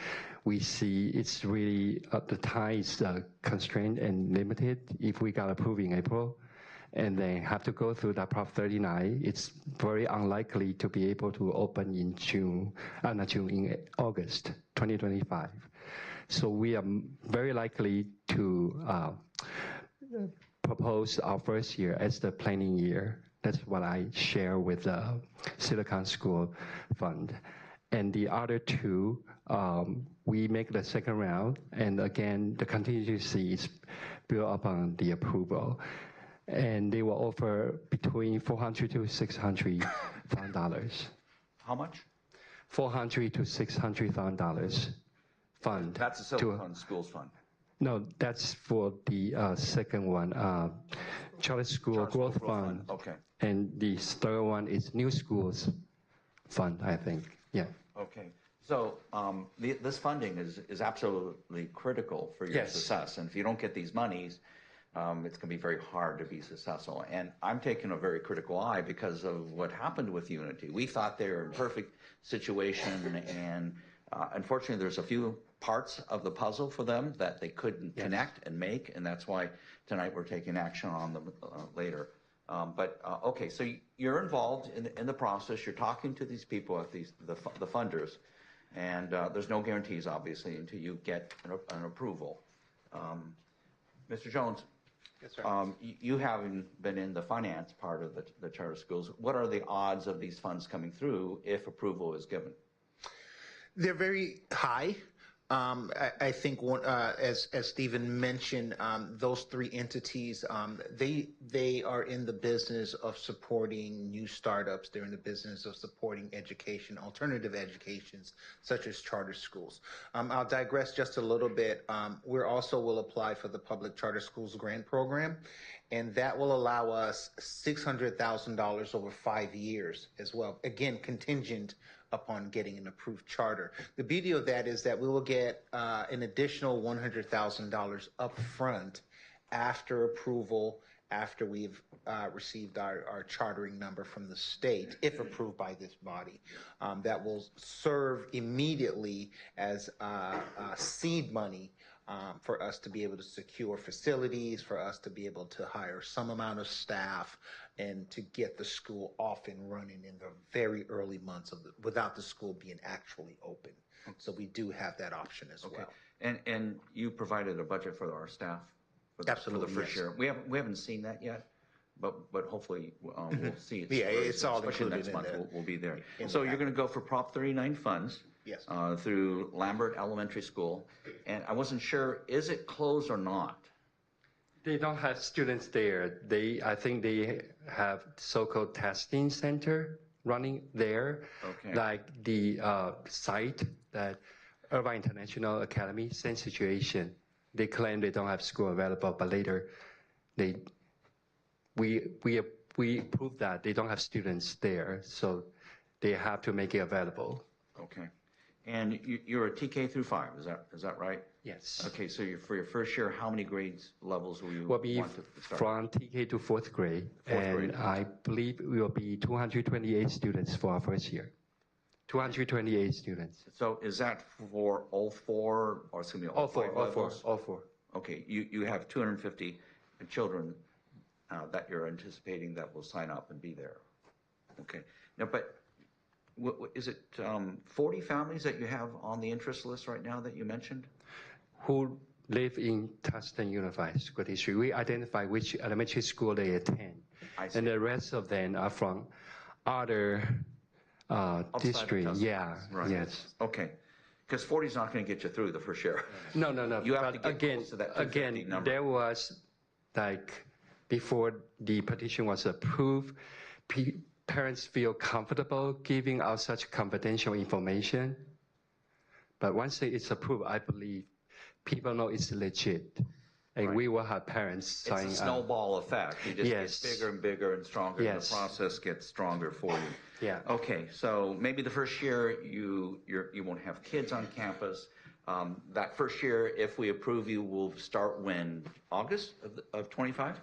we see it's really the time is constrained and limited. If we got approved in April and then have to go through that Prop 39, it's very unlikely to be able to open in in August 2025. So we are very likely to propose our first year as the planning year. That's what I share with the Silicon School Fund. And the other two, we make the second round, and again, the contingency is built upon the approval. And they will offer between $400,000 to $600,000. How much? $400,000 to $600,000 fund. That's the Silicon Schools Fund. No, that's for the second one, Charter School Growth Fund. Okay. And the third one is New Schools Fund, I think. Yeah. Okay. So this funding is absolutely critical for your Yes. success. And if you don't get these monies, it's going to be very hard to be successful. And I'm taking a very critical eye because of what happened with Unity. We thought they were in perfect situation, and unfortunately, there's a few parts of the puzzle for them that they couldn't connect and make, and that's why tonight we're taking action on them later. Okay, so you're involved in the process. You're talking to these people at the funders, and there's no guarantees, obviously, until you get an approval. Mr. Jones, Yes, sir. you having been in the finance part of the charter schools, what are the odds of these funds coming through if approval is given? They're very high. I think as Stephen mentioned, those three entities, they are in the business of supporting new startups. They're in the business of supporting education, alternative educations, such as charter schools. I'll digress just a little bit. We also will apply for the Public Charter Schools Grant Program, and that will allow us $600,000 over 5 years as well. Again, contingent upon getting an approved charter. The beauty of that is that we will get an additional $100,000 up front after approval, after we've received our chartering number from the state, if approved by this body. That will serve immediately as seed money for us to be able to secure facilities, for us to be able to hire some amount of staff, and to get the school off and running in the very early months without the school being actually open. So we do have that option as well. And you provided a budget for our staff Absolutely, for the first yes. year. We haven't seen that yet, but hopefully we'll see it. Yeah, it's all especially included next in month. the- We'll be there. in the So you're packet. going to go for Prop 39 funds. Yes. Through Lambert Elementary School, and I wasn't sure, is it closed or not? They don't have students there. I think they have so-called testing center running there. Okay. Like the site that Irvine International Academy, same situation. They claim they don't have school available, but later we prove that they don't have students there, so they have to make it available. Okay. And you're a TK through 5, is that right? Yes. Okay, so for your first year, how many grades levels will you Will be want to start? from TK to fourth grade, Fourth and grade. I believe we will be 228 students for our first year. 228 students. So is that for all four, or excuse me, all five levels? All four. Okay, you have 250 children that you're anticipating that will sign up and be there. Okay. Now, but is it 40 families that you have on the interest list right now that you mentioned? Who live in Tustin Unified School District. We identify which elementary school they attend. I see. And the rest of them are from other Outside of districts. Tustin. Yeah, Right. yes. Okay. Because 40 is not going to get you through the first year. No. You have But to get close to that 250 number. there was, like, before the petition was approved, parents feel comfortable giving out such confidential information. But once it's approved, I believe people know it's legit. And we will have parents sign It's a up. snowball effect. You just Yes. get bigger and bigger and stronger. Yes. And the process gets stronger for you. Yeah. Okay, so maybe the first year you won't have kids on campus. That first year, if we approve you, will start when? August of 25?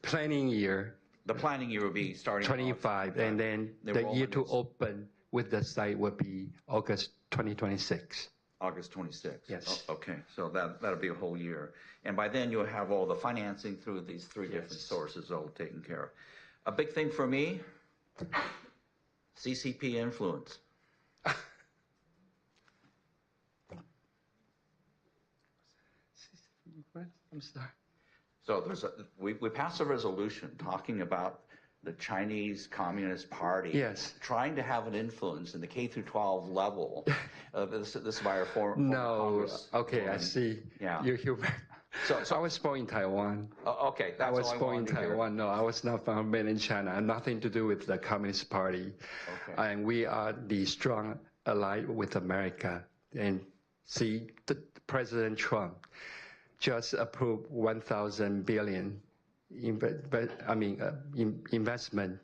Planning year. The planning year will be starting. 25, and then the year to open with the site will be August 2026. August 26. Yes. Okay, so that'll be a whole year. And by then you'll have all the financing through these three different sources all taken care of. A big thing for me, CCP influence. I'm sorry. So we passed a resolution talking about the Chinese Communist Party Yes. trying to have an influence in the K through 12 level. This is by our former No, Congress. okay, I see. Yeah. You're human. So I was born in Taiwan. Okay, that's I was all I born in wanted to hear. Taiwan. No, I was not from mainland China. Nothing to do with the Communist Party. Okay. And we are the strong ally with America. And see, President Trump just approved 1,000 billion investment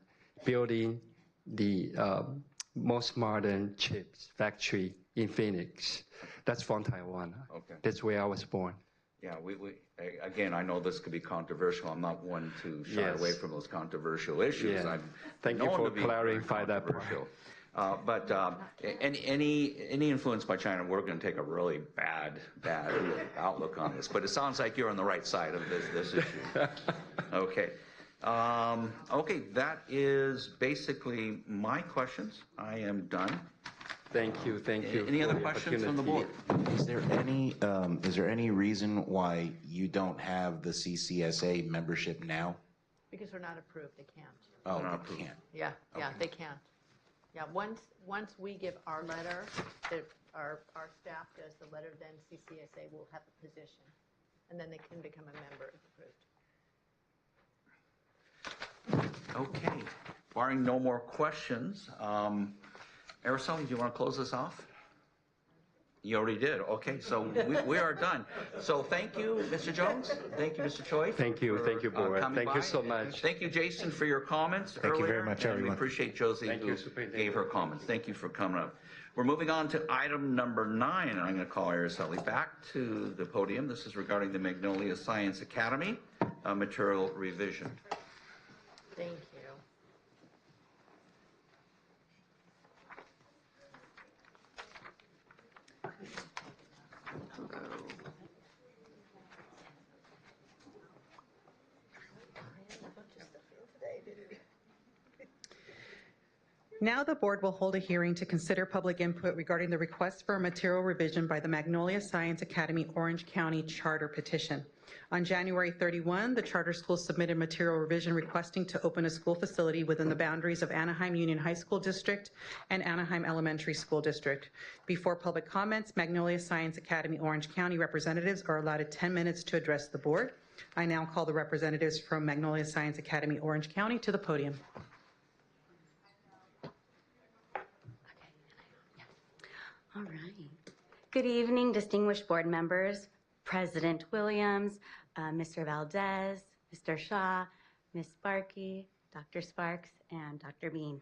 building the most modern chips factory in Phoenix. That's from Taiwan. Okay. That's where I was born. Yeah, again, I know this could be controversial. I'm not one to shy Yes. away from those controversial issues. Yeah. I'm Thank you known for to be very clarifying that part. controversial. But any influence by China, we're going to take a really bad outlook on this. But it sounds like you're on the right side of this issue. Okay. Okay, that is basically my questions. I am done. Thank you. Any other questions from the board? Is there any reason why you don't have the CCSA membership now? Because we're not approved, they can't. Oh, they can't. Yeah, they can't. Yeah, once we give our letter, our staff does the letter, then CCSA will have a position, and then they can become a member if approved. Okay. Barring no more questions, Araceli, do you want to close this off? You already did. Okay, so we are done. So thank you, Mr. Jones. Thank you, Mr. Choi. Thank you, board. Coming Thank you by. so much. Thank you, Jason, for your comments earlier. Thank you very much, and we everyone. appreciate Josie Thank who you, Superintendent. gave her comments. Thank you for coming up. We're moving on to item number 9, and I'm going to call Araceli back to the podium. This is regarding the Magnolia Science Academy material revision. Thank you. Now the board will hold a hearing to consider public input regarding the request for a material revision by the Magnolia Science Academy Orange County Charter petition. On January 31, the charter school submitted material revision requesting to open a school facility within the boundaries of Anaheim Union High School District and Anaheim Elementary School District. Before public comments, Magnolia Science Academy Orange County representatives are allotted 10 minutes to address the board. I now call the representatives from Magnolia Science Academy Orange County to the podium. All right. Good evening, distinguished board members, President Williams, Mr. Valdez, Mr. Shaw, Ms. Sparky, Dr. Sparks, and Dr. Bean.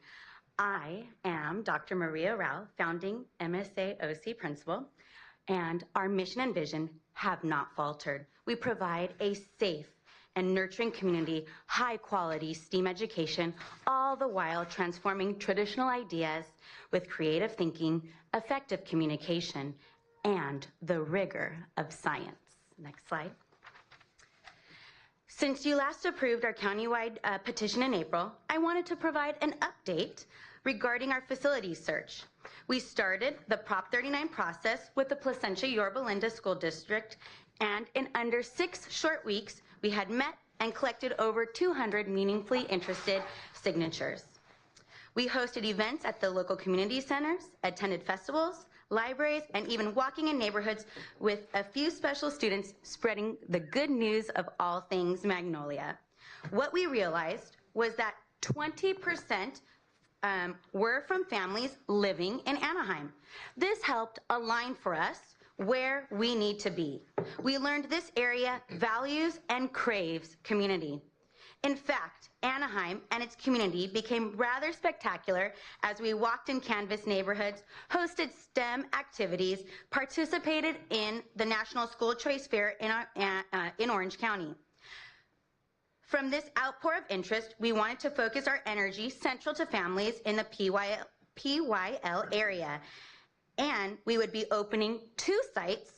I am Dr. Maria Rao, founding MSA OC principal, and our mission and vision have not faltered. We provide a safe and nurturing community, high-quality STEAM education, all the while transforming traditional ideas with creative thinking, effective communication, and the rigor of science. Next slide. Since you last approved our countywide petition in April, I wanted to provide an update regarding our facilities search. We started the Prop 39 process with the Placentia Yorba Linda School District, and in under 6 short weeks, we had met and collected over 200 meaningfully interested signatures. We hosted events at the local community centers, attended festivals, libraries, and even walking in neighborhoods with a few special students spreading the good news of all things Magnolia. What we realized was that 20% were from families living in Anaheim. This helped align for us where we need to be. We learned this area values and craves community. In fact, Anaheim and its community became rather spectacular as we walked in Canvas neighborhoods, hosted STEM activities, participated in the National School Choice Fair in Orange County. From this outpour of interest, we wanted to focus our energy central to families in the PYL area. And we would be opening 2 sites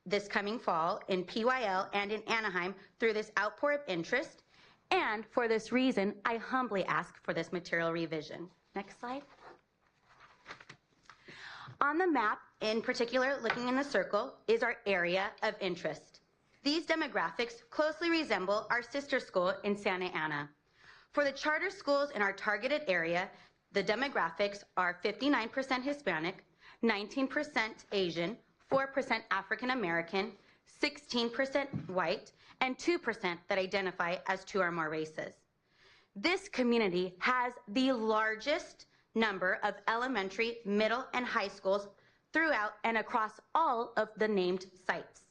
this coming fall in PYL and in Anaheim through this outpour of interest. And for this reason, I humbly ask for this material revision. Next slide. On the map, in particular, looking in the circle, is our area of interest. These demographics closely resemble our sister school in Santa Ana. For the charter schools in our targeted area, the demographics are 59% Hispanic, 19% Asian, 4% African American, 16% white, and 2% that identify as 2 or more races. This community has the largest number of elementary, middle, and high schools throughout and across all of the named sites.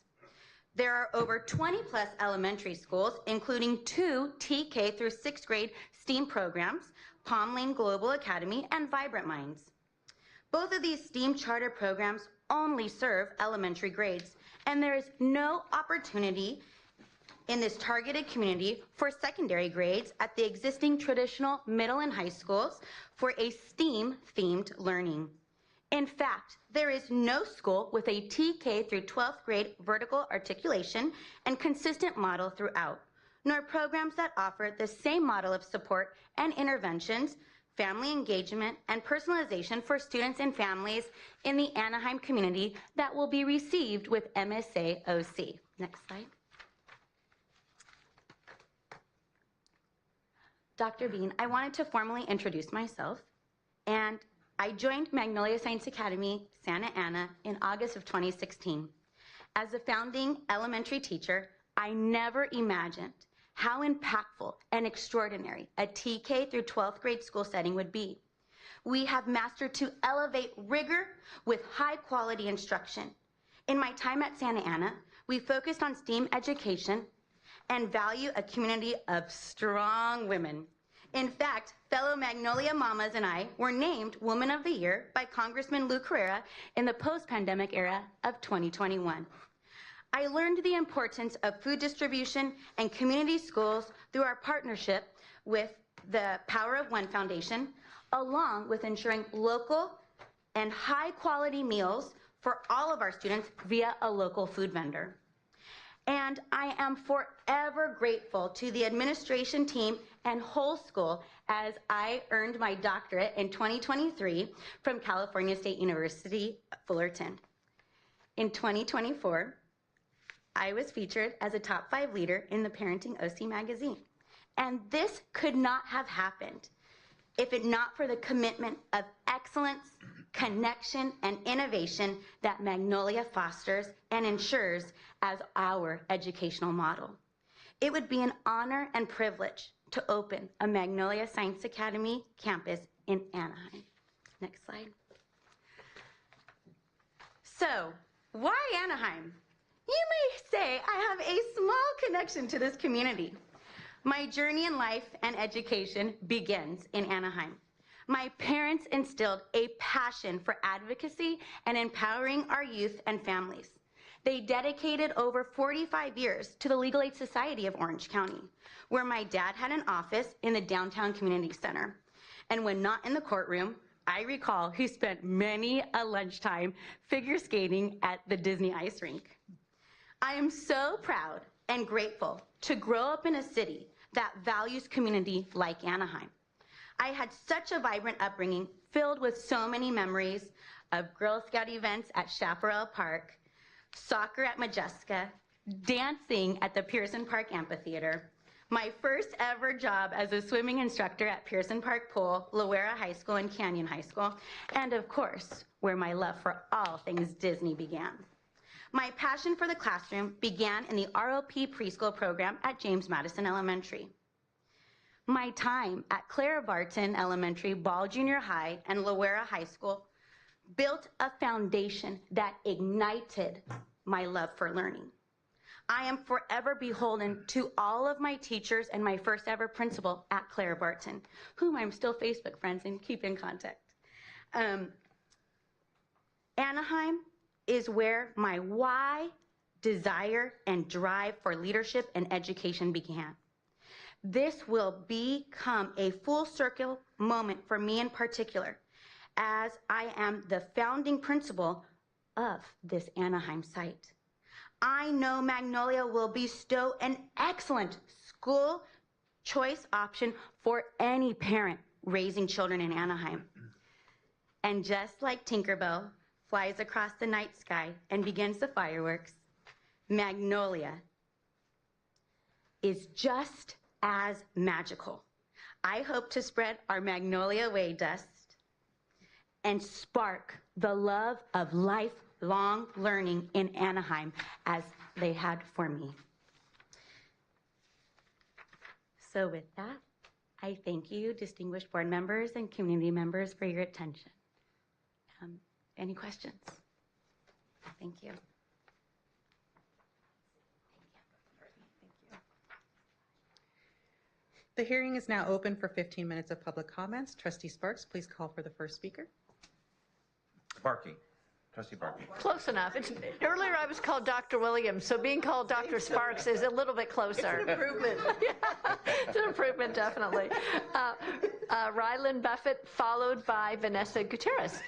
There are over 20 plus elementary schools, including 2 TK through 6th grade STEAM programs, Palm Lane Global Academy and Vibrant Minds. Both of these STEAM charter programs only serve elementary grades, and there is no opportunity in this targeted community for secondary grades at the existing traditional middle and high schools for a STEAM-themed learning. In fact, there is no school with a TK through 12th grade vertical articulation and consistent model throughout, nor programs that offer the same model of support and interventions, family engagement, and personalization for students and families in the Anaheim community that will be received with MSA OC. Next slide. Dr. Bean, I wanted to formally introduce myself, and I joined Magnolia Science Academy, Santa Ana, in August of 2016. As a founding elementary teacher, I never imagined how impactful and extraordinary a TK through 12th grade school setting would be. We have mastered to elevate rigor with high quality instruction. In my time at Santa Ana, we focused on STEAM education and value a community of strong women. In fact, fellow Magnolia Mamas and I were named Woman of the Year by Congressman Lou Carrera in the post-pandemic era of 2021. I learned the importance of food distribution and community schools through our partnership with the Power of One Foundation, along with ensuring local and high-quality meals for all of our students via a local food vendor. And I am forever grateful to the administration team and whole school as I earned my doctorate in 2023 from California State University, Fullerton. In 2024, I was featured as a top 5 leader in the Parenting OC magazine. And this could not have happened if it not for the commitment of excellence, connection, and innovation that Magnolia fosters and ensures as our educational model. It would be an honor and privilege to open a Magnolia Science Academy campus in Anaheim. Next slide. So, why Anaheim? You may say I have a small connection to this community. My journey in life and education begins in Anaheim. My parents instilled a passion for advocacy and empowering our youth and families. They dedicated over 45 years to the Legal Aid Society of Orange County, where my dad had an office in the downtown community center. And when not in the courtroom, I recall he spent many a lunchtime figure skating at the Disney ice rink. I am so proud and grateful to grow up in a city that values community like Anaheim. I had such a vibrant upbringing filled with so many memories of Girl Scout events at Chaparral Park, soccer at Majeska, dancing at the Pearson Park Amphitheater, my first ever job as a swimming instructor at Pearson Park Pool, Loera High School, and Canyon High School, and of course, where my love for all things Disney began. My passion for the classroom began in the ROP preschool program at James Madison Elementary. My time at Clara Barton Elementary, Ball Junior High, and Loera High School built a foundation that ignited my love for learning. I am forever beholden to all of my teachers and my first ever principal at Claire Barton, whom I'm still Facebook friends and keep in contact. Anaheim is where my why, desire, and drive for leadership and education began. This will become a full circle moment for me in particular, as I am the founding principal of this Anaheim site. I know Magnolia will bestow an excellent school choice option for any parent raising children in Anaheim. And just like Tinkerbell flies across the night sky and begins the fireworks, Magnolia is just as magical. I hope to spread our Magnolia Way dust and spark the love of lifelong learning in Anaheim as they had for me. So with that, I thank you, distinguished board members and community members, for your attention. Any questions? Thank you. The hearing is now open for 15 minutes of public comments. Trustee Sparks, please call for the first speaker. Barkey. Trustee Barkey. Close enough. Earlier I was called Dr. Williams, so being called Dr. Sparks is a little bit closer. It's an improvement. Yeah, it's an improvement, definitely. Rylan Buffett, followed by Vanessa Gutierrez.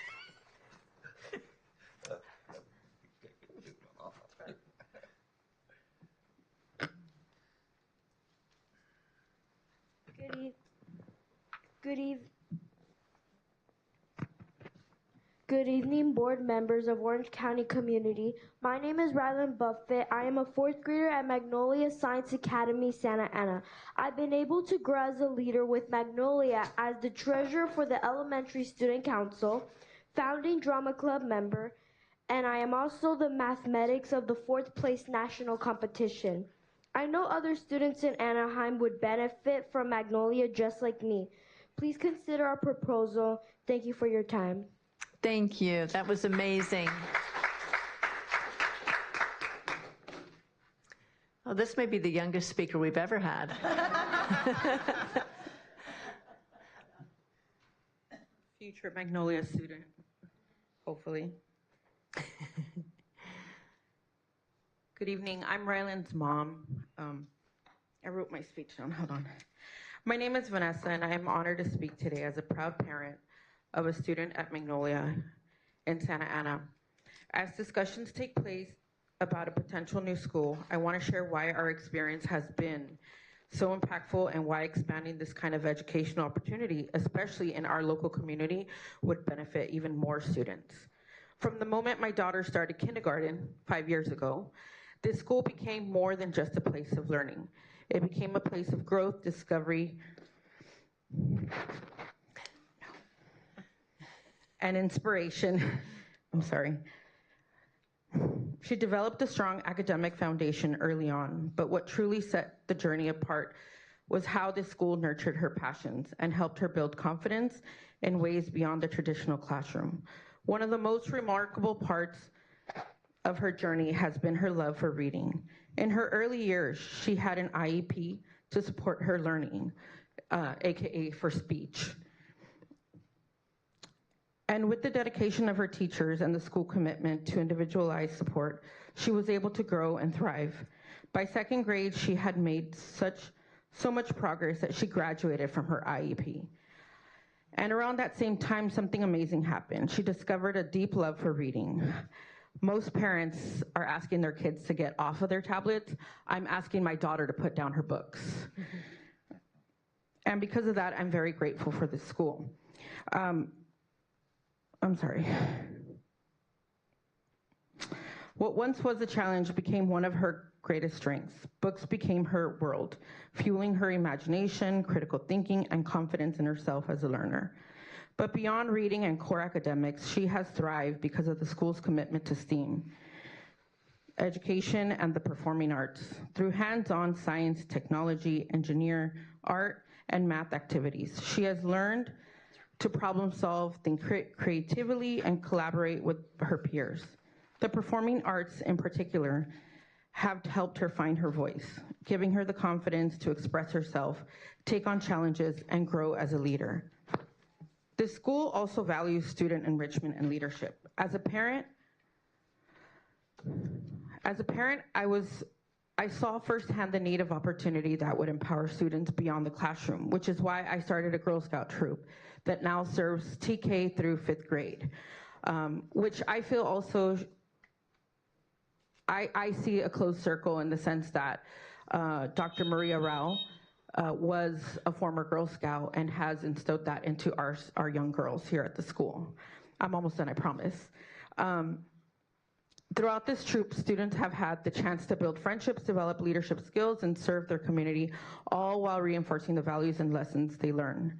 Good evening, board members of Orange County community. My name is Rylan Buffett. I am a fourth grader at Magnolia Science Academy, Santa Ana. I've been able to grow as a leader with Magnolia as the treasurer for the Elementary Student Council, founding drama club member, and I am also the mathematics of the 4th place national competition. I know other students in Anaheim would benefit from Magnolia just like me. Please consider our proposal. Thank you for your time. Thank you. That was amazing. Oh, this may be the youngest speaker we've ever had. Future Magnolia student, hopefully. Good evening. I'm Rylan's mom. I wrote my speech down. Hold on. My name is Vanessa, and I am honored to speak today as a proud parent of a student at Magnolia in Santa Ana. As discussions take place about a potential new school, I want to share why our experience has been so impactful and why expanding this kind of educational opportunity, especially in our local community, would benefit even more students. From the moment my daughter started kindergarten 5 years ago, this school became more than just a place of learning. It became a place of growth, discovery, and inspiration. I'm sorry. She developed a strong academic foundation early on, but what truly set the journey apart was how this school nurtured her passions and helped her build confidence in ways beyond the traditional classroom. One of the most remarkable parts of her journey has been her love for reading. In her early years, she had an IEP to support her learning, AKA for speech. And with the dedication of her teachers and the school commitment to individualized support, she was able to grow and thrive. By second grade, she had made so much progress that she graduated from her IEP. And around that same time, something amazing happened. She discovered a deep love for reading. Most parents are asking their kids to get off of their tablets. I'm asking my daughter to put down her books. And because of that, I'm very grateful for this school. I'm sorry. What once was a challenge became one of her greatest strengths. Books became her world, fueling her imagination, critical thinking, and confidence in herself as a learner. But beyond reading and core academics, she has thrived because of the school's commitment to STEAM, education, and the performing arts. Through hands-on science, technology, engineer, art, and math activities, she has learned to problem solve, think creatively, and collaborate with her peers. The performing arts in particular have helped her find her voice, giving her the confidence to express herself, take on challenges, and grow as a leader. The school also values student enrichment and leadership. As a parent, I saw firsthand the need of opportunity that would empower students beyond the classroom, which is why I started a Girl Scout troop that now serves TK through 5th grade, which I feel also, I see a closed circle in the sense that Dr. Maria Rao was a former Girl Scout and has instilled that into our young girls here at the school. I'm almost done, I promise. Throughout this troop, students have had the chance to build friendships, develop leadership skills, and serve their community, all while reinforcing the values and lessons they learn.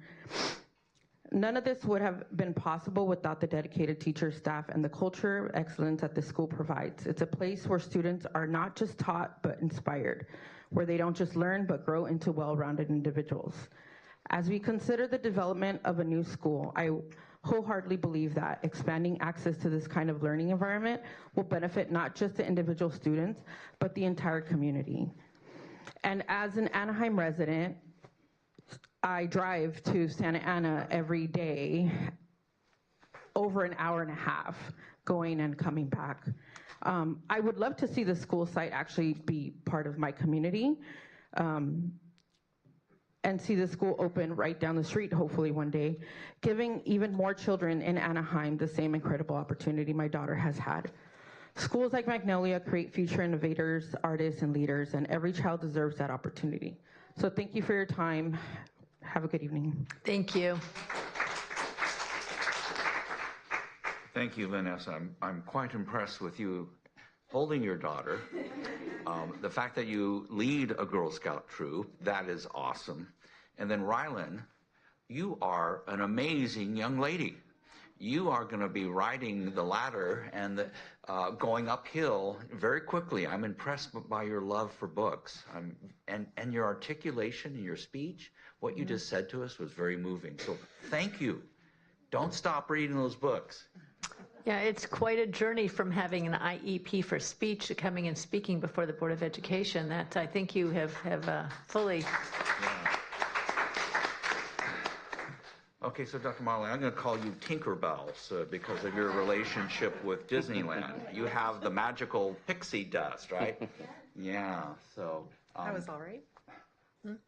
None of this would have been possible without the dedicated teachers, staff, and the culture of excellence that the school provides. It's a place where students are not just taught, but inspired, where they don't just learn, but grow into well-rounded individuals. As we consider the development of a new school, I wholeheartedly believe that expanding access to this kind of learning environment will benefit not just the individual students, but the entire community. And as an Anaheim resident, I drive to Santa Ana every day, over an hour and a half, going and coming back. I would love to see the school site actually be part of my community, and see the school open right down the street, hopefully one day, giving even more children in Anaheim the same incredible opportunity my daughter has had. Schools like Magnolia create future innovators, artists, and leaders, and every child deserves that opportunity. So thank you for your time. Have a good evening. Thank you. Thank you, Vanessa. I'm quite impressed with you holding your daughter. The fact that you lead a Girl Scout troop, that is awesome. And then Rylan, you are an amazing young lady. You are going to be riding the ladder and going uphill very quickly. I'm impressed by your love for books. And your articulation and your speech, what you just said to us was very moving. So thank you. Don't stop reading those books. Yeah, it's quite a journey from having an IEP for speech to coming and speaking before the Board of Education. That I think you have fully. Yeah. Okay, so Dr. Marley, I'm going to call you Tinkerbell because of your relationship with Disneyland. You have the magical pixie dust, right? Yeah, so. That was all right.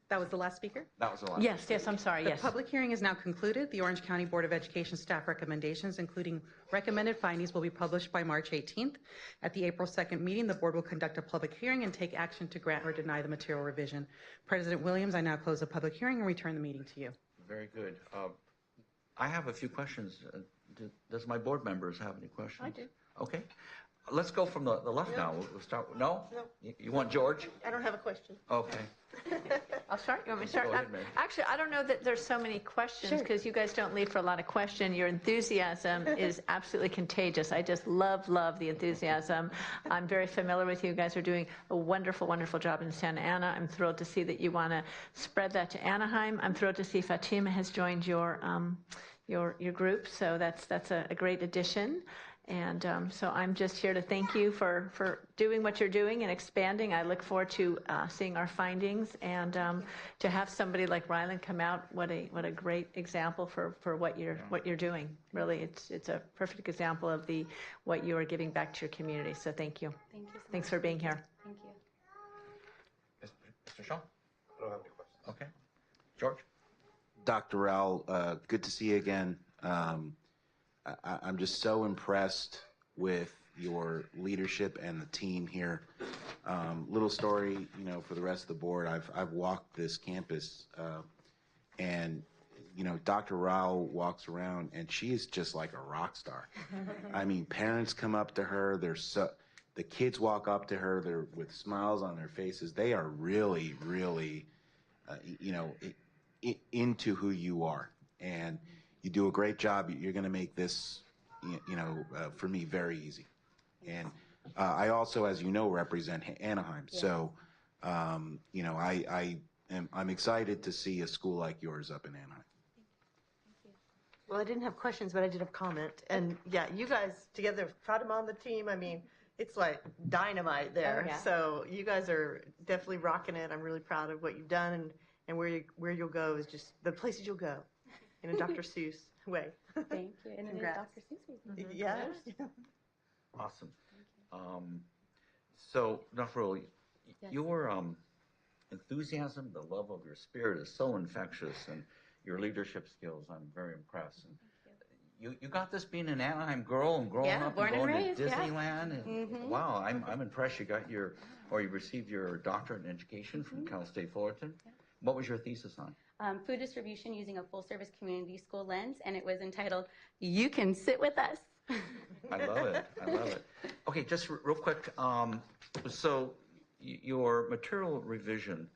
That was the last speaker? That was the last. Yes, I'm sorry, yes. The public hearing is now concluded. The Orange County Board of Education staff recommendations, including recommended findings, will be published by March 18th. At the April 2nd meeting, the board will conduct a public hearing and take action to grant or deny the material revision. President Williams, I now close the public hearing and return the meeting to you. Very good. I have a few questions. Does my board members have any questions? I do. Okay. Let's go from the left now. We'll start. No? You want George? I don't have a question. Okay. I'll start. You want me to start? Go ahead, Mary. Actually, I don't know that there's so many questions because you guys don't leave for a lot of questions. Your enthusiasm is absolutely contagious. I just love the enthusiasm. I'm very familiar with you. You guys are doing a wonderful, wonderful job in Santa Ana. I'm thrilled to see that you want to spread that to Anaheim. I'm thrilled to see Fatima has joined your group. So that's a great addition. And so I'm just here to thank you for doing what you're doing and expanding. I look forward to seeing our findings and to have somebody like Rylan come out. What a great example for what you're doing. Really, it's a perfect example of what you are giving back to your community. So thank you. Thank you so Thanks much. for being here. Thank you. Mr. Shaw? I don't have any questions. Okay. George? Dr. Rao, good to see you again. I'm just so impressed with your leadership and the team here. Little story, for the rest of the board. I've walked this campus, and Dr. Rao walks around, and she is just like a rock star. I mean, parents come up to her. The kids walk up to her. They're with smiles on their faces. They are really, really, into who you are, and you do a great job. You're going to make this, for me, very easy. And I also, as you know, represent Anaheim. Yeah. So, I'm excited to see a school like yours up in Anaheim. Well, I didn't have questions, but I did have comment. And yeah, you guys together, Fatima on the team, I mean, it's like dynamite there. Oh, yeah. So you guys are definitely rocking it. I'm really proud of what you've done, and where you'll go is just the places you'll go in a Dr. Seuss way. Thank you. And Congrats. Dr. Seuss. Yes. Awesome. So, Dr. Rowley, Yes. your enthusiasm, the love of your spirit is so infectious, and your leadership skills, I'm very impressed. And you got this being an Anaheim girl and growing Yeah, up born and and going raised, to yeah. Disneyland. And, Mhm. Wow, I'm impressed. You received your doctorate in education from Cal State Fullerton. What was your thesis on? Food distribution using a full-service community school lens, and it was entitled, "You Can Sit With Us." I love it. I love it. Okay, just real quick. So your material revision,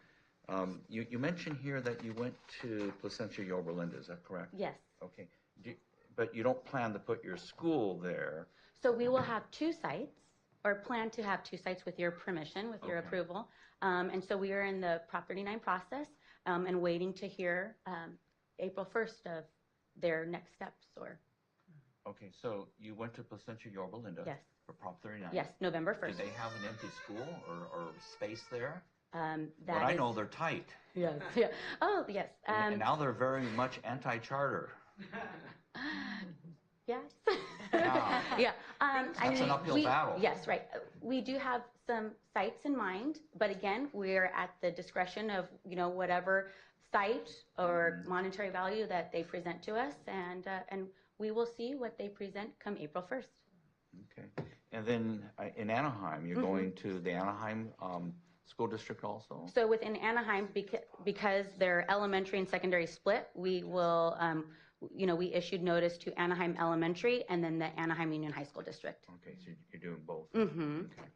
you mentioned here that you went to Placentia Yorba Linda. Is that correct? Yes. Okay. But you don't plan to put your school there. So we will have 2 sites, or plan to have 2 sites with your permission, with your Okay. approval. And so we are in the Prop 39 process and waiting to hear April 1st of their next steps. Or Okay, so you went to Placentia Yorba Linda. Yes. For Prop 39. Yes, November 1st. Do they have an empty school or space there? That But I is- know they're tight. Yes. Yeah. Oh, yes. And now they're very much anti-charter. Yes. Wow. Yeah. That's an uphill battle. Yes, right. We do have some sites in mind, but again, we're at the discretion of, whatever site or monetary value that they present to us, and we will see what they present come April 1st. Okay. And then in Anaheim, you're going to the Anaheim School District also? So within Anaheim, because they're elementary and secondary split, we will, we issued notice to Anaheim Elementary and then the Anaheim Union High School District. Okay, so you're doing both. Mm-hmm. Okay.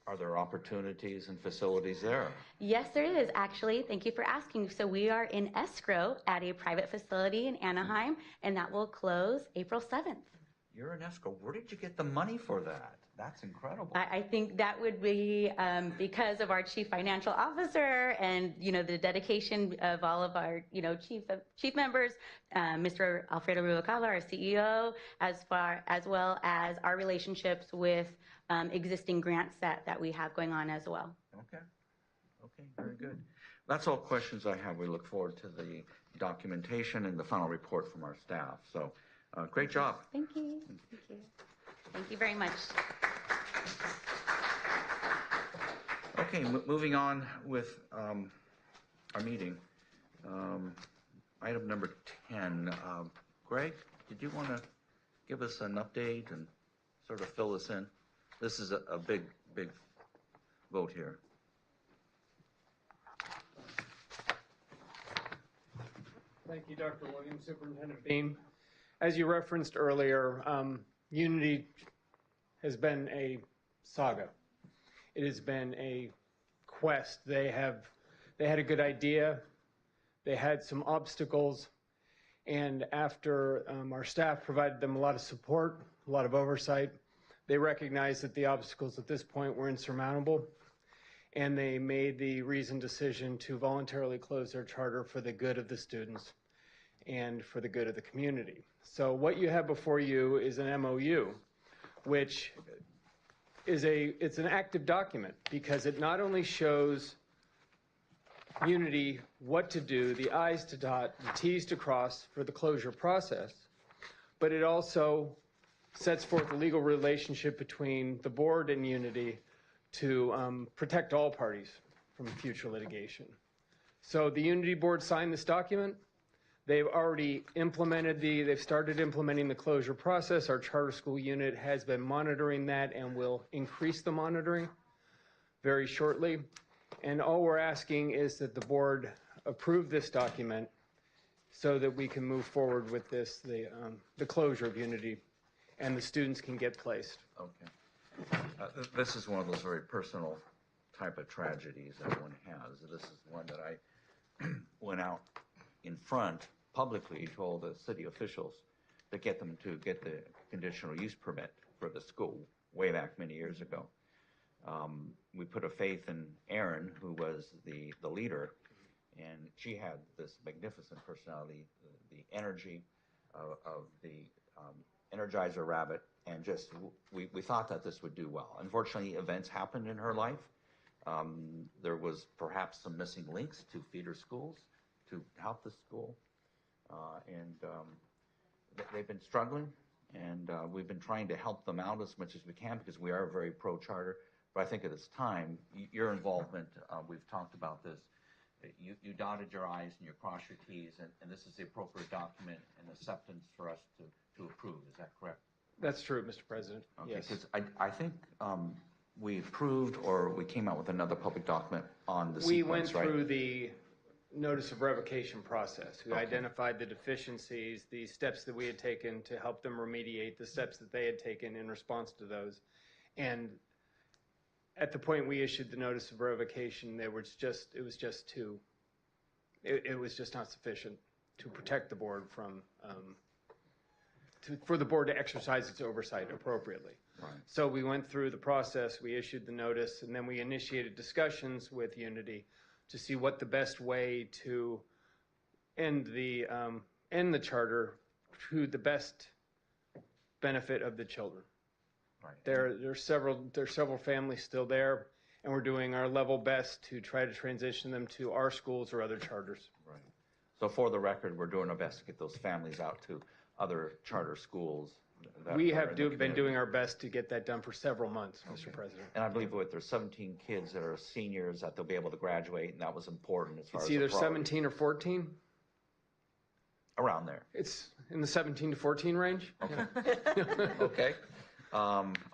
Are there opportunities and facilities there? Yes, there is, actually. Thank you for asking. So we are in escrow at a private facility in Anaheim, and that will close April 7th. You're in escrow. Where did you get the money for that? That's incredible. I think that would be because of our chief financial officer and, the dedication of all of our, chief members, Mr. Alfredo Rubalcaba, our CEO, as well as our relationships with existing grants that we have going on as well. Okay. Okay, very good. That's all questions I have. We look forward to the documentation and the final report from our staff. So, great job. Thank you. Thank you. Thank you very much. Okay, moving on with our meeting. Item number 10. Greg, did you want to give us an update and sort of fill us in? This is a big vote here. Thank you, Dr. Williams, Superintendent Bean. As you referenced earlier, Unity has been a saga. It has been a quest. They had a good idea. They had some obstacles. And after our staff provided them a lot of support, a lot of oversight, they recognized that the obstacles at this point were insurmountable. And they made the reasoned decision to voluntarily close their charter for the good of the students and for the good of the community. So what you have before you is an MOU, which is it's an active document because it not only shows Unity what to do, the I's to dot, the T's to cross for the closure process, but it also sets forth a legal relationship between the board and Unity to protect all parties from future litigation. So the Unity board signed this document. They've already they've started implementing the closure process. Our charter school unit has been monitoring that and will increase the monitoring very shortly. And all we're asking is that the board approve this document so that we can move forward with this, the closure of Unity, and the students can get placed. Okay. This is one of those very personal type of tragedies that one has. This is one that I went out in front publicly, told the city officials to get them to get the conditional use permit for the school way back many years ago. We put a faith in Erin, who was the leader, and she had this magnificent personality, the energy of the Energizer Rabbit, and just, we thought that this would do well. Unfortunately, events happened in her life. There was perhaps some missing links to feeder schools to help the school. They've been struggling, and we've been trying to help them out as much as we can because we are very pro-charter. But I think at this time, your involvement, we've talked about this, you dotted your I's and you crossed your T's, and this is the appropriate document and acceptance for us to approve. Is that correct? That's true, Mr. President. Okay, Yes. because I think we approved or we came out with another public document on the We went sequence, right? through the notice of revocation process. We identified the deficiencies, the steps that we had taken to help them remediate, the steps that they had taken in response to those. And at the point we issued the notice of revocation, it was just not sufficient to protect the board from, for the board to exercise its oversight appropriately. Right. So we went through the process, we issued the notice, and then we initiated discussions with Unity to see what the best way to end the charter to the best benefit of the children. Right. There's several families still there, and we're doing our level best to try to transition them to our schools or other charters. Right. So for the record, we're doing our best to get those families out to other charter schools. We have been doing our best to get that done for several months, Mr. President. And I believe there's 17 kids that are seniors that they'll be able to graduate, and that was important as far It's as either the priority. 17 or 14. Around there. It's in the 17 to 14 range. Okay.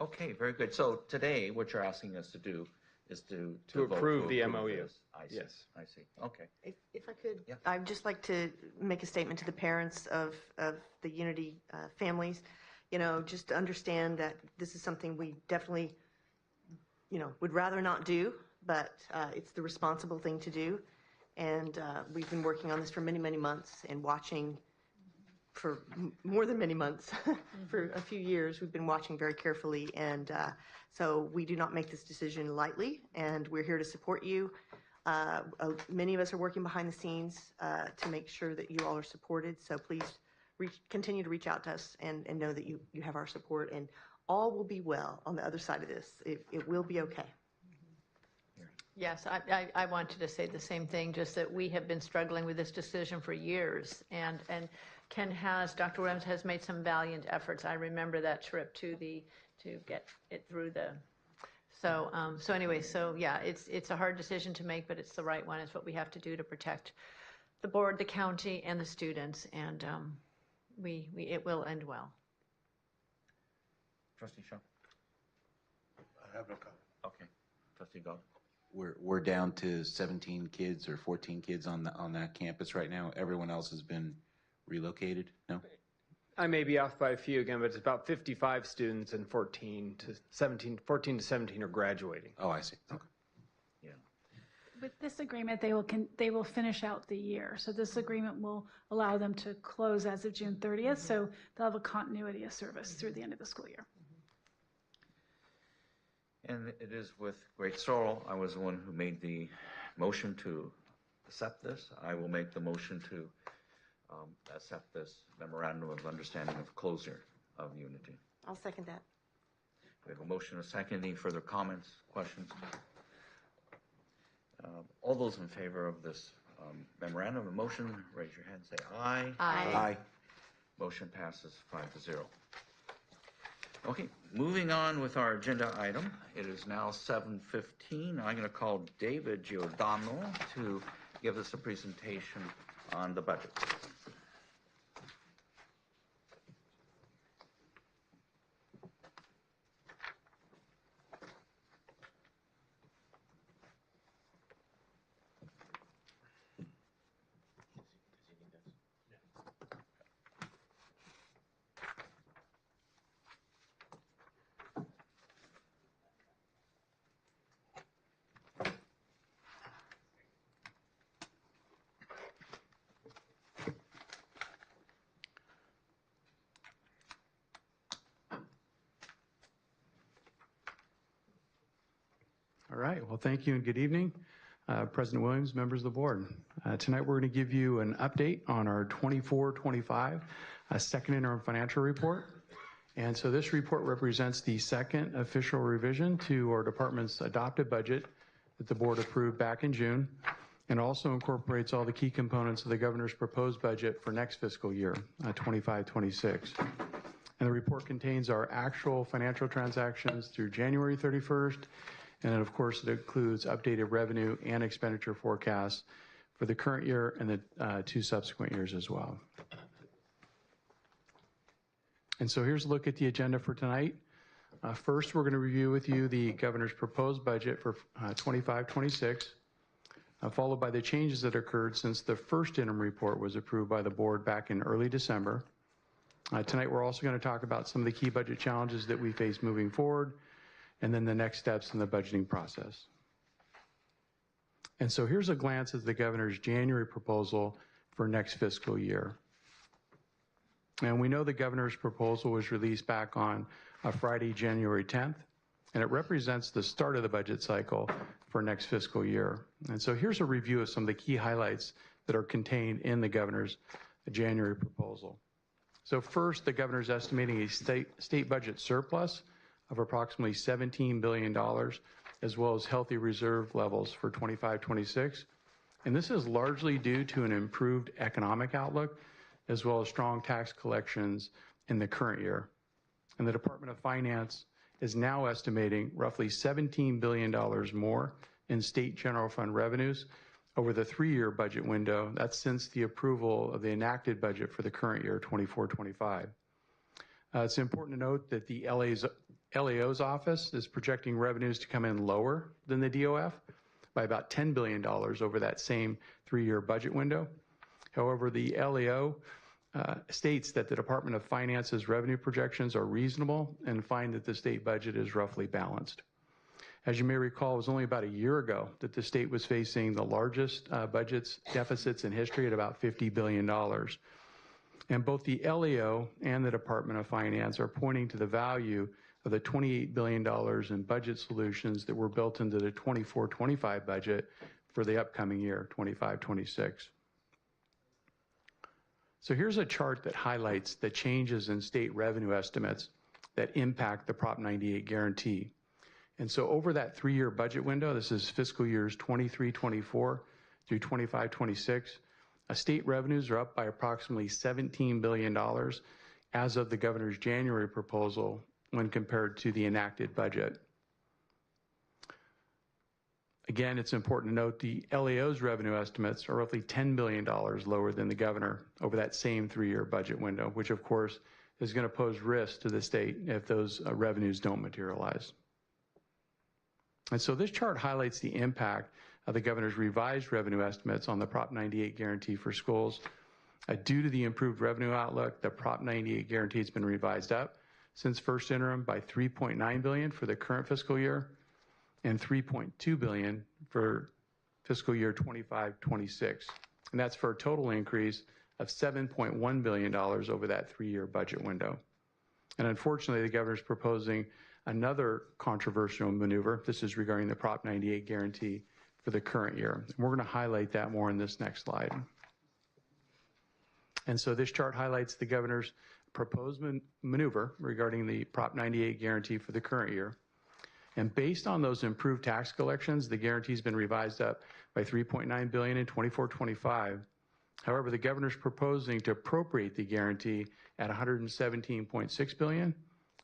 Okay, very good. So today, what you're asking us to do is to vote approve the approve MOU. this. I see. Yes. I see. Okay. If I could, I'd just like to make a statement to the parents of the Unity families. You know, just to understand that this is something we definitely, would rather not do, but it's the responsible thing to do. And we've been working on this for many, many months and watching for more than many months. For a few years, we've been watching very carefully. And so we do not make this decision lightly, and we're here to support you. Many of us are working behind the scenes to make sure that you all are supported. So please continue to reach out to us and know that you have our support, and all will be well on the other side of this. It will be okay. Yes, I wanted to say the same thing, just that we have been struggling with this decision for years. And Dr. Williams has made some valiant efforts. I remember that trip to get it through so yeah, it's a hard decision to make, but it's the right one. It's what we have to do to protect the board, the county, and the students. And it will end well. Trustee Shaw? I have no comment. Okay. Trustee Goff? We're down to 17 kids or 14 kids on that campus right now. Everyone else has been relocated. No. I may be off by a few again, but it's about 55 students and 14 to 17 are graduating. Oh, I see. Okay. Yeah. With this agreement, they will finish out the year. So this agreement will allow them to close as of June 30th. So they'll have a continuity of service through the end of the school year. And it is with great sorrow, I was the one who made the motion to accept this. I will make the motion to accept this memorandum of understanding of closure of Unity. I'll second that. We have a motion, a second. Any further comments, questions? All those in favor of this memorandum of motion, raise your hand, say aye. Aye. Aye. Motion passes 5-0. Okay, moving on with our agenda item. It is now 7:15. I'm going to call David Giordano to give us a presentation on the budget. All right, well, thank you and good evening. President Williams, members of the board. Tonight we're going to give you an update on our 24-25 second interim financial report And so this report represents the second official revision to our department's adopted budget that the board approved back in June, and also incorporates all the key components of the governor's proposed budget for next fiscal year, 25-26. And the report contains our actual financial transactions through January 31st, and then of course it includes updated revenue and expenditure forecasts for the current year and the 2 subsequent years as well. And so here's a look at the agenda for tonight. First, we're going to review with you the governor's proposed budget for 25-26, followed by the changes that occurred since the first interim report was approved by the board back in early December. Tonight, we're also going to talk about some of the key budget challenges that we face moving forward, and then the next steps in the budgeting process. And so here's a glance at the governor's January proposal for next fiscal year. And we know the governor's proposal was released back on Friday, January 10th, and it represents the start of the budget cycle for next fiscal year. And so here's a review of some of the key highlights that are contained in the governor's January proposal. So first, the governor's estimating a state budget surplus of approximately $17 billion, as well as healthy reserve levels for 25-26. And this is largely due to an improved economic outlook, as well as strong tax collections in the current year. And the Department of Finance is now estimating roughly $17 billion more in state general fund revenues over the 3-year budget window. That's since the approval of the enacted budget for the current year, 24-25. It's important to note that the LAO's office is projecting revenues to come in lower than the DOF by about $10 billion over that same 3-year budget window. However, the LAO states that the Department of Finance's revenue projections are reasonable and find that the state budget is roughly balanced. As you may recall, it was only about a year ago that the state was facing the largest deficits in history at about $50 billion. And both the LAO and the Department of Finance are pointing to the value of the $28 billion in budget solutions that were built into the 24-25 budget for the upcoming year, 25-26. So here's a chart that highlights the changes in state revenue estimates that impact the Prop 98 guarantee. And so over that 3-year budget window, this is fiscal years 23-24 through 25-26, state revenues are up by approximately $17 billion as of the governor's January proposal when compared to the enacted budget. Again, it's important to note the LAO's revenue estimates are roughly $10 billion lower than the governor over that same 3-year budget window, which of course is going to pose risk to the state if those revenues don't materialize. And so this chart highlights the impact of the governor's revised revenue estimates on the Prop 98 guarantee for schools. Due to the improved revenue outlook, the Prop 98 guarantee has been revised up since first interim by $3.9 billion for the current fiscal year and $3.2 billion for fiscal year 25-26. And that's for a total increase of $7.1 billion over that 3-year budget window. And unfortunately, the governor's proposing another controversial maneuver. This is regarding the Prop 98 guarantee for the current year. And we're going to highlight that more in this next slide. And so this chart highlights the governor's proposed maneuver regarding the Prop 98 guarantee for the current year. And based on those improved tax collections, the guarantee has been revised up by $3.9 billion in 24-25. However, the governor's proposing to appropriate the guarantee at $117.6 billion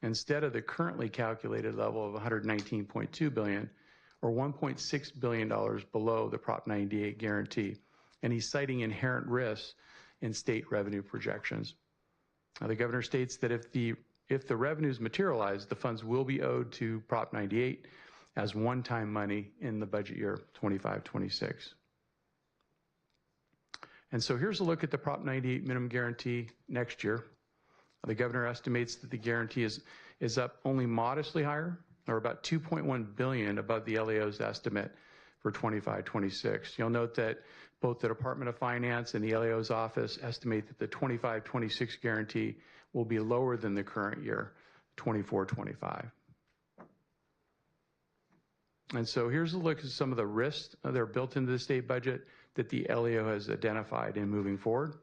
instead of the currently calculated level of $119.2 billion, or $1.6 billion below the Prop 98 guarantee. And he's citing inherent risks in state revenue projections. The governor states that if the revenues materialize, the funds will be owed to Prop 98 as one-time money in the budget year 25-26. And so here's a look at the Prop 98 minimum guarantee next year. The governor estimates that the guarantee is up only modestly higher, or about $2.1 billion above the LAO's estimate for 25-26. You'll note that both the Department of Finance and the LAO's office estimate that the 25-26 guarantee will be lower than the current year, 24-25. And so here's a look at some of the risks that are built into the state budget that the LAO has identified in moving forward.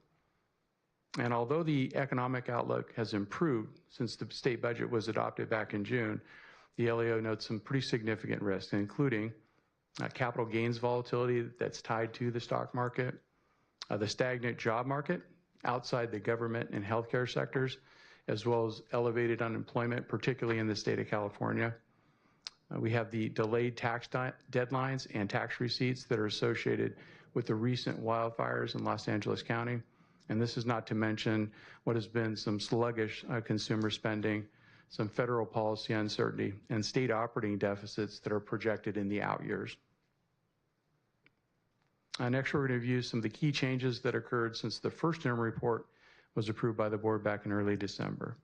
And although the economic outlook has improved since the state budget was adopted back in June, the LAO notes some pretty significant risks, including capital gains volatility that's tied to the stock market, the stagnant job market outside the government and healthcare sectors, as well as elevated unemployment, particularly in the state of California. We have the delayed tax deadlines and tax receipts that are associated with the recent wildfires in Los Angeles County. And this is not to mention what has been some sluggish consumer spending, some federal policy uncertainty, and state operating deficits that are projected in the out years. Next, we're going to review some of the key changes that occurred since the first interim report was approved by the board back in early December.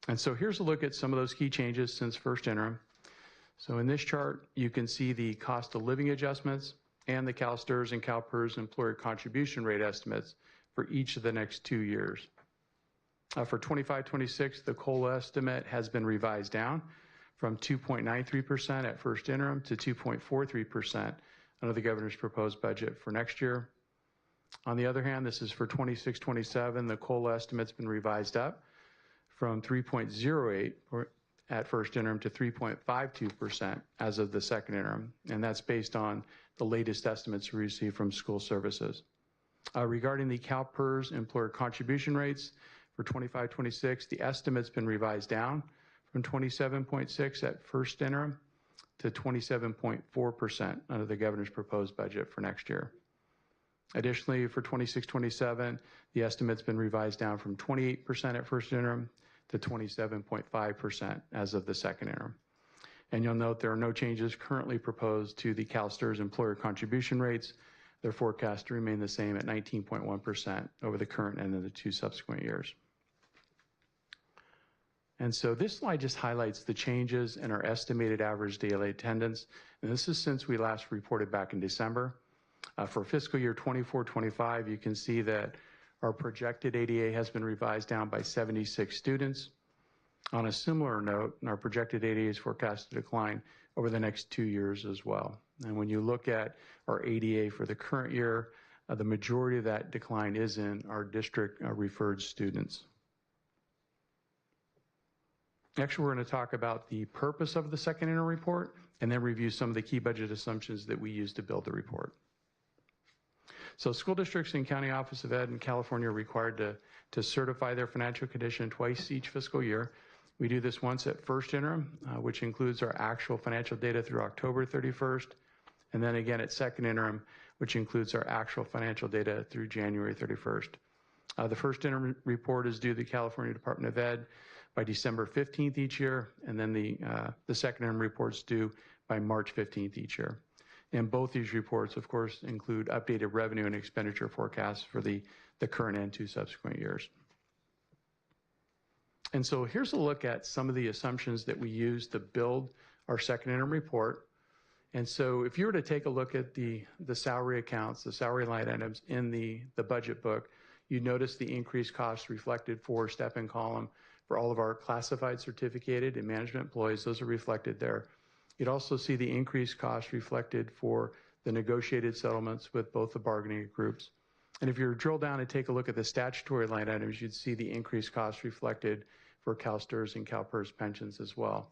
And so here's a look at some of those key changes since first interim. So in this chart, you can see the cost of living adjustments and the CalSTRS and CalPERS employer contribution rate estimates for each of the next 2 years. For 25-26, the COLA estimate has been revised down from 2.93% at first interim to 2.43% under the governor's proposed budget for next year. On the other hand, this is for 26-27, the COLA estimate's been revised up from 3.08 at first interim to 3.52% as of the second interim, and that's based on the latest estimates we received from school services. Regarding the CalPERS employer contribution rates for 25-26, the estimate's been revised down from 27.6 at first interim to 27.4% under the governor's proposed budget for next year. Additionally, for 26-27, the estimate's been revised down from 28% at first interim to 27.5% as of the second interim. And you'll note there are no changes currently proposed to the CalSTRS employer contribution rates. They're forecast to remain the same at 19.1% over the current and the 2 subsequent years. And so this slide just highlights the changes in our estimated average daily attendance. And this is since we last reported back in December. For fiscal year 24-25, you can see that our projected ADA has been revised down by 76 students. On a similar note, our projected ADA is forecast to decline over the next 2 years as well. And when you look at our ADA for the current year, the majority of that decline is in our district referred students. Next, we're going to talk about the purpose of the second interim report and then review some of the key budget assumptions that we used to build the report. So school districts and County Office of Ed in California are required to certify their financial condition twice each fiscal year. We do this once at first interim, which includes our actual financial data through October 31st, and then again at second interim, which includes our actual financial data through January 31st. The first interim report is due to the California Department of Ed by December 15th each year, and then the second interim report's due by March 15th each year. And both these reports, of course, include updated revenue and expenditure forecasts for the current and 2 subsequent years. And so here's a look at some of the assumptions that we used to build our second interim report. And so if you were to take a look at the salary accounts, the salary line items in the budget book, you notice the increased costs reflected for step-in column for all of our classified, certificated, and management employees. Those are reflected there. You'd also see the increased cost reflected for the negotiated settlements with both the bargaining groups. And if you drill down and take a look at the statutory line items, you'd see the increased cost reflected for CalSTRS and CalPERS pensions as well.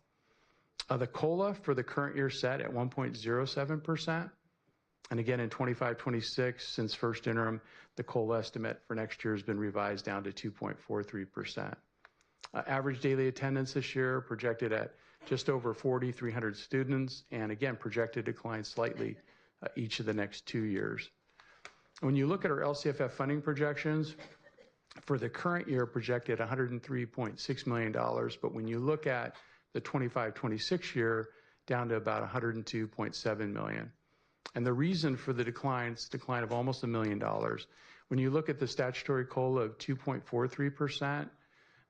The COLA for the current year set at 1.07%. And again, in 25-26, since first interim, the COLA estimate for next year has been revised down to 2.43%. Average daily attendance this year projected at just over 4,300 students, and again, projected to decline slightly each of the next 2 years. When you look at our LCFF funding projections, for the current year projected $103.6 million, but when you look at the 25-26 year, down to about $102.7 million. And the reason for the decline of almost $1 million. When you look at the statutory COLA of 2.43%,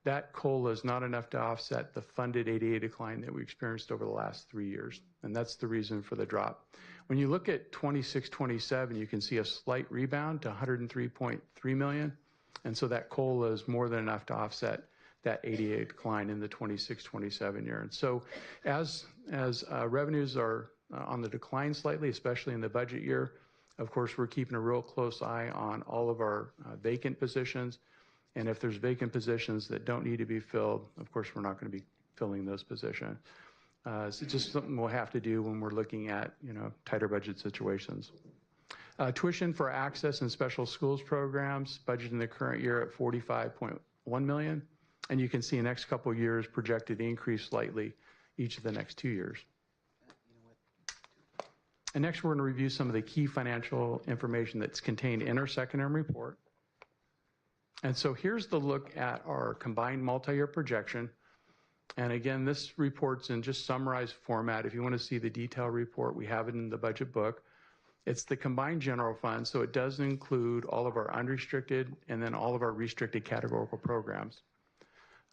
that COLA is not enough to offset the funded ADA decline that we experienced over the last 3 years. And that's the reason for the drop. When you look at 26-27, you can see a slight rebound to $103.3 million. And so that COLA is more than enough to offset that ADA decline in the 26-27 year. And so as revenues are on the decline slightly, especially in the budget year, Of course, we're keeping a real close eye on all of our vacant positions. And if there's vacant positions that don't need to be filled, of course, we're not going to be filling those positions. So it's just something we'll have to do when we're looking at, tighter budget situations. Tuition for access and special schools programs, budget in the current year at $45.1 million. And you can see next couple of years projected to increase slightly each of the next 2 years. And next, we're going to review some of the key financial information that's contained in our second interim report. And so here's the look at our combined multi-year projection. And again, this report's in just summarized format. If you want to see the detailed report, we have it in the budget book. It's the combined general fund, so it does include all of our unrestricted and then all of our restricted categorical programs.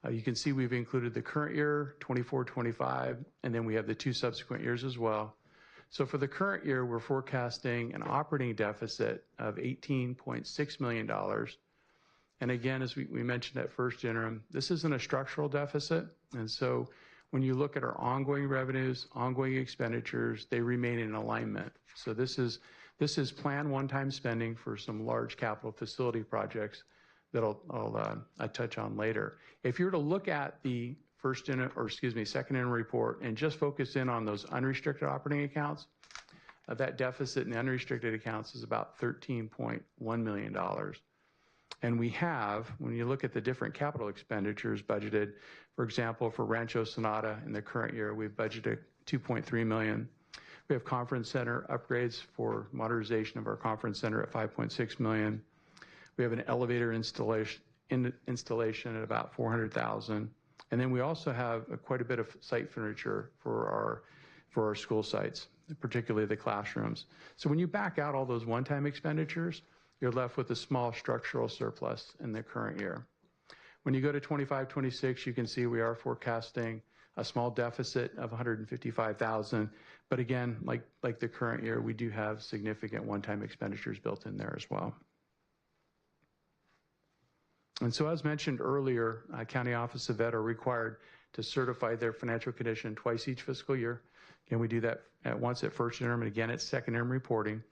You can see we've included the current year, 24-25, and then we have the 2 subsequent years as well. So for the current year, we're forecasting an operating deficit of $18.6 million. And again, as we mentioned at first interim, this isn't a structural deficit. And so when you look at our ongoing revenues, ongoing expenditures, they remain in alignment. So this is planned one-time spending for some large capital facility projects that I'll touch on later. If you were to look at the second interim report and just focus in on those unrestricted operating accounts, that deficit in the unrestricted accounts is about $13.1 million. And we have, when you look at the different capital expenditures budgeted, for example, for Rancho Sonata in the current year, we've budgeted $2.3 million. We have conference center upgrades for modernization of our conference center at $5.6 million. We have an elevator installation at about $400,000. And then we also have quite a bit of site furniture for our school sites, particularly the classrooms. So when you back out all those one-time expenditures, you're left with a small structural surplus in the current year. When you go to 25-26, you can see we are forecasting a small deficit of $155,000. But again, like the current year, we do have significant one-time expenditures built in there as well. And so as mentioned earlier, County Office of Ed are required to certify their financial condition twice each fiscal year. Again, we do that at once at first interim and again at second interim reporting.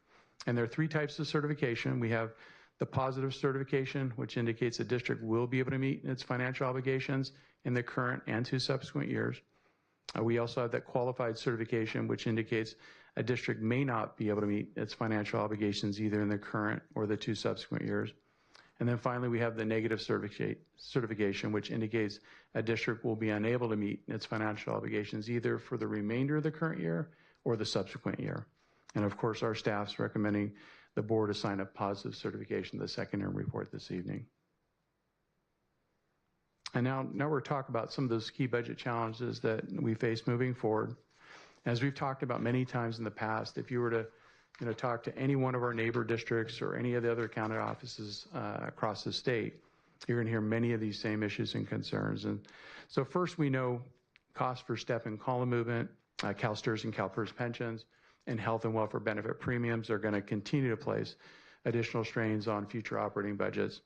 And there are 3 types of certification. We have the positive certification, which indicates a district will be able to meet its financial obligations in the current and 2 subsequent years. We also have that qualified certification, which indicates a district may not be able to meet its financial obligations either in the current or the 2 subsequent years. And then finally, we have the negative certification, which indicates a district will be unable to meet its financial obligations either for the remainder of the current year or the subsequent year. And of course, our staff's recommending the board assign a positive certification to the second interim report this evening. And now we're talking about some of those key budget challenges that we face moving forward. As we've talked about many times in the past, if you were to talk to any one of our neighbor districts or any of the other county offices across the state, you're going to hear many of these same issues and concerns. And so first, we know costs for step and column movement, CalSTRS and CalPERS pensions, and health and welfare benefit premiums are going to continue to place additional strains on future operating budgets.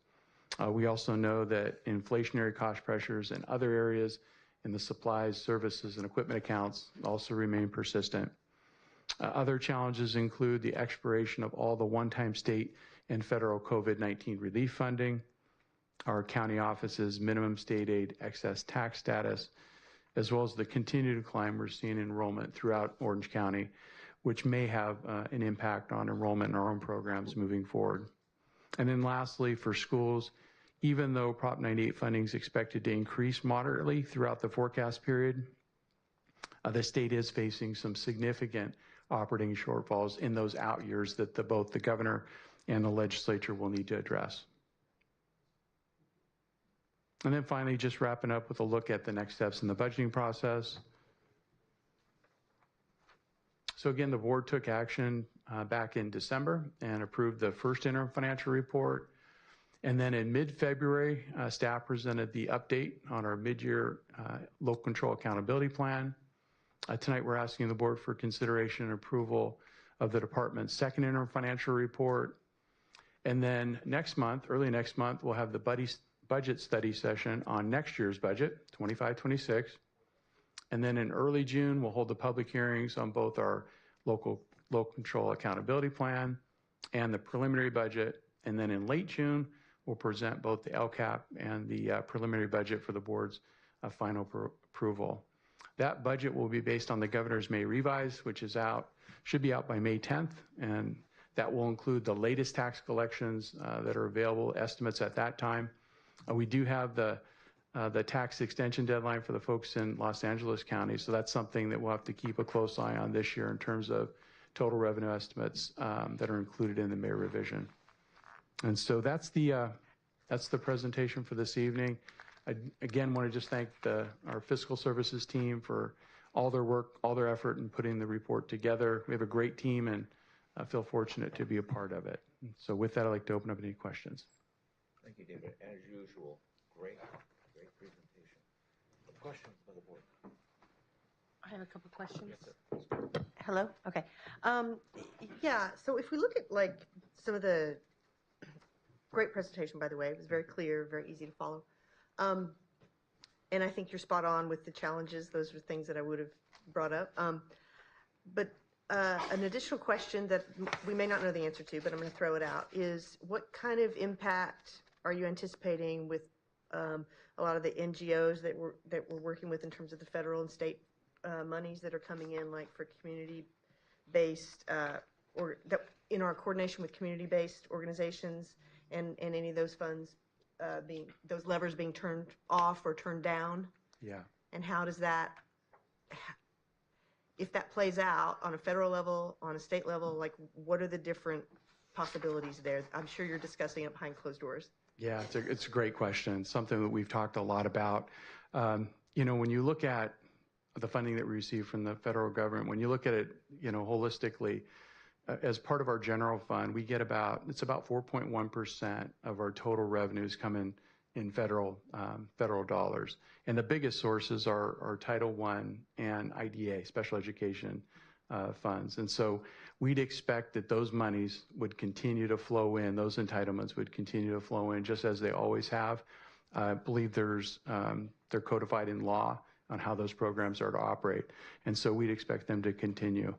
We also know that inflationary cost pressures in other areas in the supplies, services, and equipment accounts also remain persistent. Other challenges include the expiration of all the one-time state and federal COVID-19 relief funding, our county office's minimum state aid excess tax status, as well as the continued decline we're seeing in enrollment throughout Orange County, which may have an impact on enrollment in our own programs moving forward. And then lastly, for schools, even though Prop 98 funding is expected to increase moderately throughout the forecast period, the state is facing some significant operating shortfalls in those out years that both the governor and the legislature will need to address. And then finally, just wrapping up with a look at the next steps in the budgeting process. So again, the board took action back in December and approved the first interim financial report. And then in mid-February, staff presented the update on our mid-year local control accountability plan. Tonight, we're asking the board for consideration and approval of the department's second interim financial report. And then next month, early next month, we'll have the budget study session on next year's budget, 25-26. And then in early June, we'll hold the public hearings on both our local control accountability plan and the preliminary budget. And then in late June, we'll present both the LCAP and the preliminary budget for the board's final approval. That budget will be based on the governor's May revise, which is out, should be out by May 10th, and that will include the latest tax collections that are available, estimates at that time. We do have the tax extension deadline for the folks in Los Angeles County, so that's something that we'll have to keep a close eye on this year in terms of total revenue estimates that are included in the May revision. And so that's the presentation for this evening. I again want to just thank our fiscal services team for all their work, all their effort in putting the report together. We have a great team, and I feel fortunate to be a part of it. So with that, I'd like to open up any questions. Thank you, David. As usual, great presentation. Questions by the board? I have a couple questions. Hello? Okay. Yeah, so if we look at like some of the, great presentation, by the way. It was very clear, very easy to follow. And I think you're spot on with the challenges. Those are things that I would have brought up. But an additional question that we may not know the answer to, but I'm going to throw it out, is what kind of impact are you anticipating with a lot of the NGOs that we're working with in terms of the federal and state monies that are coming in, like for community-based, or that in our coordination with community-based organizations, and any of those funds those levers being turned off or turned down? Yeah. And how does that, if that plays out on a federal level, on a state level, like what are the different possibilities there? I'm sure you're discussing it behind closed doors. Yeah, it's a great question. Something that we've talked a lot about. You know, when you look at the funding that we receive from the federal government, when you look at it, you know, holistically, as part of our general fund, we get about 4.1% of our total revenues come in federal dollars. And the biggest sources are Title I and IDA, special education funds. And so we'd expect that those monies would continue to flow in, those entitlements would continue to flow in just as they always have. I believe they're codified in law on how those programs are to operate. And so we'd expect them to continue.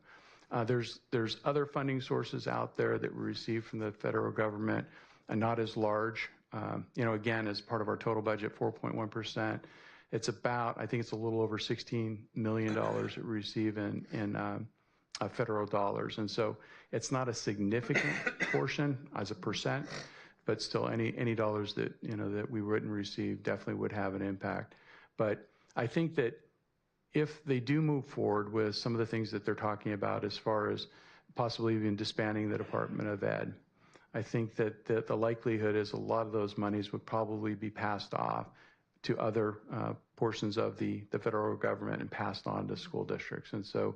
There's other funding sources out there that we receive from the federal government, and not as large. You know, again, as part of our total budget, 4.1%. It's about, I think it's a little over $16 million that we receive in federal dollars. And so it's not a significant portion as a percent, but still any dollars that, you know, that we wouldn't receive definitely would have an impact. But I think that if they do move forward with some of the things that they're talking about as far as possibly even disbanding the Department of Ed, I think that the likelihood is a lot of those monies would probably be passed off to other portions of the federal government and passed on to school districts. And so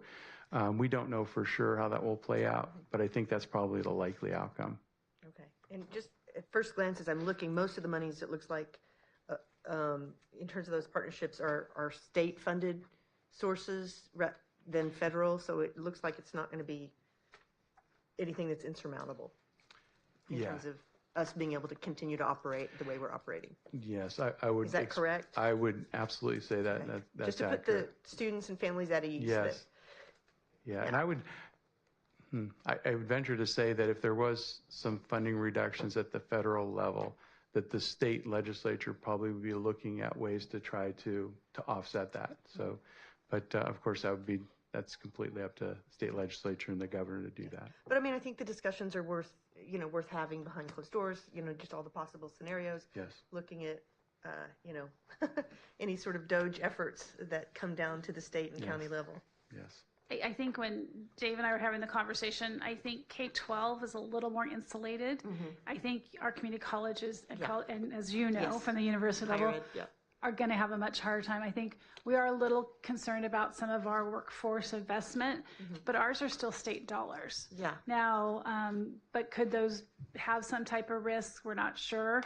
we don't know for sure how that will play out, but I think that's probably the likely outcome. Okay. And just at first glance, as I'm looking, most of the monies, it looks like, in terms of those partnerships, are state-funded sources than federal, so it looks like it's not going to be anything that's insurmountable in terms of us being able to continue to operate the way we're operating. Yes, I would. Is that correct? I would absolutely say that. Okay. That's just to accurate. put the students and families at ease. Yes. Yeah, and I would venture to say that if there was some funding reductions at the federal level, that the state legislature probably would be looking at ways to try to offset that. So, but of course that's completely up to state legislature and the governor to do that. But I mean, I think the discussions are worth having behind closed doors, just all the possible scenarios. Yes. Looking at, any sort of DOGE efforts that come down to the state and county level. Yes. I think when Dave and I were having the conversation, I think K-12 is a little more insulated. I think our community colleges, and as you know, from the university level, are going to have a much harder time. I think we are a little concerned about some of our workforce investment, but ours are still state dollars. Yeah. Now, but could those have some type of risk? We're not sure.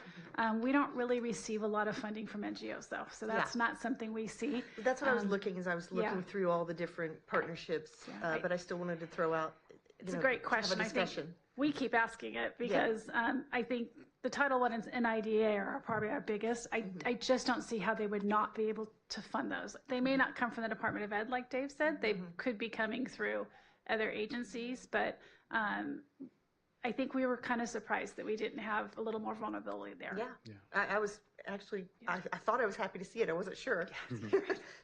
We don't really receive a lot of funding from NGOs, though, so that's not something we see. That's what I was looking through all the different partnerships, but I still wanted to throw out. It's a great question. I think we keep asking it because I think the Title I and NIDA are probably our biggest. I just don't see how they would not be able to fund those. They may not come from the Department of Ed, like Dave said. They could be coming through other agencies, but I think we were kind of surprised that we didn't have a little more vulnerability there. Yeah. I was actually, I thought I was happy to see it. I wasn't sure.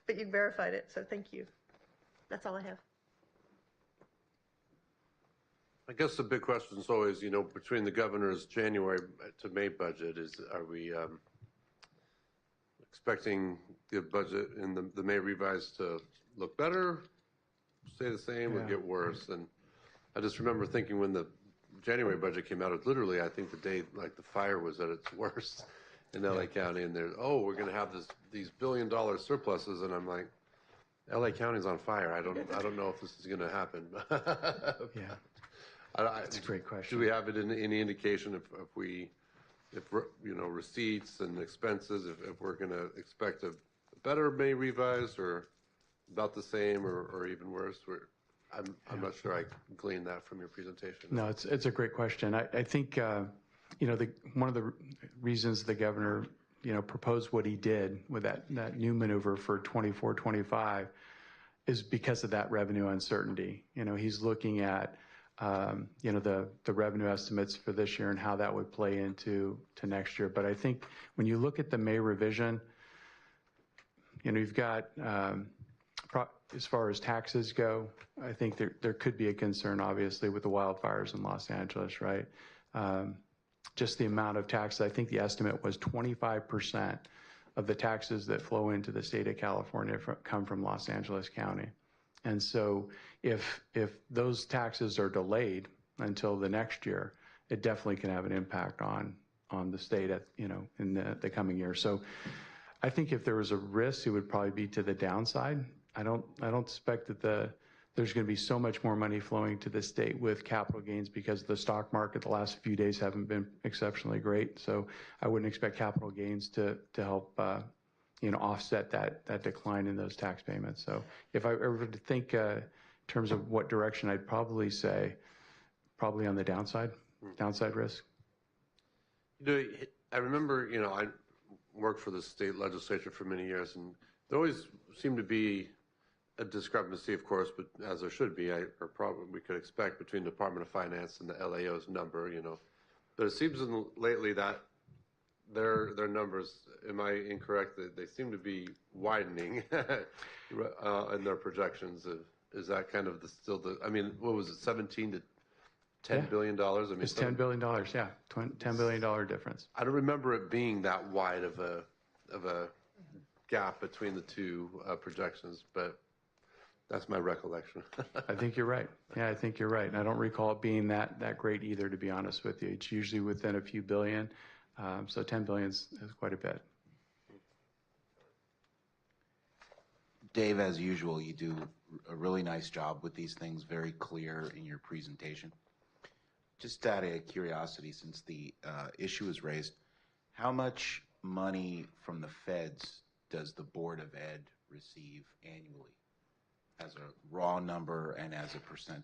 But you verified it, so thank you. That's all I have. I guess the big question is always, between the governor's January to May budget are we expecting the budget in the May revise to look better, stay the same, or get worse? And I just remember thinking when the January budget came out, it literally, I think the day like the fire was at its worst in LA County, and we're going to have these $1 billion surpluses, and I'm like, LA County's on fire. I don't know if this is going to happen. That's a great question. Do we have it in any indication if receipts and expenses, if we're going to expect a better May revise or about the same or even worse? I'm not sure I gleaned that from your presentation. No, it's a great question. I think one of the reasons the governor proposed what he did with that new maneuver for 24-25 is because of that revenue uncertainty. He's looking at the revenue estimates for this year and how that would play into next year. But I think when you look at the May revision, you've got as far as taxes go, I think there could be a concern, obviously, with the wildfires in Los Angeles, right? Just the amount of taxes. I think the estimate was 25% of the taxes that flow into the state of California come from Los Angeles County. And so if those taxes are delayed until the next year, it definitely can have an impact on the state in the coming year. So I think if there was a risk, it would probably be to the downside. I don't expect that there's going to be so much more money flowing to the state with capital gains because the stock market the last few days haven't been exceptionally great. So I wouldn't expect capital gains to help offset that decline in those tax payments. So if I were to think in terms of what direction, I'd probably say probably on the downside risk. I remember, I worked for the state legislature for many years, and there always seemed to be a discrepancy, of course, but as there should be, or probably we could expect between the Department of Finance and the LAO's number, But it seems lately that their numbers, am I incorrect, that they seem to be widening in their projections. Is that kind of what was it, 17 to $10 billion? It's $10 billion, yeah, $10 billion difference. I don't remember it being that wide of a gap between the two projections, but that's my recollection. I think you're right. Yeah, I think you're right. And I don't recall it being that great either, to be honest with you. It's usually within a few billion. So 10 billion is quite a bit. Dave, as usual, you do a really nice job with these things, very clear in your presentation. Just out of curiosity, since the issue is raised, how much money from the feds does the Board of Ed receive annually as a raw number and as a percentage?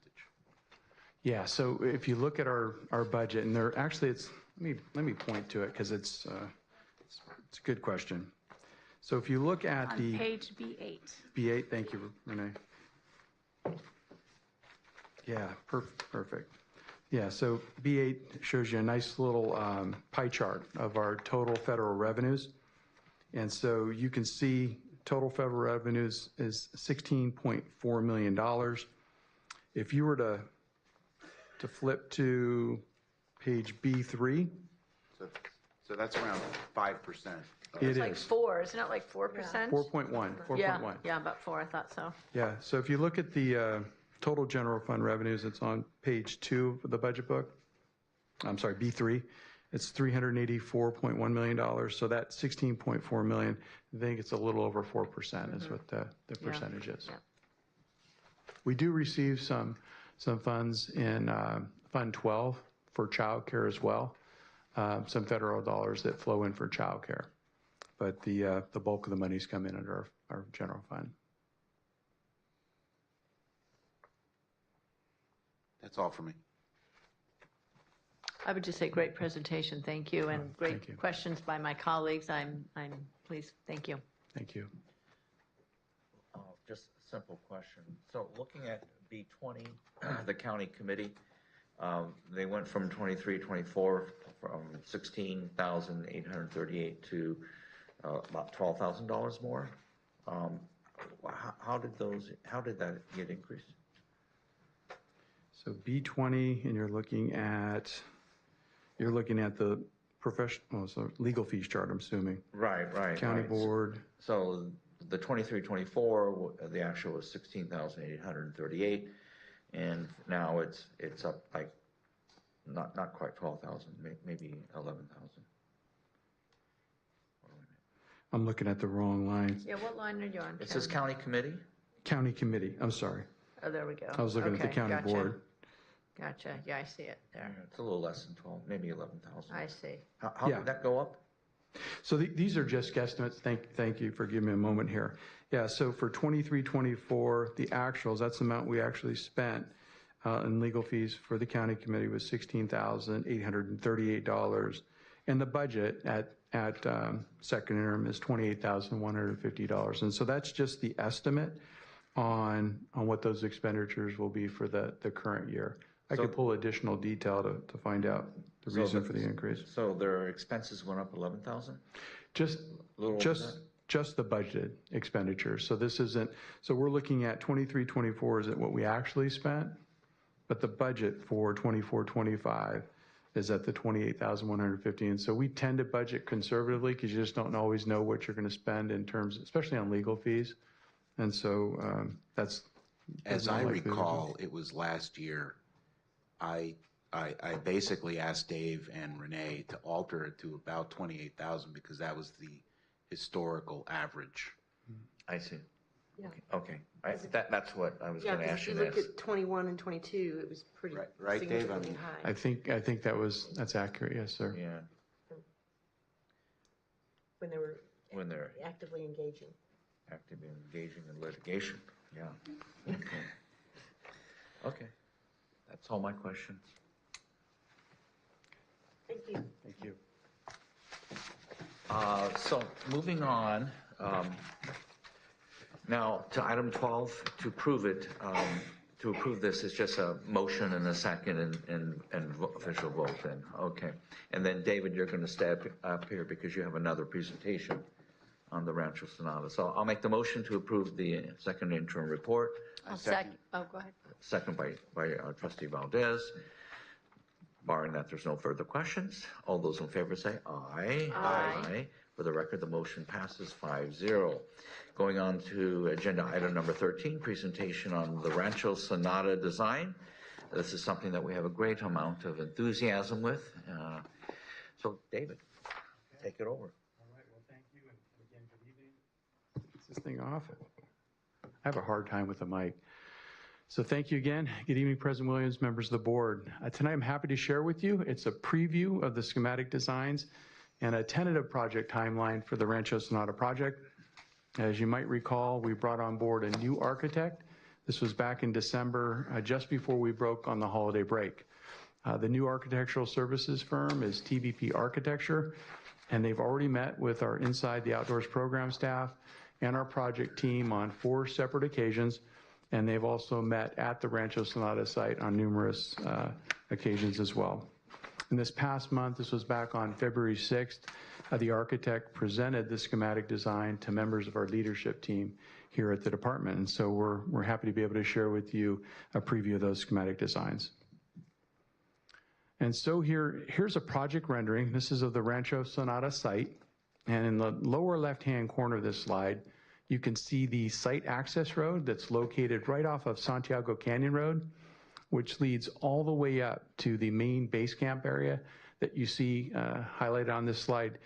Yeah, so if you look at our budget, and there actually let me point to it because it's a good question. So if you look at on page B8. B8, thank you, Renee. Yeah, perfect. Yeah, so B8 shows you a nice little pie chart of our total federal revenues. And so you can see total federal revenues is $16.4 million. If you were to flip to page B3. So that's around 5%. It's like 4, isn't it like 4%? 4.1. Yeah, about 4, I thought so. Yeah, so if you look at the total general fund revenues, it's on page 2 of the budget book. I'm sorry, B3. It's $384.1 million. So that $16.4 million, I think it's a little over 4% is what the percentage is. Yeah. We do receive some funds in Fund 12 for child care as well, some federal dollars that flow in for child care. But the bulk of the monies come in under our general fund. That's all for me. I would just say great presentation, thank you, and great questions by my colleagues. I'm pleased, thank you. Thank you. Just a simple question. So looking at B20, the county committee, They went from 23, 24, from 16,838 to about $12,000 more. How did that get increased? So B20, and you're looking at the professional, so legal fees chart, I'm assuming. Right. County board. So the 23, 24, the actual was 16,838, and now it's up like not quite 12,000, maybe 11,000. I'm looking at the wrong line. Yeah, what line are you on? It says county committee. County committee, I'm sorry. Oh, there we go. I was looking at the Okay, county gotcha. board. Gotcha. Yeah, I see it there. It's a little less than 12, maybe 11,000. I see. How Yeah. did that go up? So these are just guesstimates. Thank you for giving me a moment here. Yeah, so for 23, 24, the actuals, that's the amount we actually spent in legal fees for the county committee was $16,838. And the budget at second interim is $28,150. And so that's just the estimate on what those expenditures will be for the current year. I could pull additional detail to find out the reason for the increase. So their expenses went up 11,000? Just the budgeted expenditures. So this isn't, so we're looking at 23, 24 is at what we actually spent, but the budget for 24, 25 is at the 28,150. And so we tend to budget conservatively because you just don't always know what you're going to spend in terms, especially on legal fees. And so that's. As I recall, it was last year, I basically asked Dave and Renee to alter it to about 28,000 because that was the historical average. I see. Yeah. Okay. That's what I was Yeah, going to because ask if you you look next. at 21 and 22, it was pretty Right, Dave? significantly high. I think that's accurate. Yes, sir. Yeah. When they were When they're actively engaging. actively engaging in litigation. Yeah. Okay. Okay. That's all my questions. Thank you. Thank you. So moving on, now to item 12, to approve it, to approve this is just a motion and a second and official vote then. Okay. And then David, you're going to step up here because you have another presentation on the Rancho Sonata. So I'll make the motion to approve the second interim report. I'll second. Oh, go ahead. Second by Trustee Valdez. Barring that there's no further questions, all those in favor say aye. Aye. For the record, the motion passes 5-0. Going on to agenda item number 13, presentation on the Rancho Sonata design. This is something that we have a great amount of enthusiasm with. So David, take it over. All right, well, thank you, and again, good evening. Is this thing off? I have a hard time with the mic. So thank you again. Good evening, President Williams, members of the board. Tonight I'm happy to share with you, it's a preview of the schematic designs and a tentative project timeline for the Rancho Sonata project. As you might recall, we brought on board a new architect. This was back in December, just before we broke on the holiday break. The new architectural services firm is TVP Architecture, and they've already met with our Inside the Outdoors program staff and our project team on 4 separate occasions, and they've also met at the Rancho Sonata site on numerous occasions as well. And this past month, this was back on February 6th, the architect presented the schematic design to members of our leadership team here at the department. And so we're happy to be able to share with you a preview of those schematic designs. And so here's a project rendering. This is of the Rancho Sonata site. And in the lower left-hand corner of this slide, you can see the site access road that's located right off of Santiago Canyon Road, which leads all the way up to the main base camp area that you see highlighted on this slide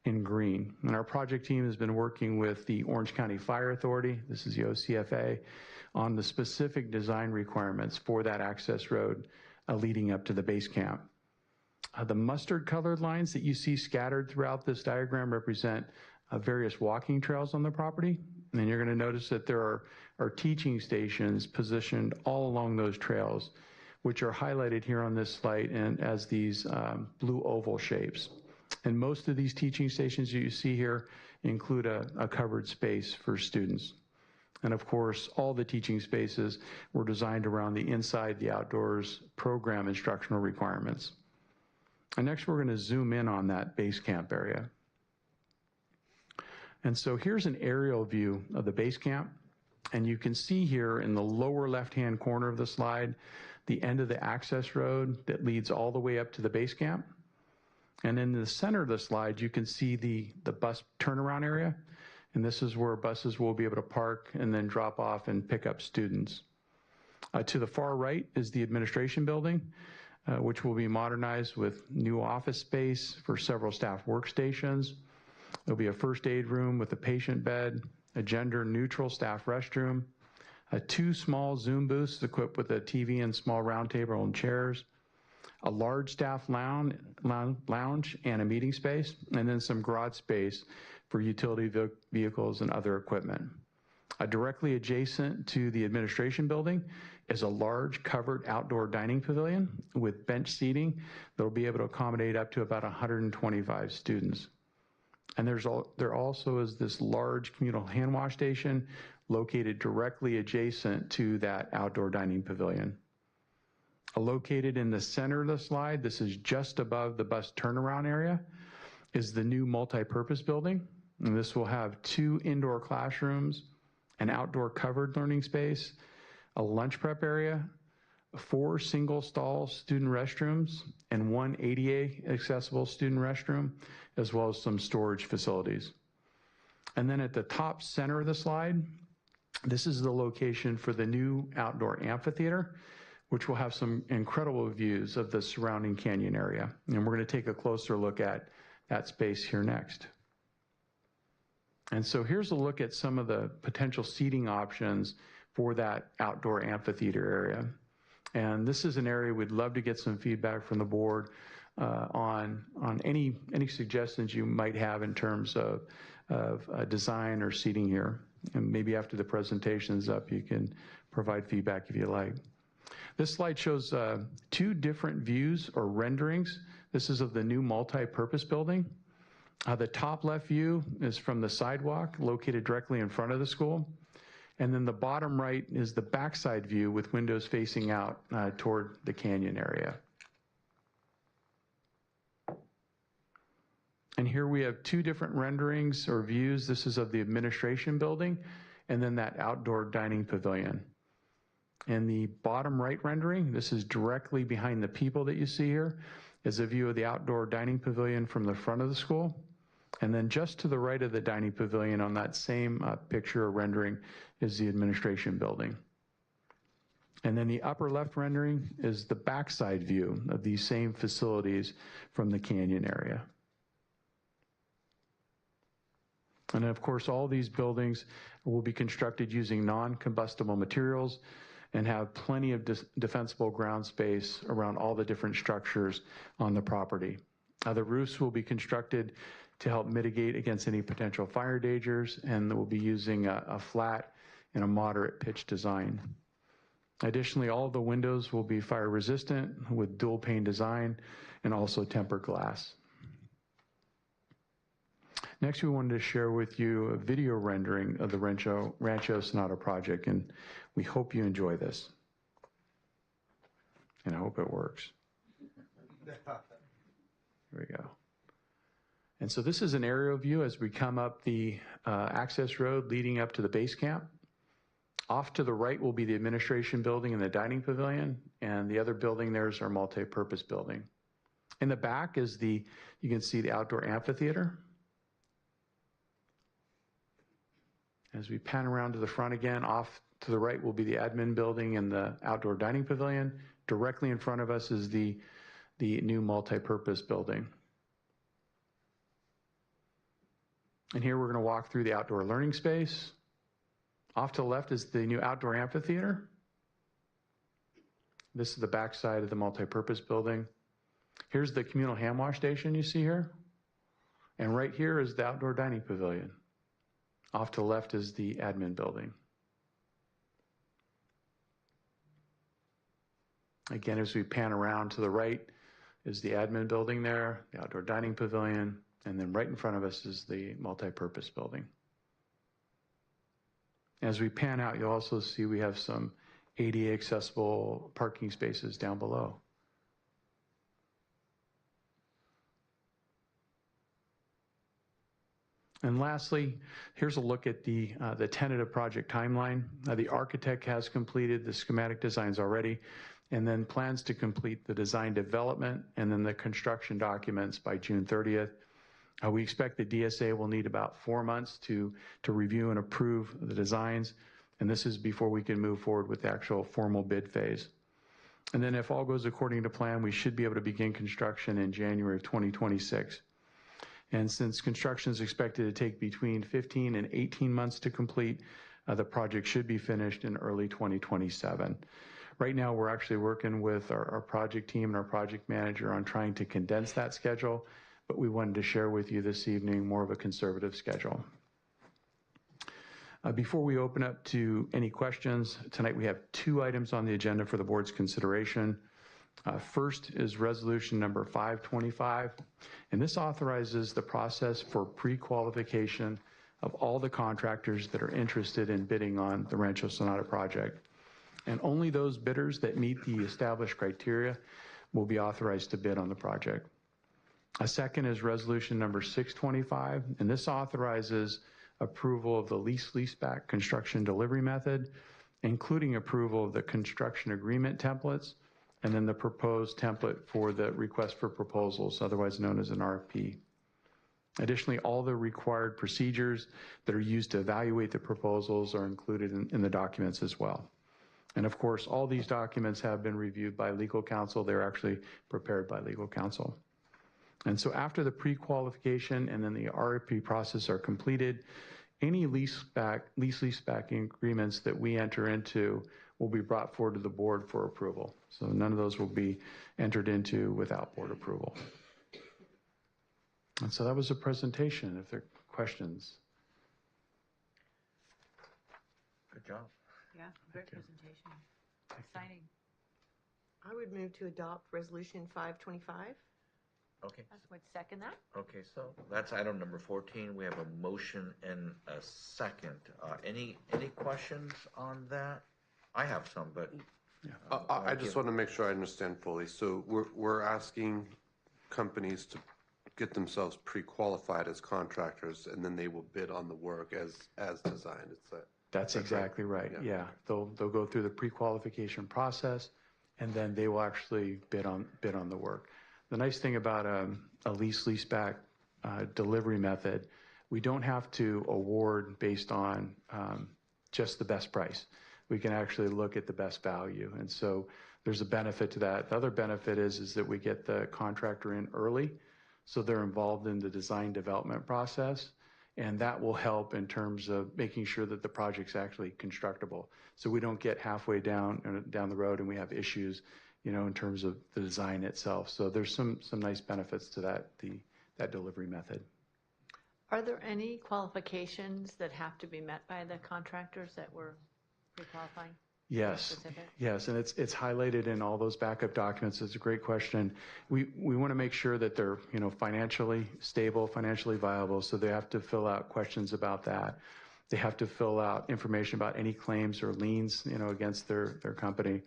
in green. And our project team has been working with the Orange County Fire Authority, this is the OCFA, on the specific design requirements for that access road leading up to the base camp. The mustard colored lines that you see scattered throughout this diagram represent various walking trails on the property. And you're going to notice that there are teaching stations positioned all along those trails, which are highlighted here on this slide and as these blue oval shapes. And most of these teaching stations you see here include a covered space for students. And of course, all the teaching spaces were designed around the inside, the outdoors program instructional requirements. And next, we're going to zoom in on that base camp area. And so here's an aerial view of the base camp. And you can see here in the lower left-hand corner of the slide, the end of the access road that leads all the way up to the base camp. And in the center of the slide, you can see the bus turnaround area. And this is where buses will be able to park and then drop off and pick up students. To the far right is the administration building, which will be modernized with new office space for several staff workstations. There'll be a first aid room with a patient bed, a gender-neutral staff restroom, 2 small Zoom booths equipped with a TV and small round table and chairs, a large staff lounge and a meeting space, and then some garage space for utility vehicles and other equipment. Directly adjacent to the administration building is a large covered outdoor dining pavilion with bench seating that will be able to accommodate up to about 125 students. And there also is this large communal hand wash station located directly adjacent to that outdoor dining pavilion. Located in the center of the slide, this is just above the bus turnaround area, is the new multi-purpose building. And this will have 2 indoor classrooms, an outdoor covered learning space, a lunch prep area, 4 single stall student restrooms, and 1 ADA accessible student restroom, as well as some storage facilities. And then at the top center of the slide, this is the location for the new outdoor amphitheater, which will have some incredible views of the surrounding canyon area. And we're going to take a closer look at that space here next. And so here's a look at some of the potential seating options for that outdoor amphitheater area. And this is an area we'd love to get some feedback from the board on any suggestions you might have in terms of design or seating here. And maybe after the presentation's up, you can provide feedback if you like. This slide shows 2 different views or renderings. This is of the new multi-purpose building. The top left view is from the sidewalk located directly in front of the school. And then the bottom right is the backside view with windows facing out toward the canyon area. And here we have 2 different renderings or views. This is of the administration building and then that outdoor dining pavilion. And the bottom right rendering, this is directly behind the people that you see here, is a view of the outdoor dining pavilion from the front of the school. And then just to the right of the dining pavilion on that same picture or rendering is the administration building. And then the upper left rendering is the backside view of these same facilities from the canyon area. And of course, all these buildings will be constructed using non-combustible materials and have plenty of defensible ground space around all the different structures on the property. The roofs will be constructed to help mitigate against any potential fire dangers, and we'll be using a flat and a moderate pitch design. Additionally, all of the windows will be fire resistant with dual pane design and also tempered glass. Next, we wanted to share with you a video rendering of the Rancho Sonata project, and we hope you enjoy this. And I hope it works. Here we go. And so this is an aerial view as we come up the access road leading up to the base camp. Off to the right will be the administration building and the dining pavilion, and the other building there is our multi-purpose building. In the back is you can see the outdoor amphitheater. As we pan around to the front again, off to the right will be the admin building and the outdoor dining pavilion. Directly in front of us is the new multi-purpose building. And here we're going to walk through the outdoor learning space. Off to the left is the new outdoor amphitheater. This is the back side of the multi-purpose building. Here's the communal hand wash station you see here. And right here is the outdoor dining pavilion. Off to the left is the admin building. Again, as we pan around to the right is the admin building there, the outdoor dining pavilion, and then right in front of us is the multi-purpose building. As we pan out, you'll also see we have some ADA accessible parking spaces down below. And lastly, here's a look at the tentative project timeline. The architect has completed the schematic designs already, and then plans to complete the design development and then the construction documents by June 30th. We expect the DSA will need about 4 months to review and approve the designs, and this is before we can move forward with the actual formal bid phase. And then if all goes according to plan, we should be able to begin construction in January of 2026. And since construction is expected to take between 15 and 18 months to complete, the project should be finished in early 2027. Right now, we're actually working with our project team and our project manager on trying to condense that schedule, but we wanted to share with you this evening more of a conservative schedule. Before we open up to any questions, tonight we have 2 items on the agenda for the board's consideration. First is resolution number 525, and this authorizes the process for pre-qualification of all the contractors that are interested in bidding on the Rancho Sonata project. And only those bidders that meet the established criteria will be authorized to bid on the project. A second is resolution number 625, and this authorizes approval of the lease-leaseback construction delivery method, including approval of the construction agreement templates, and then the proposed template for the request for proposals, otherwise known as an RFP. Additionally, all the required procedures that are used to evaluate the proposals are included in the documents as well. And of course, all these documents have been reviewed by legal counsel. They're actually prepared by legal counsel. And so after the pre-qualification and then the RFP process are completed, any lease-leaseback agreements that we enter into will be brought forward to the board for approval. So none of those will be entered into without board approval. And so that was a presentation. If there are questions. Good job. Yeah, great presentation. Exciting. I would move to adopt Resolution 525. Okay. I would second that. Okay, so that's item number 14. We have a motion and a second. Any questions on that? I have some, but. I just want to make sure I understand fully. So we're asking companies to get themselves pre-qualified as contractors, and then they will bid on the work as designed. That's exactly right. Yeah. They'll go through the pre-qualification process, and then they will actually bid on the work. The nice thing about a lease-leaseback delivery method, we don't have to award based on just the best price. We can actually look at the best value. And so there's a benefit to that. The other benefit is that we get the contractor in early, so they're involved in the design development process. And that will help in terms of making sure that the project's actually constructible. So we don't get halfway down the road and we have issues, in terms of the design itself. So there's some nice benefits to that delivery method. Are there any qualifications that have to be met by the contractors that were pre-qualifying? Yes, and it's highlighted in all those backup documents. It's a great question. We want to make sure that they're financially stable, financially viable. So they have to fill out questions about that. They have to fill out information about any claims or liens, against their company.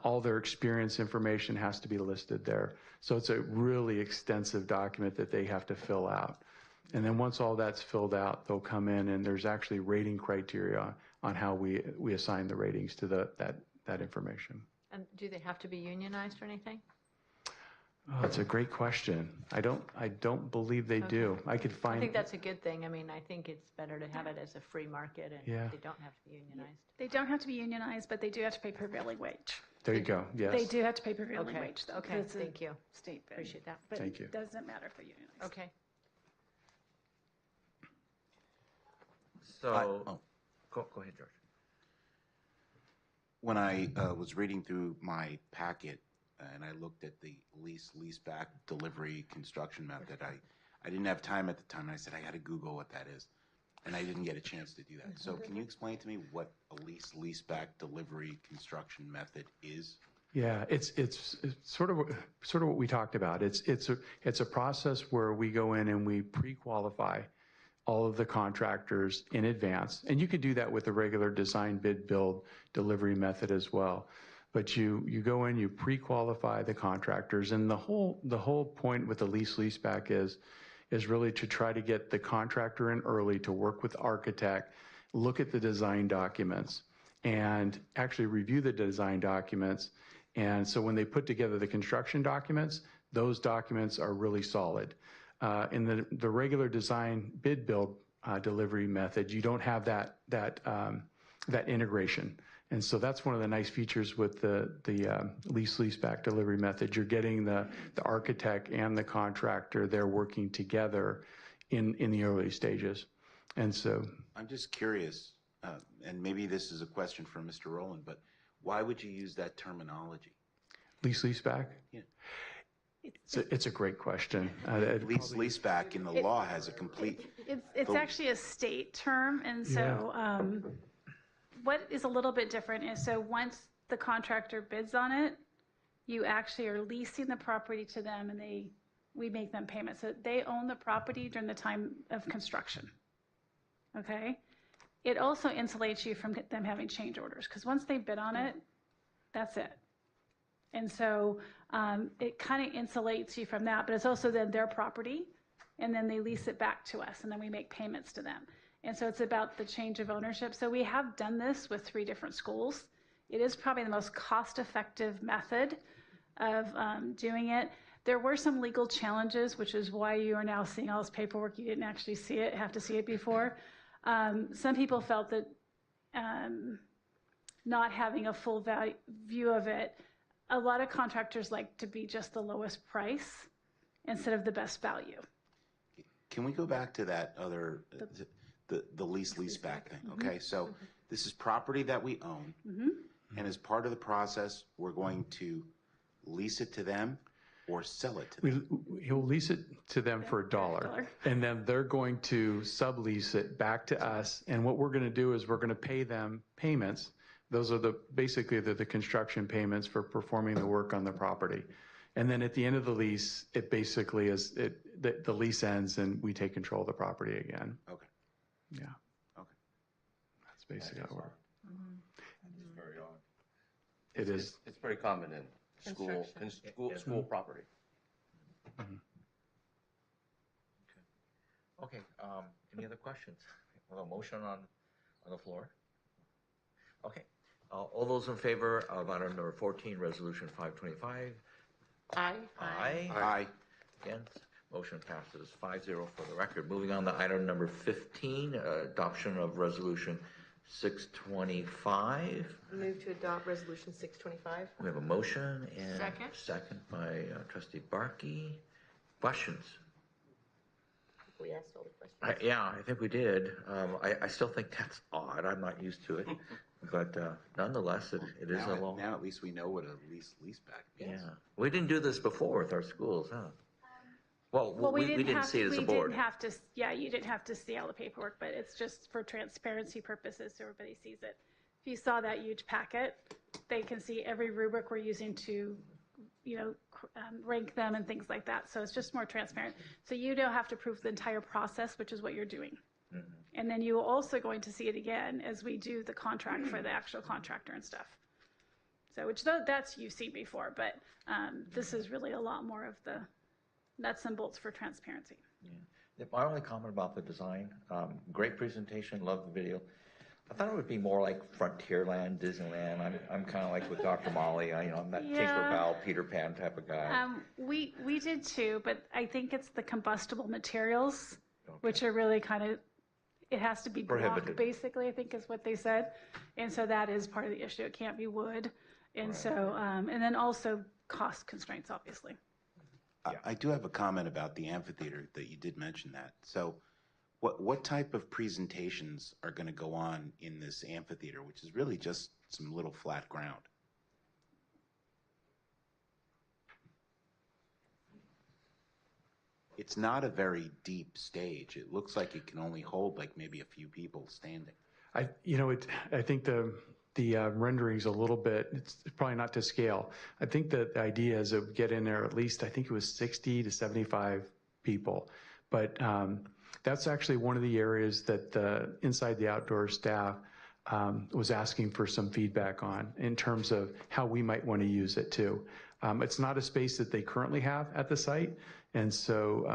All their experience information has to be listed there. So it's a really extensive document that they have to fill out. And then once all that's filled out, they'll come in and there's actually rating criteria on how we assign the ratings to that information. And do they have to be unionized or anything? Oh, that's a great question. I don't believe they do. I could find. I think that's a good thing. I mean, I think it's better to have it as a free market, and they don't have to be unionized. They don't have to be unionized, but they do have to pay prevailing wage. There you go. Yes. They do have to pay prevailing wage, though. Okay. It's a Thank you. State bid. Appreciate that. But Thank you. it doesn't matter if they're unionized. Okay. So, go ahead, George. When I was reading through my packet and I looked at the lease-back delivery construction method, I didn't have time at the time. I said, I got to Google what that is. And I didn't get a chance to do that. So can you explain to me what a lease-back delivery construction method is? Yeah, it's sort of what we talked about. It's a process where we go in and we pre-qualify all of the contractors in advance. And you could do that with a regular design, bid, build, delivery method as well. But you go in, you pre-qualify the contractors, and the whole point with the leaseback is really to try to get the contractor in early to work with the architect, look at the design documents, and actually review the design documents. And so when they put together the construction documents, those documents are really solid. In the regular design, bid, build, delivery method, you don't have that integration. And so that's one of the nice features with the leaseback delivery method. You're getting the architect and the contractor, they're working together in the early stages. And so I'm just curious, and maybe this is a question for Mr. Rowland, but why would you use that terminology? Leaseback? Yeah. It's a great question. Leaseback in the law has a complete... It's actually a state term, and so what is a little bit different is, so once the contractor bids on it, you actually are leasing the property to them, and we make them payments. So they own the property during the time of construction. Okay? It also insulates you from them having change orders, because once they bid on it, that's it. And so it kind of insulates you from that, but it's also then their property, and then they lease it back to us, and then we make payments to them. And so it's about the change of ownership. So we have done this with 3 different schools. It is probably the most cost-effective method of doing it. There were some legal challenges, which is why you are now seeing all this paperwork. You didn't actually see it, have to see it before. Some people felt that not having a full view of it, a lot of contractors like to be just the lowest price instead of the best value. Can we go back to that other, the leaseback thing, okay? So this is property that we own, and as part of the process, we're going to lease it to them or sell it to them? He'll lease it to them for $1, and then they're going to sublease it back to us. And what we're going to do is we're going to pay them payments. Those are basically the construction payments for performing the work on the property. And then at the end of the lease, it basically is, the lease ends and we take control of the property again. Okay. Yeah. Okay. That's basically how it works. It's very odd. It is. It's very common in school property. Okay, any other questions? We have a motion on the floor. Okay, all those in favor of item number 14, resolution 525? Aye. Aye. Aye. Against? Motion passes 5-0 for the record. Moving on to item number 15, adoption of resolution 625. Move to adopt resolution 625. We have a motion and Second. second by trustee Barkey. Questions? We asked all the questions. Yeah, I think we did. I still think that's odd. I'm not used to it. But nonetheless, it is a law. Now at least we know what a leaseback means. Yeah. We didn't do this before with our schools, huh? Well, we didn't see it as a board. We didn't have to, yeah, you didn't have to see all the paperwork, but it's just for transparency purposes so everybody sees it. If you saw that huge packet, they can see every rubric we're using to, rank them and things like that. So it's just more transparent. So you don't have to prove the entire process, which is what you're doing. And then you're also going to see it again as we do the contract for the actual contractor and stuff. So, that's you've seen before, but this is really a lot more of the nuts and bolts for transparency. Yeah. My only comment about the design, great presentation, love the video. I thought it would be more like Frontierland, Disneyland. I'm kind of like with Dr. Molly. I'm that Tinkerbell, Peter Pan type of guy. We did too, but I think it's the combustible materials, which are really kind of, it has to be block, basically, I think is what they said. And so that is part of the issue. It can't be wood. And so, and then also cost constraints, obviously. I do have a comment about the amphitheater that you did mention that. So what type of presentations are going to go on in this amphitheater, which is really just some little flat ground? It's not a very deep stage. It looks like it can only hold like maybe a few people standing. I think the rendering's a little bit, it's probably not to scale. I think that the idea is to get in there at least, I think it was 60 to 75 people. But That's actually one of the areas that the Inside the Outdoors staff was asking for some feedback on in terms of how we might want to use it too. It's not a space that they currently have at the site, and so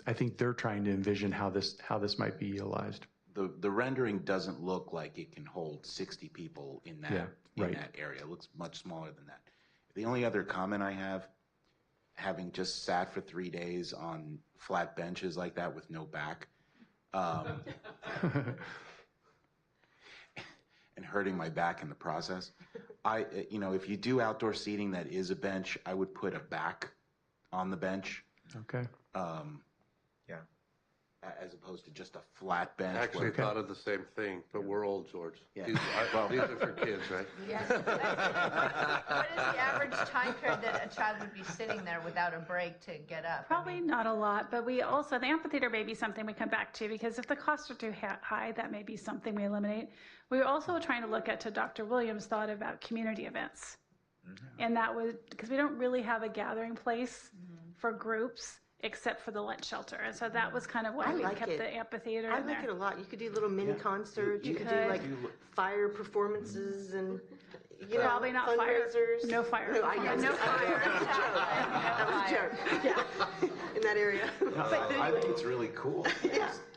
I think they're trying to envision how this might be utilized. The rendering doesn't look like it can hold 60 people in that that area. It looks much smaller than that. The only other comment I have, having just sat for 3 days on flat benches like that with no back, and hurting my back in the process, if you do outdoor seating that is a bench, I would put a back on the bench. Okay. As opposed to just a flat bench. I actually thought of the same thing, but we're old, George. Yeah. These are for kids, right? Yes. What is the average time period that a child would be sitting there without a break to get up? Probably not a lot, but we also, the amphitheater may be something we come back to, because if the costs are too high, that may be something we eliminate. We were also trying to look at, to Dr. Williams' thought about community events. And that would, because we don't really have a gathering place for groups except for the lunch shelter. And so that was kind of why we kept the amphitheater I in like there. it a lot. You could do little mini concerts. You could do like fire performances and Probably not fire. fundraisers. No fire. No, No fire. That was a joke. Yeah, in that area. I think it's really cool.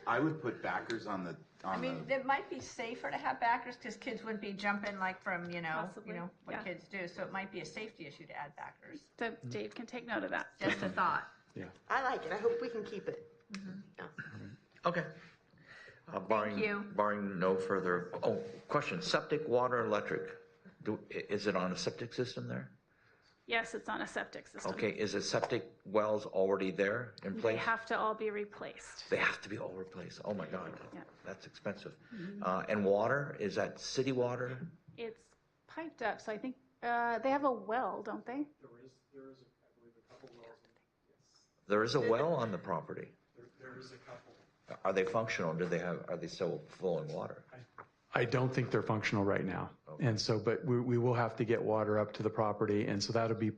I would put backers on the. I mean, it might be safer to have backers because kids wouldn't be jumping like from, Possibly. what kids do. So it might be a safety issue to add backers. So Dave can take note of that. Just a thought. Yeah. I like it. I hope we can keep it. Yeah. Okay. Barring no further, question, septic, water, electric, is it on a septic system there? Yes, it's on a septic system. Okay, is the septic wells already there in They place? have to all be replaced. They have to be all replaced, oh my God, Yeah. that's expensive. And water, is that city water? It's piped up, so I think they have a well, don't they? There is, I believe, a couple wells. There is a well on the property. There is a couple. Are they functional? Are they still flowing water? I don't think they're functional right now. And so, but we will have to get water up to the property. And so that'll be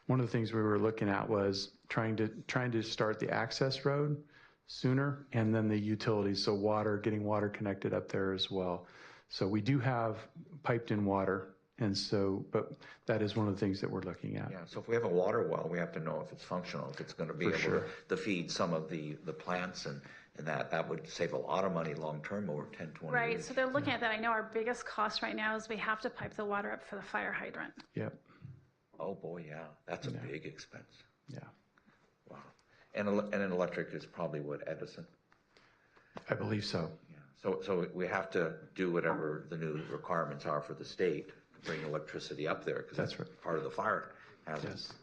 one of the things we were looking at was trying to start the access road sooner and then the utilities. So getting water connected up there as well. So we do have piped in water. And so, but that is one of the things that we're looking at. Yeah, so if we have a water well, we have to know if it's functional, if it's going to be able to feed some of the plants and that would save a lot of money long-term over 10, 20 Right, years. so they're looking at that. I know our biggest cost right now is we have to pipe the water up for the fire hydrant. Yep. Oh, boy, yeah, that's a big expense. Yeah. Wow. And an electric is probably what, Edison? I believe so. Yeah. So we have to do whatever the new requirements are for the state to bring electricity up there because that's part of the fire hazard. Yes.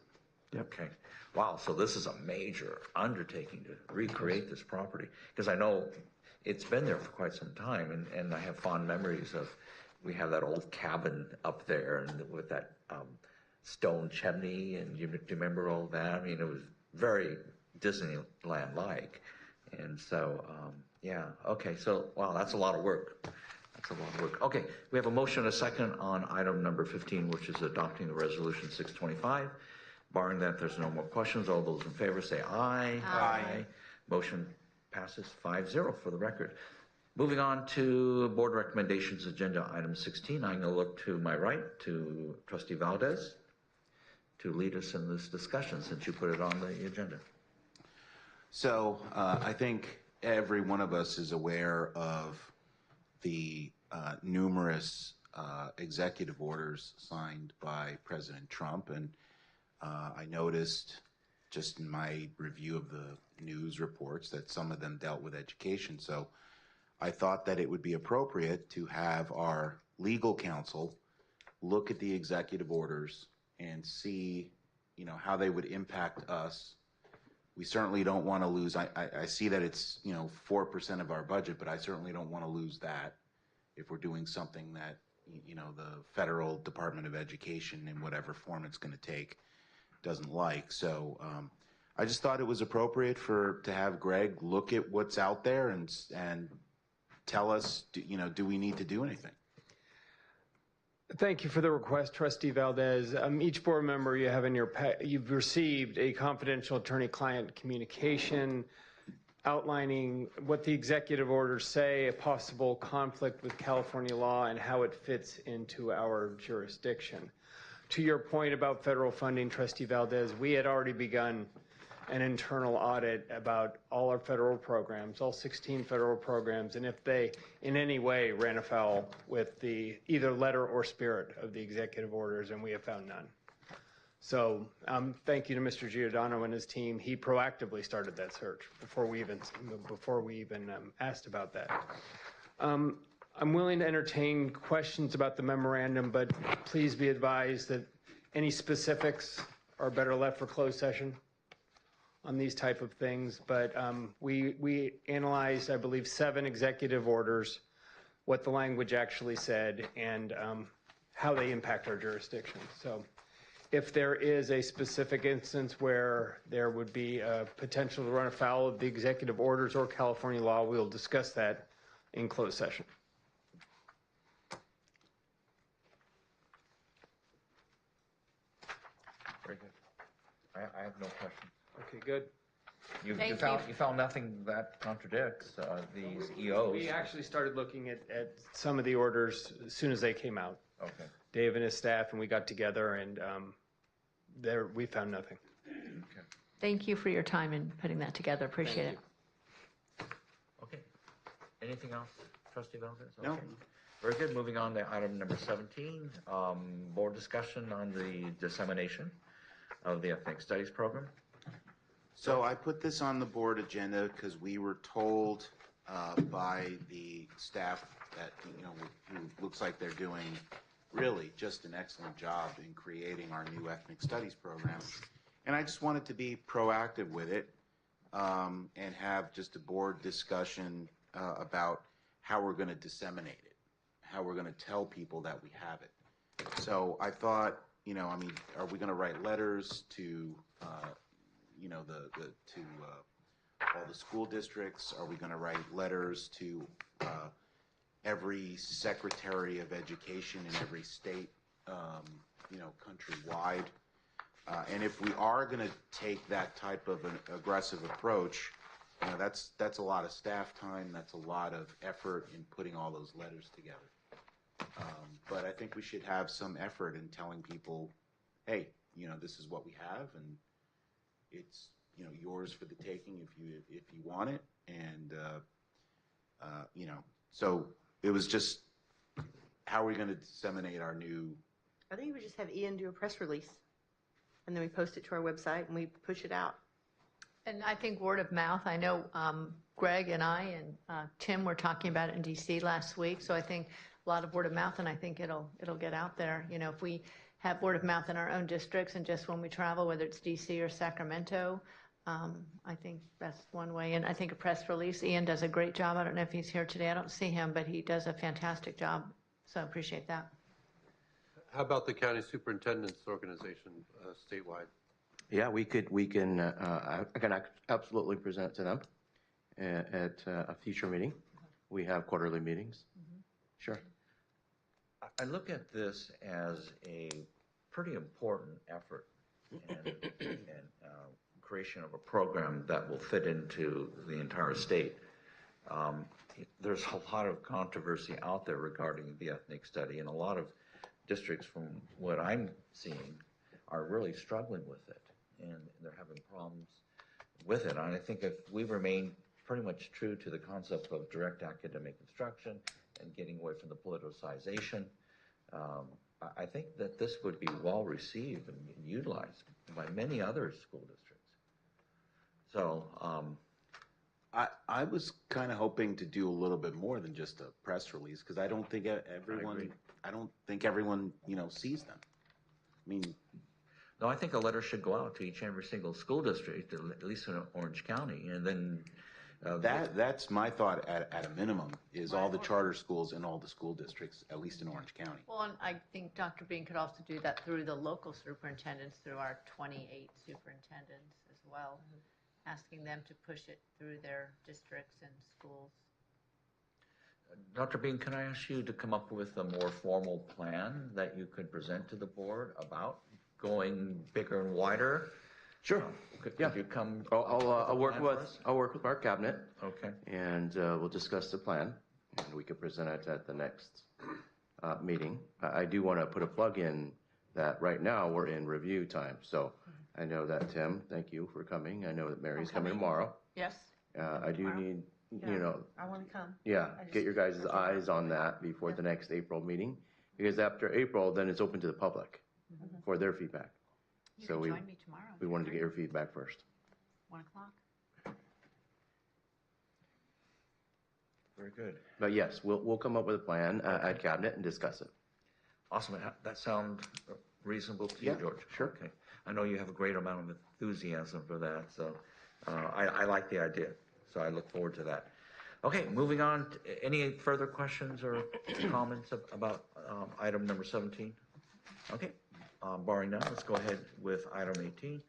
Yep. Okay. Wow, so this is a major undertaking to recreate this property because I know it's been there for quite some time and I have fond memories of, we have that old cabin up there and with that stone chimney and do you remember all that? I mean, it was very Disneyland-like. And so, yeah, okay, so, wow, that's a lot of work. That's a lot of work. Okay, we have a motion and a second on item number 15, which is adopting the resolution 625. Barring that, there's no more questions. All those in favor say aye. Aye. Motion passes 5-0 for the record. Moving on to board recommendations, agenda item 16. I'm going to look to my right to Trustee Valdez to lead us in this discussion since you put it on the agenda. So I think every one of us is aware of the numerous executive orders signed by President Trump. And I noticed just in my review of the news reports that some of them dealt with education. So I thought that it would be appropriate to have our legal counsel look at the executive orders and see, how they would impact us. We certainly don't want to lose, I see that it's, 4% of our budget, but I certainly don't want to lose that if we're doing something that, the Federal Department of Education in whatever form it's going to take doesn't like. So I just thought it was appropriate to have Greg look at what's out there and tell us, do we need to do anything? Thank you for the request, Trustee Valdez. Each board member you have in you've received a confidential attorney-client communication outlining what the executive orders say, a possible conflict with California law, and how it fits into our jurisdiction. To your point about federal funding, Trustee Valdez, we had already begun an internal audit about all our federal programs, all 16 federal programs, and if they in any way ran afoul with the either letter or spirit of the executive orders, and we have found none. So thank you to Mr. Giordano and his team. He proactively started that search before we even asked about that. I'm willing to entertain questions about the memorandum, but please be advised that any specifics are better left for closed session on these type of things. But we analyzed, I believe, 7 executive orders, what the language actually said, and how they impact our jurisdiction. So if there is a specific instance where there would be a potential to run afoul of the executive orders or California law, we'll discuss that in closed session. Very good. I have no questions. Okay, good. You found nothing that contradicts these EOs. We actually started looking at some of the orders as soon as they came out. Okay. Dave and his staff, and we got together, and we found nothing. Okay. Thank you for your time in putting that together. Appreciate it. Okay. Anything else, Trustee Valdez? No. Okay. Very good. Moving on to item number 17, board discussion on the dissemination of the Ethnic Studies program. So I put this on the board agenda because we were told by the staff that, who looks like they're doing really just an excellent job in creating our new ethnic studies program. And I just wanted to be proactive with it and have just a board discussion about how we're going to disseminate it, how we're going to tell people that we have it. So I thought, are we going to write letters to, all the school districts? Are we going to write letters to every secretary of education in every state, countrywide? And if we are going to take that type of an aggressive approach, that's a lot of staff time. That's a lot of effort in putting all those letters together. But I think we should have some effort in telling people, hey, this is what we have, and it's yours for the taking if you want it. And so it was just, how are we going to disseminate our new? I think we just have Ian do a press release, and then we post it to our website and we push it out. And I think word of mouth. I know Greg and I and Tim were talking about it in DC last week. So I think a lot of word of mouth, and I think it'll get out there. If we have word of mouth in our own districts and just when we travel, whether it's DC or Sacramento, I think that's one way. And I think a press release. Ian does a great job. I don't know if he's here today. I don't see him, but he does a fantastic job. So I appreciate that. How about the county superintendent's organization statewide? Yeah, I can absolutely present to them at a future meeting. We have quarterly meetings. Sure. I look at this as a pretty important effort and creation of a program that will fit into the entire state. There's a lot of controversy out there regarding the ethnic study, and a lot of districts, from what I'm seeing, are really struggling with it, and they're having problems with it. And I think if we remain pretty much true to the concept of direct academic instruction and getting away from the politicization, I think that this would be well received and utilized by many other school districts. So I was kind of hoping to do a little bit more than just a press release, because I don't think everyone sees them. I mean, no, I think a letter should go out to each and every single school district, at least in Orange County, and then that's my thought at a minimum, is all the charter schools and all the school districts, at least in Orange County. Well, and I think Dr. Bean could also do that through the local superintendents, through our 28 superintendents as well, asking them to push it through their districts and schools. Dr. Bean, can I ask you to come up with a more formal plan that you could present to the board about going bigger and wider Sure. Could you come? I'll work with our cabinet. Okay. And we'll discuss the plan, and we can present it at the next meeting. I do want to put a plug in that right now we're in review time. So I know that Tim, thank you for coming. I know that Mary's coming tomorrow. Yes. I do need, you know, I want to come. yeah, get your guys' eyes on that before the next April meeting, because after April, then it's open to the public for their feedback. You So can we join me tomorrow. we wanted to get your feedback first. 1 o'clock. Very good. But yes, we'll come up with a plan at cabinet and discuss it. Awesome. That sound reasonable to you, Yeah, George? sure. Okay. I know you have a great amount of enthusiasm for that, so I like the idea. So I look forward to that. Okay, moving on. Any further questions or comments about item number 17? Okay. Barring none, let's go ahead with item 18.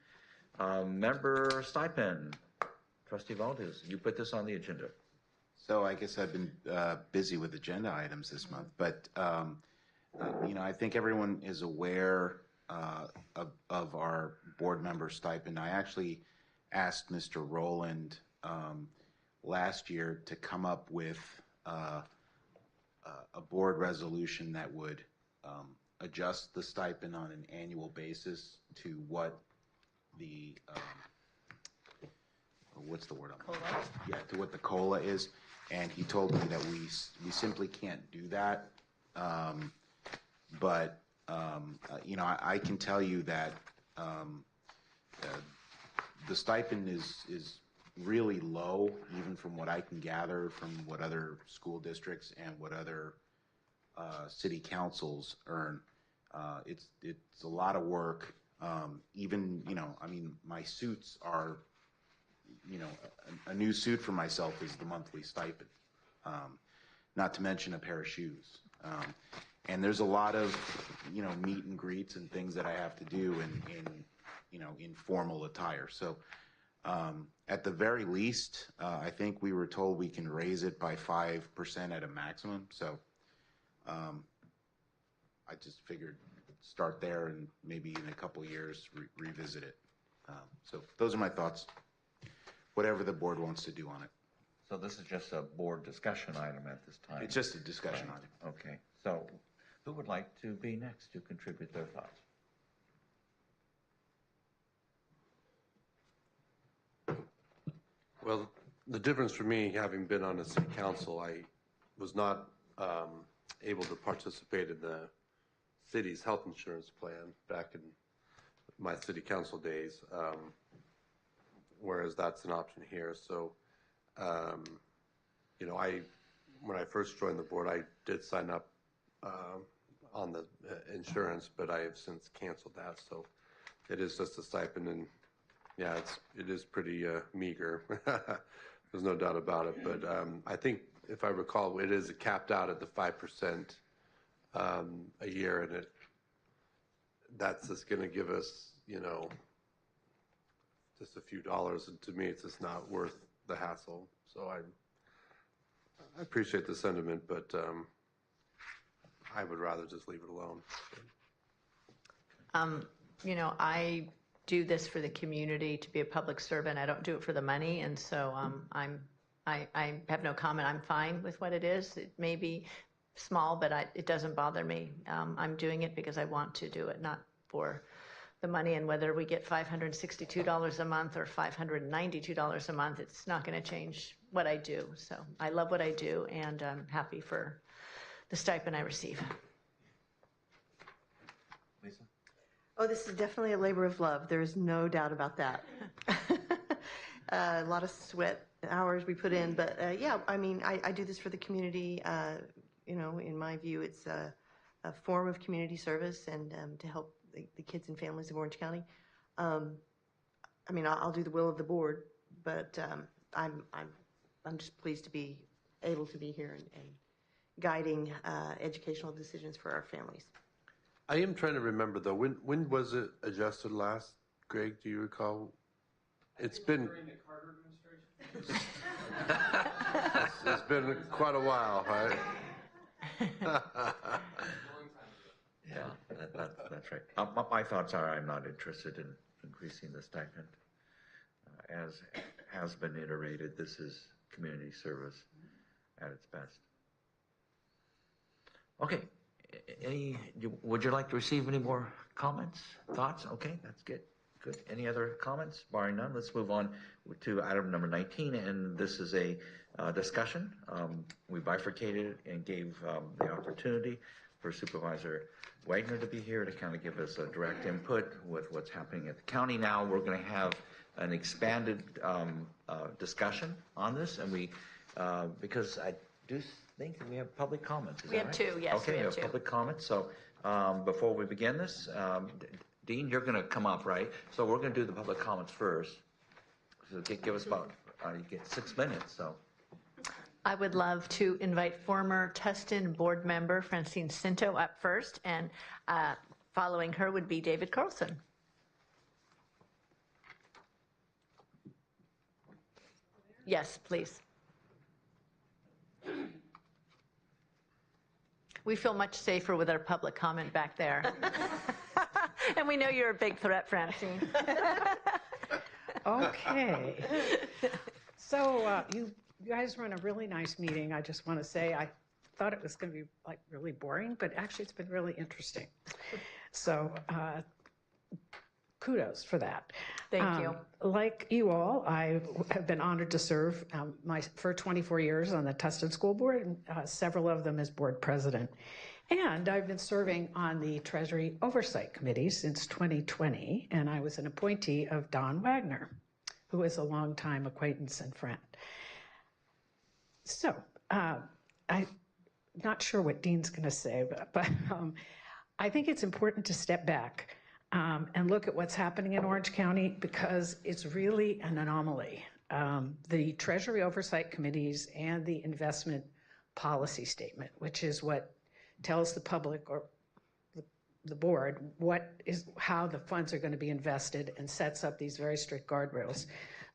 Member stipend. Trustee Valdez, you put this on the agenda. So I guess I've been busy with agenda items this month, but I think everyone is aware of our board member stipend. I actually asked Mr. Rowland last year to come up with a board resolution that would adjust the stipend on an annual basis to what the what's the word on that? COLA? Yeah, to what the COLA is. And he told me that we simply can't do that. But I can tell you that the stipend is really low, even from what I can gather from what other school districts and what other city councils earn. It's a lot of work. Even, my suits are, a new suit for myself is the monthly stipend, not to mention a pair of shoes. And there's a lot of, meet and greets and things that I have to do in formal attire. So at the very least, I think we were told we can raise it by 5% at a maximum. So I just figured start there and maybe in a couple years revisit it. So those are my thoughts. Whatever the board wants to do on it. So this is just a board discussion item at this time? It's just a discussion item. Okay. So who would like to be next to contribute their thoughts? Well, the difference for me, having been on the city council, I was not able to participate in the city's health insurance plan back in my city council days, whereas that's an option here. So, when I first joined the board, I did sign up on the insurance, but I have since canceled that. So it is just a stipend, and yeah, it is pretty meager. There's no doubt about it. But I think, if I recall, it is capped out at the 5% a year, and that's just going to give us, just a few dollars. And to me, it's just not worth the hassle. So I appreciate the sentiment, but I would rather just leave it alone. I do this for the community, to be a public servant. I don't do it for the money, and so I have no comment. I'm fine with what it is. It may be small, but it doesn't bother me. I'm doing it because I want to do it, not for the money. And whether we get $562 a month or $592 a month, it's not going to change what I do. So I love what I do, and I'm happy for the stipend I receive. Lisa? Oh, this is definitely a labor of love. There is no doubt about that. A lot of sweat hours we put in, but yeah, I do this for the community. In my view, it's a form of community service and to help the kids and families of Orange County. I'll do the will of the board, but I'm just pleased to be able to be here and guiding educational decisions for our families. I am trying to remember, though, when was it adjusted last? Greg, do you recall? It's been during the Carter administration. it's been quite a while, right? Yeah, that's right. My thoughts are I'm not interested in increasing the stipend. As has been iterated, this is community service at its best. Okay, would you like to receive any more comments, thoughts? Okay, that's good. Good. Any other comments? Barring none, let's move on to item number 19, and this is a discussion. We bifurcated and gave the opportunity for Supervisor Wagner to be here to kind of give us a direct input with what's happening at the county now. We're going to have an expanded discussion on this, and we, because I do think we have public comments. Is We that have right? two, yes, Okay, we we have have two. public comments. So before we begin this, Dean, you're going to come up, right? So we're going to do the public comments first. So give us about, you get 6 minutes, so. I would love to invite former Tustin board member Francine Cinto up first, and following her would be David Carlson. Yes, please. We feel much safer with our public comment back there. And we know you're a big threat, Francine. Okay. So you guys run a really nice meeting. I just want to say I thought it was going to be like really boring, but actually it's been really interesting. So kudos for that. Thank you. Like you all, I have been honored to serve for 24 years on the Tustin School Board, and several of them as board president. And I've been serving on the Treasury Oversight Committee since 2020, and I was an appointee of Don Wagner, who is a longtime acquaintance and friend. So I'm not sure what Dean's going to say, but I think it's important to step back and look at what's happening in Orange County, because it's really an anomaly. The Treasury Oversight Committees and the Investment Policy Statement, which is what tells the public or the board how the funds are going to be invested and sets up these very strict guardrails.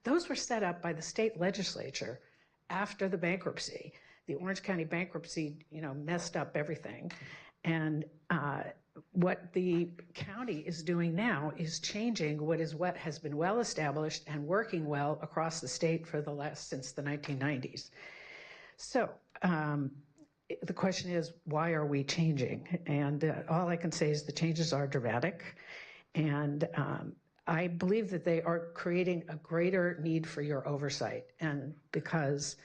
Those were set up by the state legislature after the bankruptcy. The Orange County bankruptcy, messed up everything. And what the county is doing now is changing what has been well established and working well across the state since the 1990s. So the question is, why are we changing? And all I can say is the changes are dramatic. And I believe that they are creating a greater need for your oversight. And because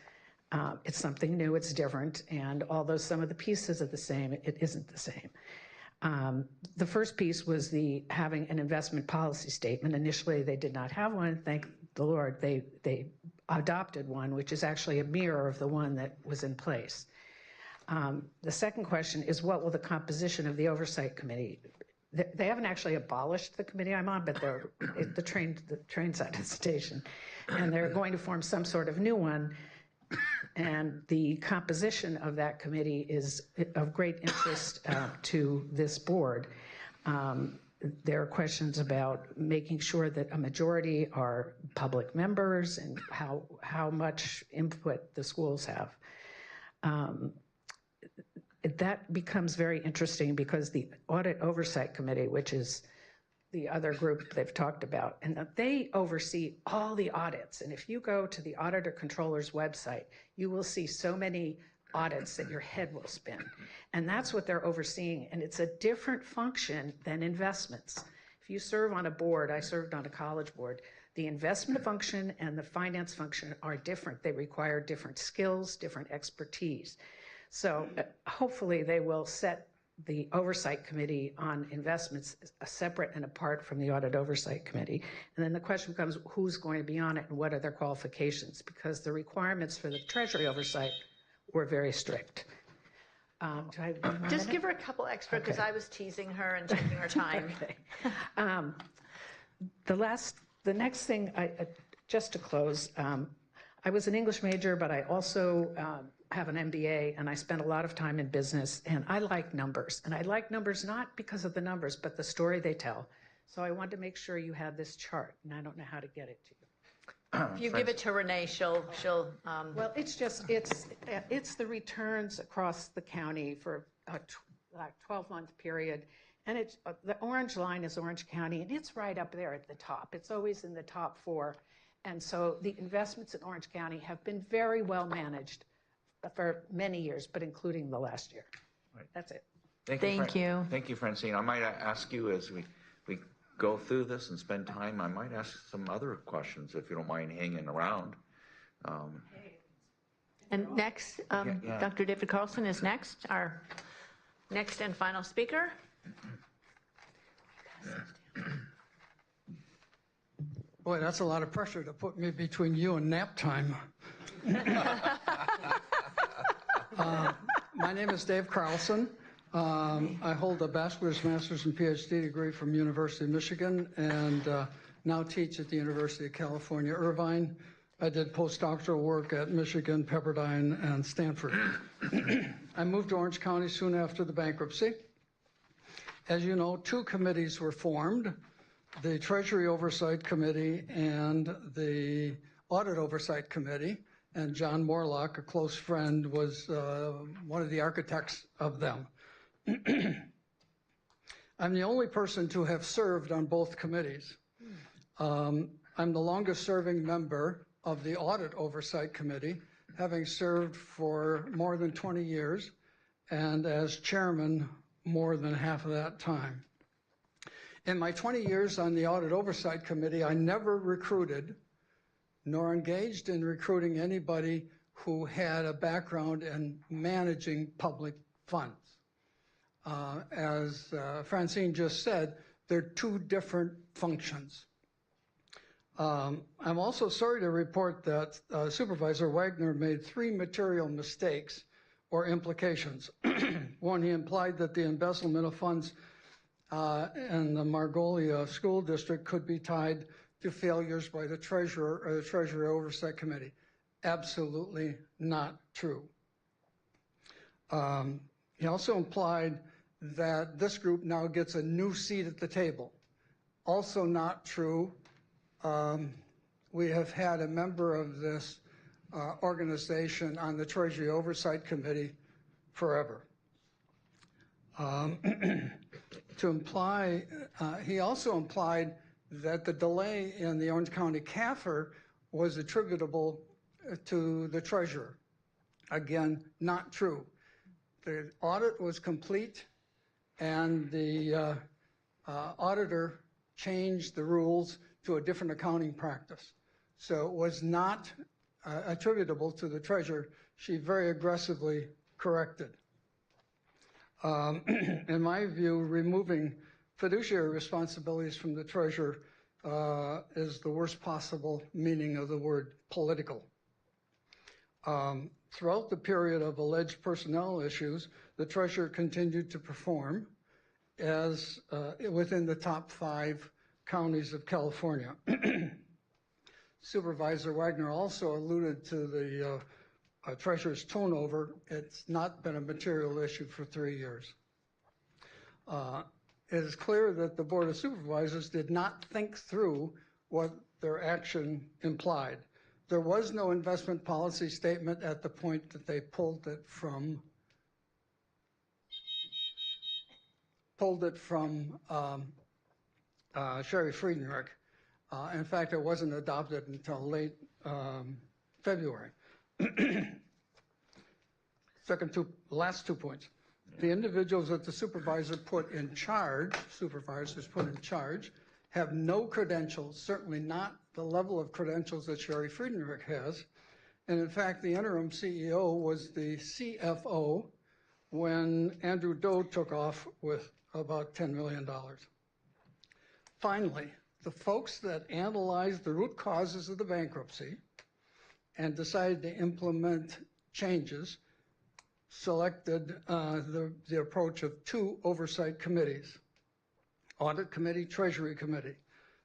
it's something new, it's different. And although some of the pieces are the same, it isn't the same. The first piece was having an investment policy statement. Initially, they did not have one. Thank the Lord, they adopted one, which is actually a mirror of the one that was in place. The second question is, what will the composition of the oversight committee? They haven't actually abolished the committee I'm on, but they're the train's at the station, and they're going to form some sort of new one. And the composition of that committee is of great interest to this board. There are questions about making sure that a majority are public members and how much input the schools have. That becomes very interesting because the Audit Oversight Committee, which is the other group they've talked about, and they oversee all the audits. And if you go to the Auditor Controller's website, you will see so many audits that your head will spin. And that's what they're overseeing. And it's a different function than investments. If you serve on a board, I served on a college board, the investment function and the finance function are different. They require different skills, different expertise. So hopefully they will set the Oversight Committee on Investments separate and apart from the Audit Oversight Committee. And then the question becomes, who's going to be on it and what are their qualifications? Because the requirements for the Treasury Oversight were very strict. Do I have one more Just minute? give her a couple extra, because Okay. I was teasing her and taking her time. Okay. The next thing, just to close, I was an English major, but I also have an MBA, and I spent a lot of time in business, and I like numbers. And I like numbers not because of the numbers, but the story they tell. So I wanted to make sure you had this chart, and I don't know how to get it to you. If you give it to Renee, she'll. Well, it's the returns across the county for a 12-month period, And it's, the orange line is Orange County, and it's right up there at the top. It's always in the top 4. And so the investments in Orange County have been very well managed for many years, but including the last year. Right. That's it. Thank you. Thank you, Francine. I might ask you as we go through this and spend time, I might ask some other questions if you don't mind hanging around. And next, Yeah. Dr. David Carlson is next, our next and final speaker. Boy, that's a lot of pressure to put me between you and nap time. My name is Dave Carlson. I hold a bachelor's, master's, and PhD degree from University of Michigan and now teach at the University of California, Irvine. I did postdoctoral work at Michigan, Pepperdine, and Stanford. I moved to Orange County soon after the bankruptcy. As you know, 2 committees were formed, the Treasury Oversight Committee and the Audit Oversight Committee, and John Morlock, a close friend, was one of the architects of them. I'm the only person to have served on both committees. I'm the longest serving member of the Audit Oversight Committee, having served for more than 20 years, and as chairman more than half of that time. In my 20 years on the Audit Oversight Committee, I never recruited nor engaged in recruiting anybody who had a background in managing public funds. As Francine just said, they're 2 different functions. I'm also sorry to report that Supervisor Wagner made 3 material mistakes or implications. One, he implied that the embezzlement of funds in the Margolia School District could be tied to failures by the treasurer or the Treasury Oversight Committee. Absolutely not true. He also implied that this group now gets a new seat at the table. Also not true. We have had a member of this organization on the Treasury Oversight Committee forever. To imply, he also implied that the delay in the Orange County CAFR was attributable to the treasurer. Again, not true. The audit was complete, and the auditor changed the rules to a different accounting practice. So it was not attributable to the treasurer. She very aggressively corrected. In my view, removing fiduciary responsibilities from the treasurer is the worst possible meaning of the word political. Throughout the period of alleged personnel issues, the treasurer continued to perform as within the top 5 counties of California. Supervisor Wagner also alluded to the treasurer's turnover. It's not been a material issue for 3 years. It is clear that the Board of Supervisors did not think through what their action implied. There was no investment policy statement at the point that they pulled it from Sherry Friedenreich. In fact, it wasn't adopted until late February. Last 2 points. The individuals that the supervisors put in charge, have no credentials, certainly not the level of credentials that Sherry Friedenreich has. And in fact, the interim CEO was the CFO when Andrew Doe took off with about $10 million. Finally, the folks that analyzed the root causes of the bankruptcy and decided to implement changes selected the approach of 2 oversight committees, Audit Committee, Treasury Committee.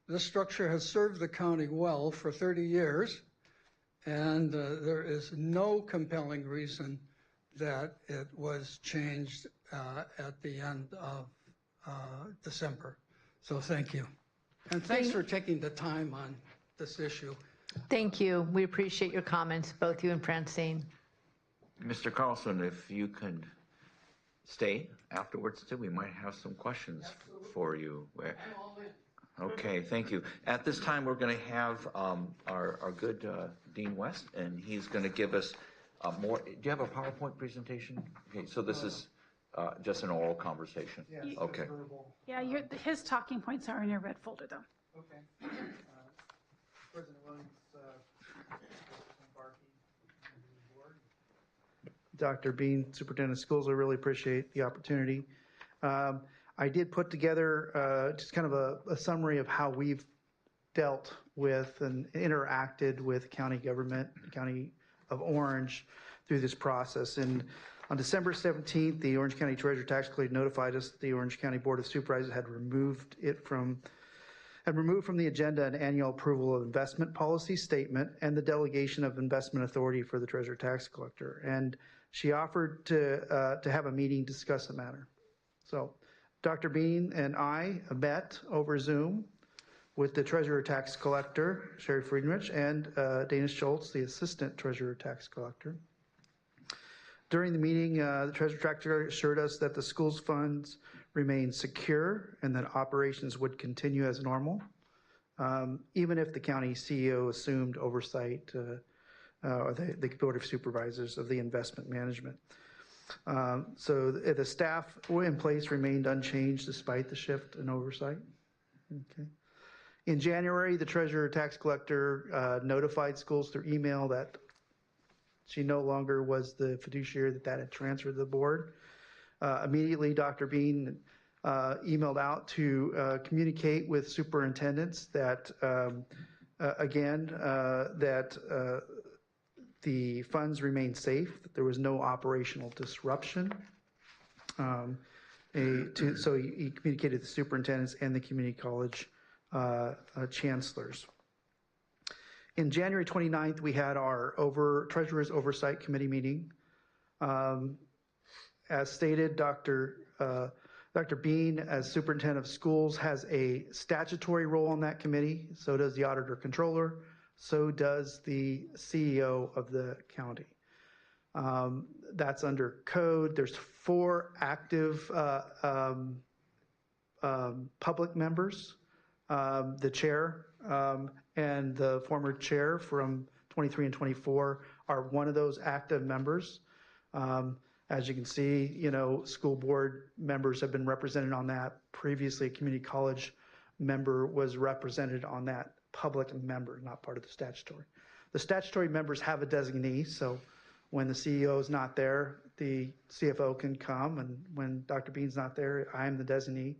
This structure has served the county well for 30 years, and there is no compelling reason that it was changed at the end of December. So thank you. And thanks for taking the time on this issue. Thank you. We appreciate your comments, both you and Francine. Mr. Carlson, if you could stay afterwards too. We might have some questions for you. Okay, thank you. At this time, we're going to have our good Dean West, and he's going to give us more. Do you have a PowerPoint presentation? Okay, so this is just an oral conversation. Yes, okay. Yeah, his talking points are in your red folder, though. Okay. President Williams, Dr. Bean, Superintendent of Schools, I really appreciate the opportunity. I did put together just kind of a summary of how we've dealt with and interacted with county government, County of Orange, through this process. And on December 17th, the Orange County Treasurer Tax Collector notified us that the Orange County Board of Supervisors had removed from the agenda an annual approval of investment policy statement and the delegation of investment authority for the Treasurer Tax Collector. And she offered to have a meeting to discuss the matter. So Dr. Bean and I met over Zoom with the Treasurer Tax Collector, Sherry Friedenrich, and Dana Schultz, the Assistant Treasurer Tax Collector. During the meeting, the Treasurer Tax Collector assured us that the school's funds remain secure and that operations would continue as normal, even if the county CEO assumed oversight or the Board of Supervisors of the investment management. So the staff in place remained unchanged despite the shift in oversight. Okay. In January, the Treasurer Tax Collector notified schools through email that she no longer was the fiduciary that had transferred to the board. Immediately, Dr. Bean emailed out to communicate with superintendents that, the funds remained safe, that there was no operational disruption. So he communicated to the superintendents and the community college chancellors. In January 29th, we had our Treasurer's Oversight Committee meeting. As stated, Dr. Bean, as Superintendent of Schools, has a statutory role on that committee. So does the Auditor Controller. So does the CEO of the county. That's under code. There's 4 active public members. The chair and the former chair from 23 and 24 are one of those active members. As you can see, school board members have been represented on that. Previously, a community college member was represented on that public member, not part of the statutory. The statutory members have a designee, so when the CEO is not there, the CFO can come, and when Dr. Bean's not there, I'm the designee.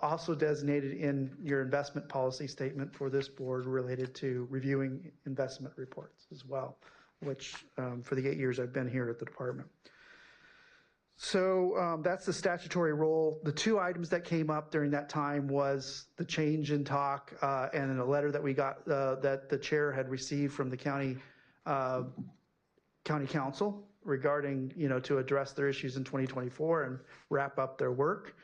Also designated in your investment policy statement for this board related to reviewing investment reports as well, which for the 8 years I've been here at the department. So that's the statutory role. The 2 items that came up during that time was the change in talk and a letter that we got that the chair had received from the county council regarding, to address their issues in 2024 and wrap up their work.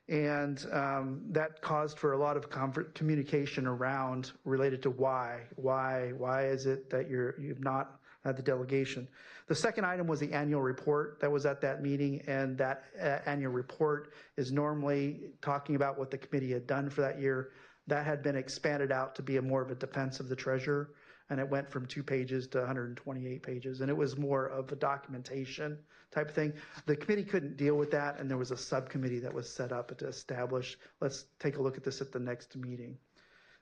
That caused for a lot of communication around related to why is it that you've not had the delegation. The second item was the annual report that was at that meeting, and that annual report is normally talking about what the committee had done for that year. That had been expanded out to be more of a defense of the treasurer, and it went from 2 pages to 128 pages, and it was more of a documentation type of thing. The committee couldn't deal with that, and there was a subcommittee that was set up to establish, let's take a look at this at the next meeting.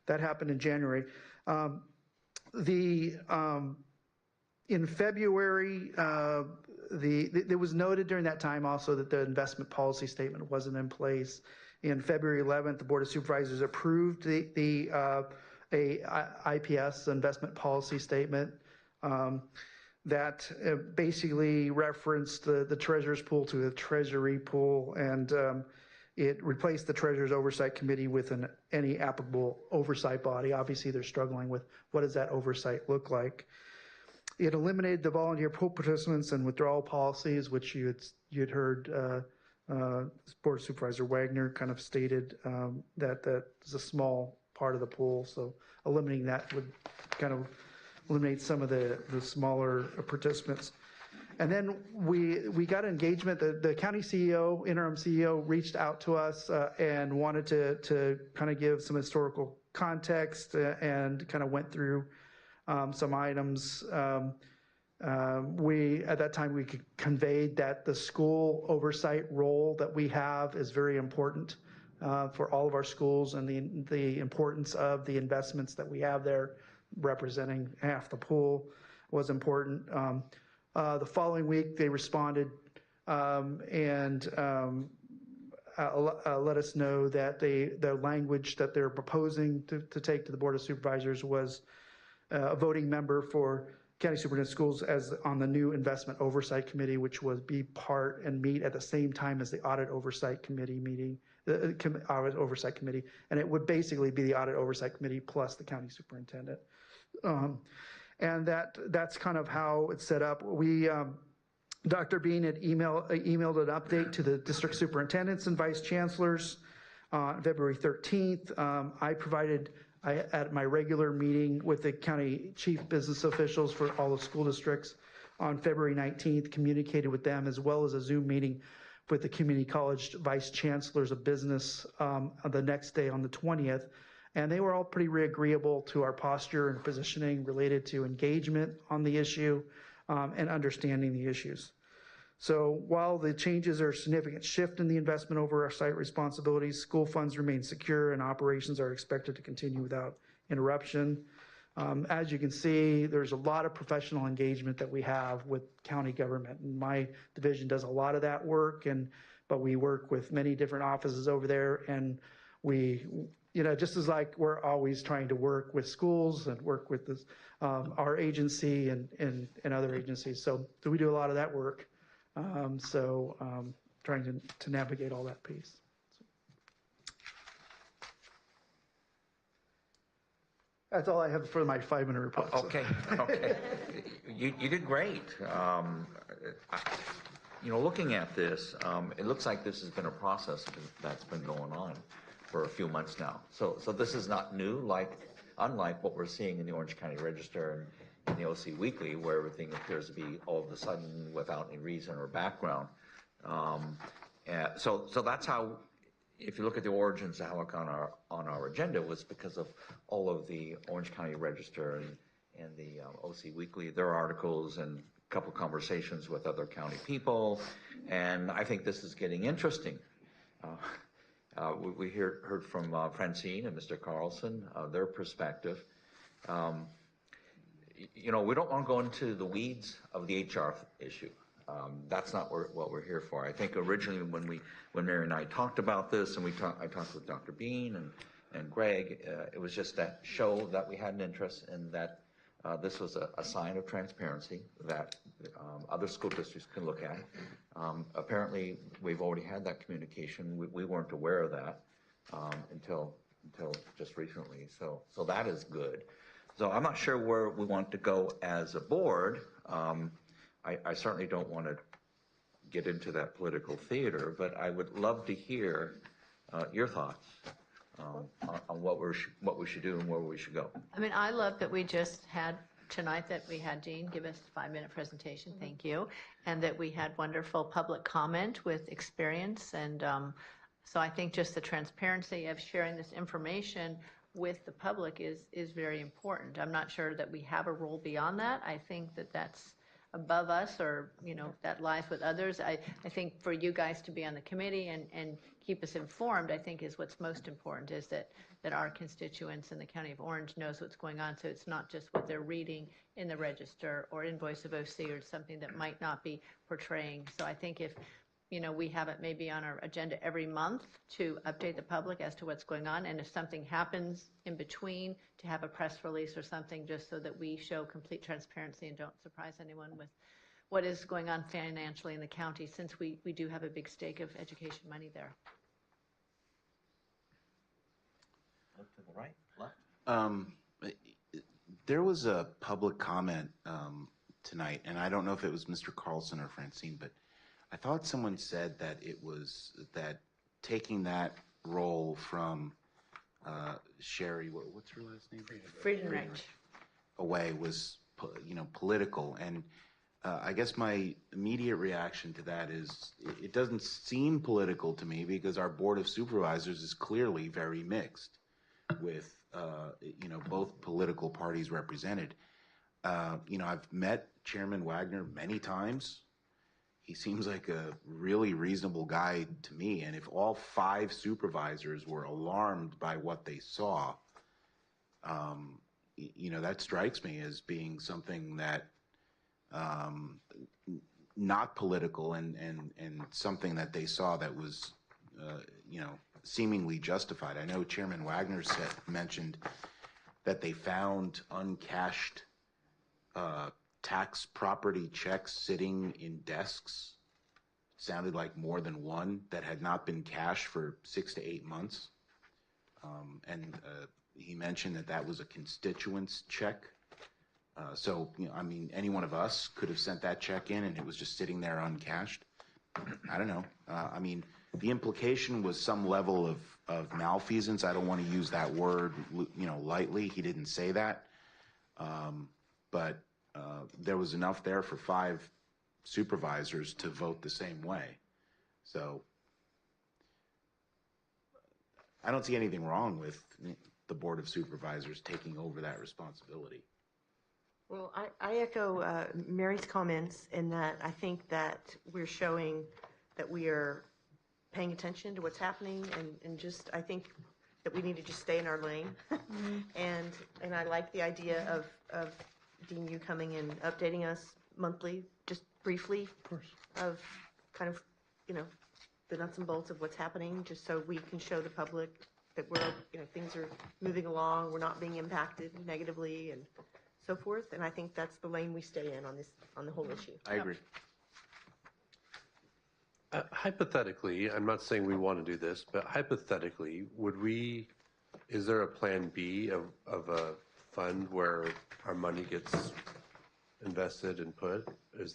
That happened in January. In February, it was noted during that time also that the investment policy statement wasn't in place. In February 11th, the Board of Supervisors approved the IPS, investment policy statement, that basically referenced the treasurer's pool to a treasury pool, and it replaced the Treasurer's Oversight Committee with any applicable oversight body. Obviously, they're struggling with what does that oversight look like. It eliminated the volunteer pool participants and withdrawal policies, which you'd heard Board Supervisor Wagner kind of stated that is a small part of the pool. So eliminating that would kind of eliminate some of the smaller participants. And then we got engagement. The county CEO, interim CEO, reached out to us and wanted to kind of give some historical context and kind of went through some items. At that time, we conveyed that the school oversight role that we have is very important for all of our schools, and the importance of the investments that we have there, representing half the pool, was important. The following week, they responded and let us know that the language that they're proposing to take to the Board of Supervisors was a voting member for County Superintendent Schools as on the new Investment Oversight Committee, which would be part and meet at the same time as the Audit Oversight Committee meeting, the Audit Oversight Committee, and it would basically be the Audit Oversight Committee plus the County Superintendent. And that's kind of how it's set up. Dr. Bean had emailed an update to the district superintendents and vice chancellors on February 13th. I at my regular meeting with the county chief business officials for all the school districts on February 19th, communicated with them, as well as a Zoom meeting with the community college vice chancellors of business the next day on the 20th. And they were all pretty agreeable to our posture and positioning related to engagement on the issue and understanding the issues. So while the changes are a significant shift in the investment over our site responsibilities, school funds remain secure and operations are expected to continue without interruption. As you can see, there's a lot of professional engagement that we have with county government. And my division does a lot of that work, but we work with many different offices over there, and we, just as like we're always trying to work with schools and work with this, our agency and other agencies. So we do a lot of that work. Trying to navigate all that piece. That's all I have for my 5-minute report. Okay. You did great. Looking at this, it looks like this has been a process that's been going on for a few months now. So this is not new, unlike what we're seeing in the Orange County Register and the OC Weekly, where everything appears to be all of a sudden without any reason or background. So that's how, if you look at the origins of how it got on our agenda, was because of all of the Orange County Register and the OC Weekly, their articles and a couple conversations with other county people. And I think this is getting interesting. We heard from Francine and Mr. Carlson, their perspective. We don't want to go into the weeds of the HR issue. That's not what we're here for. I think originally when Mary and I talked about this, and I talked with Dr. Bean and Greg, it was just to show that we had an interest and that this was a sign of transparency that other school districts can look at. Apparently, we've already had that communication. We weren't aware of that until just recently. So that is good. So I'm not sure where we want to go as a board. I certainly don't want to get into that political theater, but I would love to hear your thoughts on what we should do and where we should go. I mean, I love that we just had tonight that we had Dean give us a 5-minute presentation. Thank you. And that we had wonderful public comment with experience. And so I think just the transparency of sharing this information with the public is very important. I'm not sure that we have a role beyond that. I think that that's above us, or that lies with others. I think for you guys to be on the committee and keep us informed, I think is what's most important, is that our constituents in the County of Orange knows what's going on, so it's not just what they're reading in the Register or in Voice of OC or something that might not be portraying. So I think if we have it maybe on our agenda every month to update the public as to what's going on, and if something happens in between, to have a press release or something, just so that we show complete transparency and don't surprise anyone with what is going on financially in the county, since we do have a big stake of education money there. Look to the right, left. There was a public comment tonight, and I don't know if it was Mr. Carlson or Francine, but I thought someone said that it was that taking that role from Sherry, what's her last name? Friedenreich. Away was, political. And I guess my immediate reaction to that is it doesn't seem political to me because our Board of Supervisors is clearly very mixed with, both political parties represented. I've met Chairman Wagner many times. He seems like a really reasonable guy to me. And if all 5 supervisors were alarmed by what they saw, that strikes me as being something that not political and something that they saw that was, seemingly justified. I know Chairman Wagner mentioned that they found uncashed tax property checks sitting in desks. Sounded like more than one that had not been cashed for 6 to 8 months. He mentioned that was a constituent's check. Any one of us could have sent that check in and it was just sitting there uncashed. I don't know. The implication was some level of malfeasance. I don't want to use that word, lightly. He didn't say that. But there was enough there for 5 supervisors to vote the same way. So I don't see anything wrong with the Board of Supervisors taking over that responsibility. Well, I echo Mary's comments in that I think that we're showing that we are paying attention to what's happening and just, I think that we need to just stay in our lane. And I like the idea of Dean, you coming and updating us monthly, just briefly, of kind of, the nuts and bolts of what's happening, just so we can show the public that we're, things are moving along, we're not being impacted negatively and so forth. And I think that's the lane we stay in on the whole issue. I agree. Hypothetically, I'm not saying we want to do this, but hypothetically, is there a plan B of a fund where our money gets invested and put? Is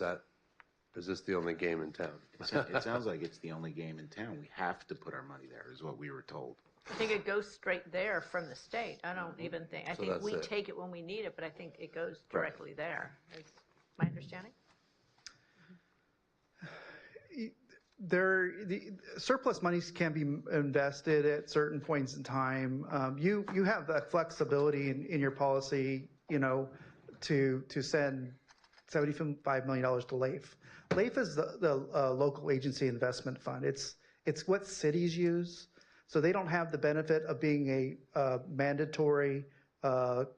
this the only game in town? It sounds like it's the only game in town. We have to put our money there, is what we were told. I think it goes straight there from the state. I don't even think, I So think that's we it. take it when we need it, but I think it goes directly there. Is my understanding? The surplus monies can be invested at certain points in time. You have that flexibility in your policy, to send $75 million to LAIF. LAIF is the local agency investment fund. It's what cities use. So they don't have the benefit of being a mandatory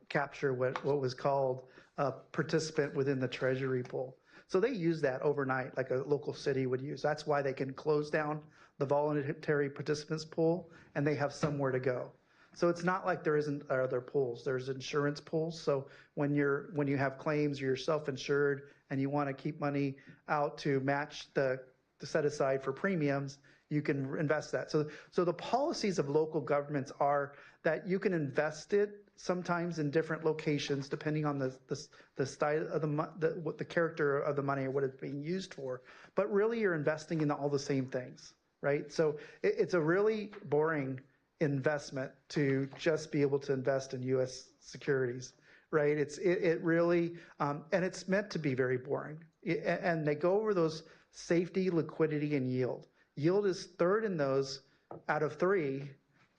capture, what was called a participant within the treasury pool. So they use that overnight like a local city would use. That's why they can close down the voluntary participants pool and they have somewhere to go. So it's not like there isn't other pools. There's insurance pools. So when you have claims, you're self-insured and you want to keep money out to match the set aside for premiums, you can invest that. So the policies of local governments are that you can invest it sometimes in different locations depending on the style of the character of the money or what it's being used for. But really you're investing in all the same things, right? So it's a really boring investment to just be able to invest in U.S. securities, right? It really, and it's meant to be very boring. And they go over those safety, liquidity, and yield. Yield is third in those out of 3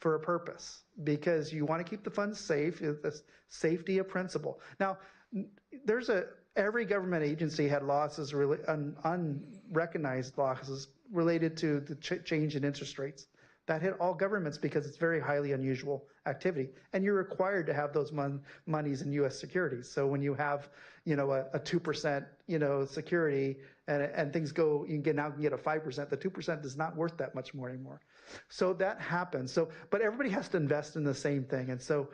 for a purpose, because you want to keep the funds safe. It's safety a principle. Now, every government agency had losses, really unrecognized losses related to the change in interest rates. That hit all governments because it's very highly unusual activity, and you're required to have those monies in U.S. securities. So when you have, a 2%, security, and things go, you can get a 5%. The 2% is not worth that much more anymore. So that happens. But everybody has to invest in the same thing, and so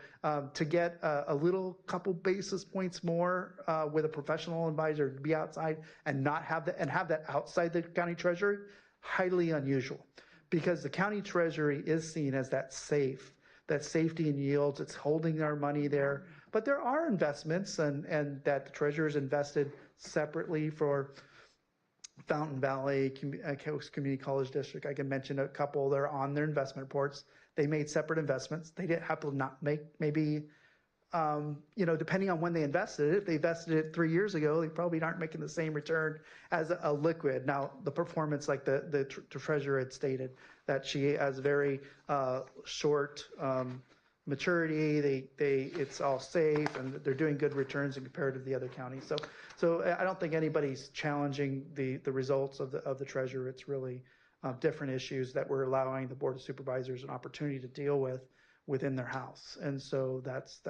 to get a little couple basis points more with a professional advisor to be outside and not have that, and have that outside the county treasury, highly unusual. Because the county treasury is seen as that safety and yields. It's holding our money there. But there are investments and that the treasurer is invested separately for Fountain Valley Coast Community College District. I can mention a couple. They're on their investment reports. They made separate investments. They didn't have to not make maybe depending on when they invested it, if they invested it 3 years ago, they probably aren't making the same return as a liquid. Now, the performance, like the treasurer had stated, that she has very short maturity. It's all safe, and they're doing good returns in comparative to the other counties. So I don't think anybody's challenging the results of the treasurer. It's really different issues that we're allowing the Board of Supervisors an opportunity to deal with within their house. And so that's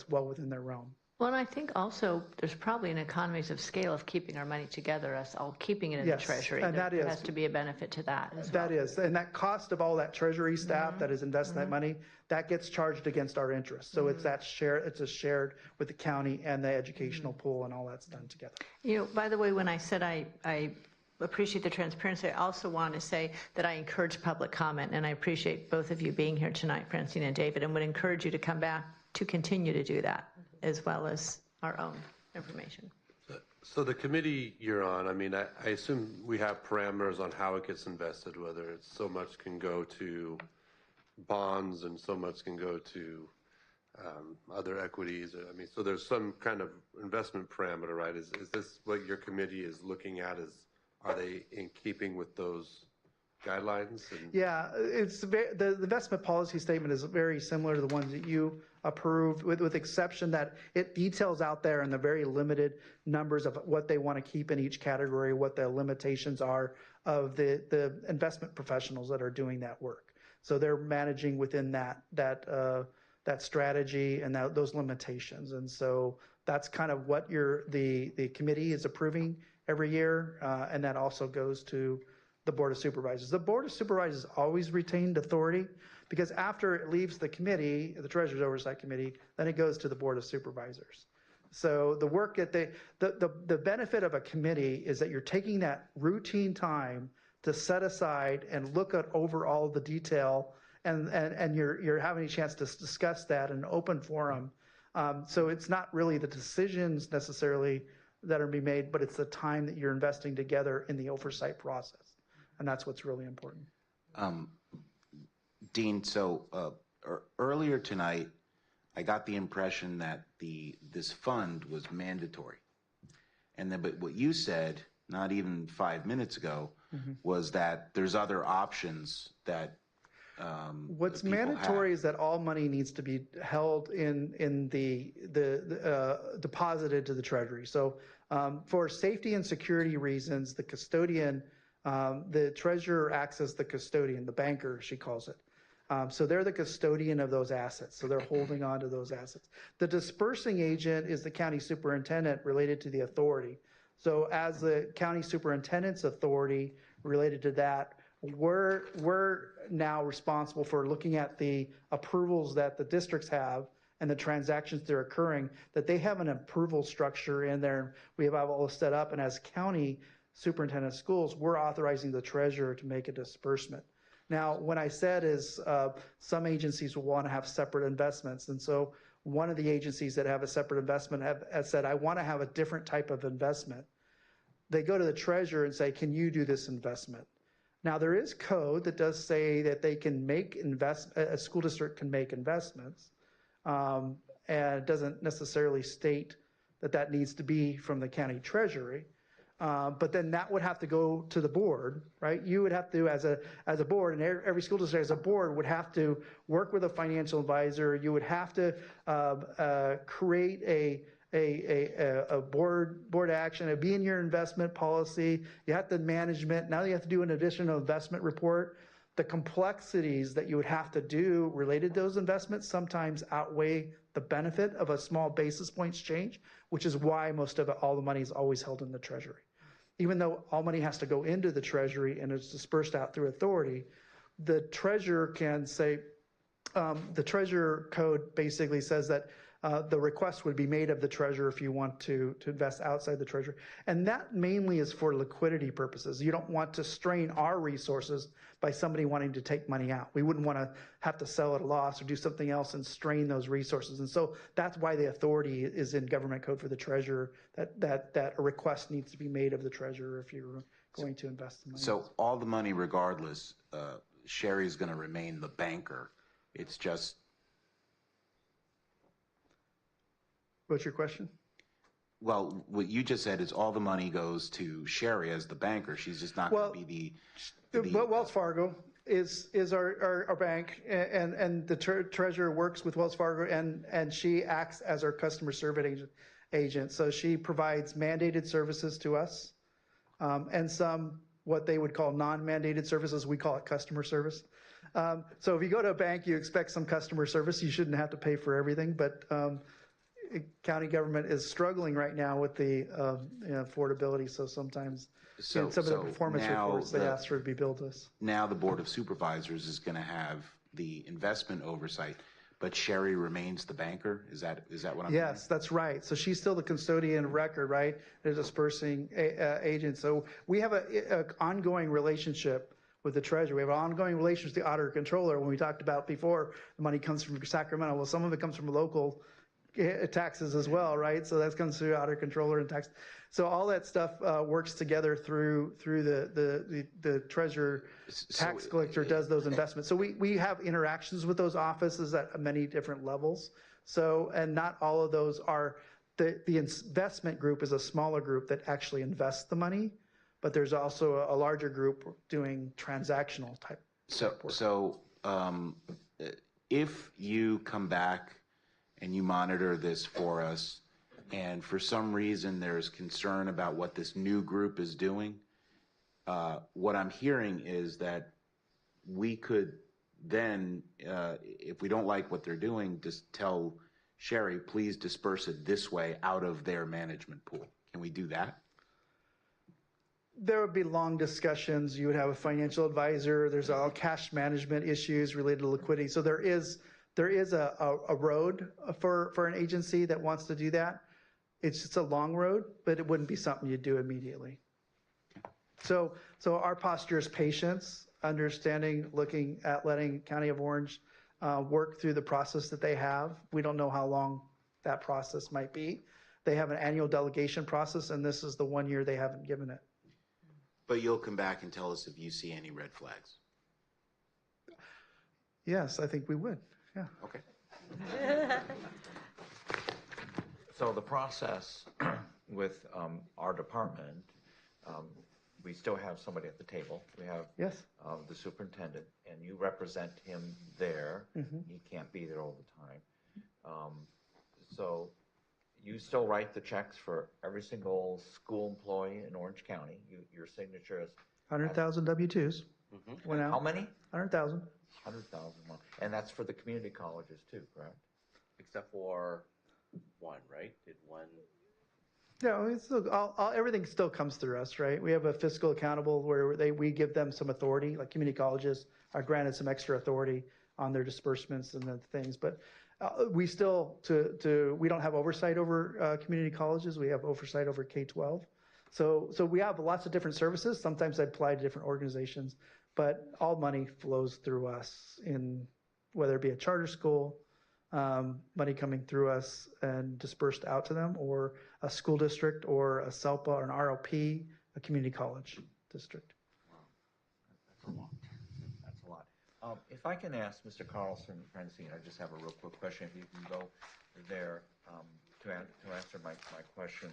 well within their realm. Well, and I think also there's probably an economies of scale of keeping our money together, us all keeping it in the Treasury. And there has to be a benefit to that as well. That is, and that cost of all that Treasury staff that is investing that money, that gets charged against our interest. So it's shared with the county and the educational pool, and all that's done together. By the way, when I said I appreciate the transparency, I also want to say that I encourage public comment, and I appreciate both of you being here tonight, Francine and David, and would encourage you to come back to continue to do that, as well as our own information. So the committee you're on, I mean, I assume we have parameters on how it gets invested, whether it's so much can go to bonds and so much can go to other equities. I mean, so there's some kind of investment parameter, right? Is this what your committee is looking at? Are they in keeping with those guidelines? Yeah, the investment policy statement is very similar to the ones that you approved, with exception that it details out there in the very limited numbers of what they want to keep in each category, what the limitations are of the investment professionals that are doing that work. So they're managing within that strategy and those limitations. And so that's kind of what the committee is approving every year, and that also goes to the Board of Supervisors. The Board of Supervisors always retained authority, because after it leaves the committee, the Treasurer's Oversight Committee, then it goes to the Board of Supervisors. So the work that the benefit of a committee is that you're taking that routine time to set aside and look at over all the detail, and you're having a chance to discuss that in an open forum. So it's not really the decisions necessarily that are being made, but it's the time that you're investing together in the oversight process. And that's what's really important. Dean, so earlier tonight, I got the impression that this fund was mandatory. And then, but what you said, not even 5 minutes ago, was that there's other options that what's mandatory is that all money needs to be held in the deposited to the Treasury. So for safety and security reasons, the custodian, the treasurer acts as the custodian, the banker, she calls it. So they're the custodian of those assets. So they're holding on to those assets. The dispersing agent is the county superintendent related to the authority. So as the county superintendent's authority related to that, we're now responsible for looking at the approvals that the districts have and the transactions that are occurring, that they have an approval structure in there. We have all set up, and as county superintendent of schools, we're authorizing the treasurer to make a disbursement. Now, what I said is some agencies will want to have separate investments. And so one of the agencies that have a separate investment has said, I want to have a different type of investment. They go to the treasurer and say, can you do this investment? Now, there is code that does say that they can make a school district can make investments. And it doesn't necessarily state that that needs to be from the county treasury. But then that would have to go to the board, right? You would have to, as a board, and every school district as a board would have to work with a financial advisor. You would have to create a board action. It'd be in your investment policy. You have to management. Now you have to do an additional investment report. The complexities that you would have to do related to those investments sometimes outweigh the benefit of a small basis points change, which is why most of all the money is always held in the treasury. Even though all money has to go into the treasury and it's dispersed out through authority, the treasurer can say, the treasurer code basically says that the request would be made of the treasurer if you want to invest outside the treasury. And that mainly is for liquidity purposes. You don't want to strain our resources by somebody wanting to take money out. We wouldn't want to have to sell at a loss or do something else and strain those resources. And so that's why the authority is in government code for the treasurer, that a request needs to be made of the treasurer if you're going to invest the money. So all the money regardless, Sherry's going to remain the banker. It's just What's your question? Well, what you just said is all the money goes to Sherry as the banker. She's just not going to be Well, Wells Fargo is our bank, and the treasurer works with Wells Fargo, and she acts as our customer service agent. So she provides mandated services to us, and some what they would call non-mandated services. We call it customer service. So if you go to a bank, you expect some customer service. You shouldn't have to pay for everything, but county government is struggling right now with the affordability. So sometimes some of the performance reports they ask for to be billed to us. Now the Board of Supervisors is going to have the investment oversight, but Sherry remains the banker. Is that what I'm Yes, that's right. So she's still the custodian of record, right? The dispersing agent. So we have an ongoing relationship with the treasurer. We have an ongoing relationship with the auditor controller. When we talked about before, the money comes from Sacramento. Well, some of it comes from local taxes as well, right? So that comes through auditor controller and tax. So all that stuff works together through the treasurer. Tax collector does those investments. So we have interactions with those offices at many different levels. So, and not all of those are, the investment group is a smaller group that actually invests the money, but there's also a larger group doing transactional type. So if you come back and you monitor this for us, and for some reason there's concern about what this new group is doing, what I'm hearing is that we could then, if we don't like what they're doing, just tell Sherry, please disperse it this way out of their management pool. Can we do that? There would be long discussions. You would have a financial advisor. There's all cash management issues related to liquidity. So there is a road for an agency that wants to do that. It's just a long road, but it wouldn't be something you'd do immediately. So our posture is patience, understanding, looking at letting County of Orange work through the process that they have. We don't know how long that process might be. They have an annual delegation process, and this is the 1 year they haven't given it. But you'll come back and tell us if you see any red flags. Yes, I think we would. Yeah. Okay. So the process with our department, we still have somebody at the table. We have the superintendent, and you represent him there. He can't be there all the time. So you still write the checks for every single school employee in Orange County. Your signature is 100,000 W-2s. Went out. How many? 100,000. 100,000. And that's for the community colleges too, correct? Except for one, right? Did one? No, it's still, everything still comes through us, right? We have a fiscal accountable where we give them some authority, like community colleges are granted some extra authority on their disbursements and the things. But we still, we don't have oversight over community colleges. We have oversight over K-12. So we have lots of different services. Sometimes I apply to different organizations, but all money flows through us in whether it be a charter school, money coming through us and dispersed out to them, or a school district, or a SELPA, or an RLP, a community college district. Wow. That's a lot. If I can ask Mr. Carlson, Francine, I just have a real quick question. If you can go there to answer my question.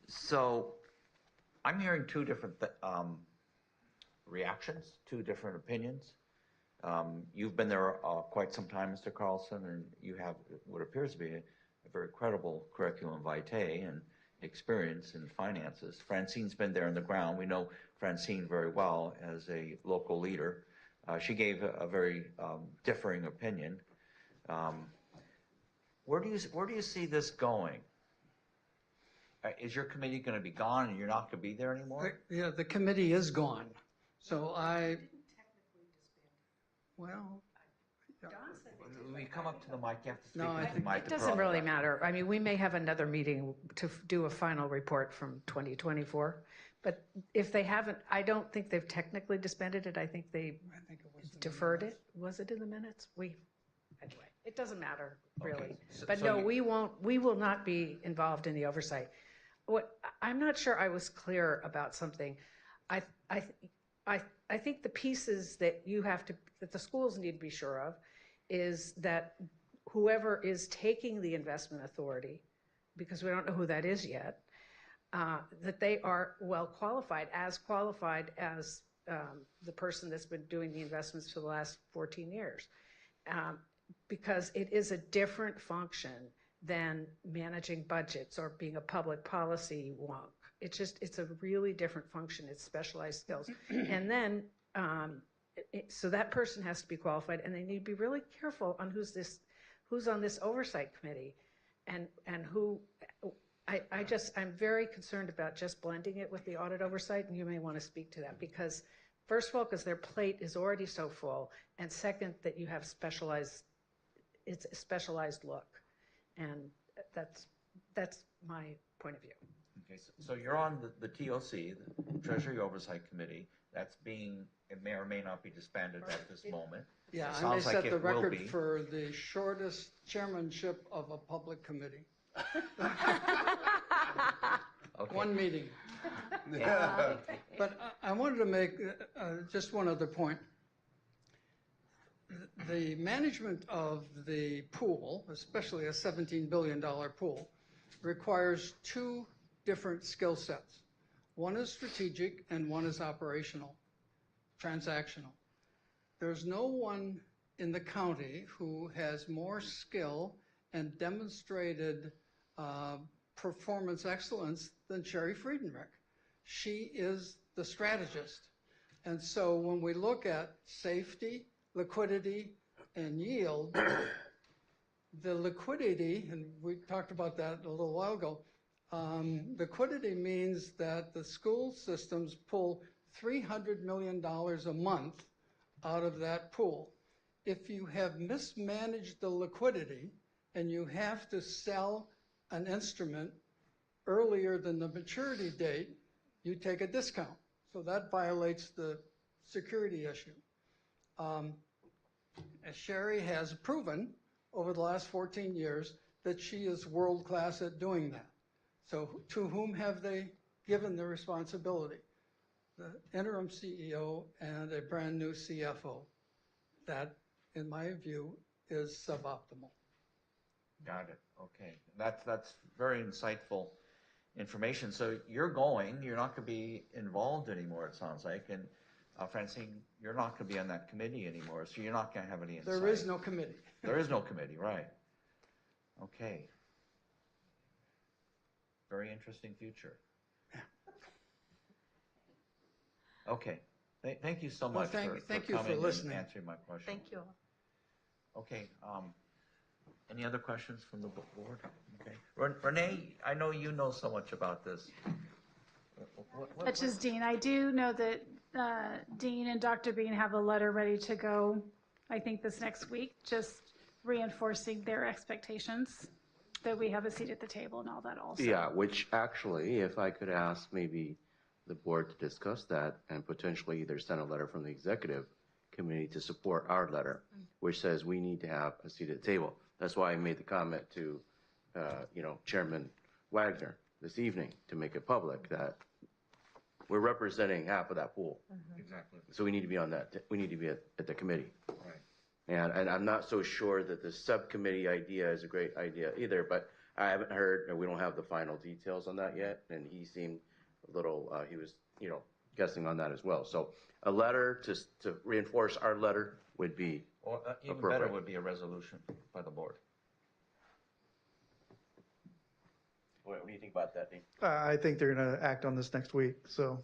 So I'm hearing two different reactions, two different opinions. You've been there quite some time, Mr. Carlson, and you have what appears to be a very credible curriculum vitae and experience in finances. Francine's been there on the ground. We know Francine very well as a local leader. She gave a very differing opinion. Where do you see this going? Is your committee going to be gone and you're not going to be there anymore? Yeah, the committee is gone. So well, when you come up to the mic, you have to speak No, into the mic. it doesn't really matter. I mean, we may have another meeting to do a final report from 2024, but if they haven't, I don't think they've technically disbanded it. I think they deferred it. Was it in the minutes? Anyway, it doesn't matter really. Okay. But So no, you- we will not be involved in the oversight. I'm not sure I was clear about something. I think the pieces that that the schools need to be sure of is that whoever is taking the investment authority, because we don't know who that is yet, that they are well qualified as the person that's been doing the investments for the last 14 years. Because it is a different function than managing budgets or being a public policy wonk. It's a really different function. It's specialized skills. And then, so that person has to be qualified, and they need to be really careful on who's on this oversight committee, and who. I'm very concerned about just blending it with the audit oversight, and you may want to speak to that, because first of all, because their plate is already so full, and second, that you have it's a specialized look, and that's my point of view. Okay, so you're on the TOC, the Treasury Oversight Committee. That's it may or may not be disbanded at this moment. Yeah, It I may sounds like set it the will record be. for the shortest chairmanship of a public committee. Okay. One meeting. But I wanted to make just one other point. The management of the pool, especially a $17 billion pool, requires two different skill sets. One is strategic and one is operational, transactional. There's no one in the county who has more skill and demonstrated performance excellence than Sherry Friedenreich. She is the strategist. And so when we look at safety, liquidity, and yield, the liquidity, and we talked about that a little while ago, liquidity means that the school systems pull $300 million a month out of that pool. If you have mismanaged the liquidity and you have to sell an instrument earlier than the maturity date, you take a discount. So that violates the security issue. Sherry has proven over the last 14 years that she is world-class at doing that. So to whom have they given the responsibility? The interim CEO and a brand new CFO. That, in my view, is suboptimal. Got it. Okay. That's very insightful information. So you're not going to be involved anymore, it sounds like. And Francine, you're not going to be on that committee anymore, so you're not going to have any insight. There is no committee. There is no committee, right. Okay. Very interesting future. Okay. Thank you so much for coming and answering my question. Thank you. Okay. Any other questions from the board? Okay. Renee, I know you know so much about this. Such as Dean. I do know that Dean and Dr. Bean have a letter ready to go, I think this next week, just reinforcing their expectations that we have a seat at the table and all that also. Yeah, which actually, if I could ask maybe the board to discuss that and potentially either send a letter from the executive committee to support our letter, which says we need to have a seat at the table. That's why I made the comment to, Chairman Wagner this evening to make it public that we're representing half of that pool. Exactly. So we need to be on that. We need to be at the committee. Right. And I'm not so sure that the subcommittee idea is a great idea either, but I haven't heard, and we don't have the final details on that yet. And he seemed a little, he was, guessing on that as well. So a letter to reinforce our letter would be Or even appropriate. better would be a resolution by the board. What do you think about that, Dean? I think they're going to act on this next week, so.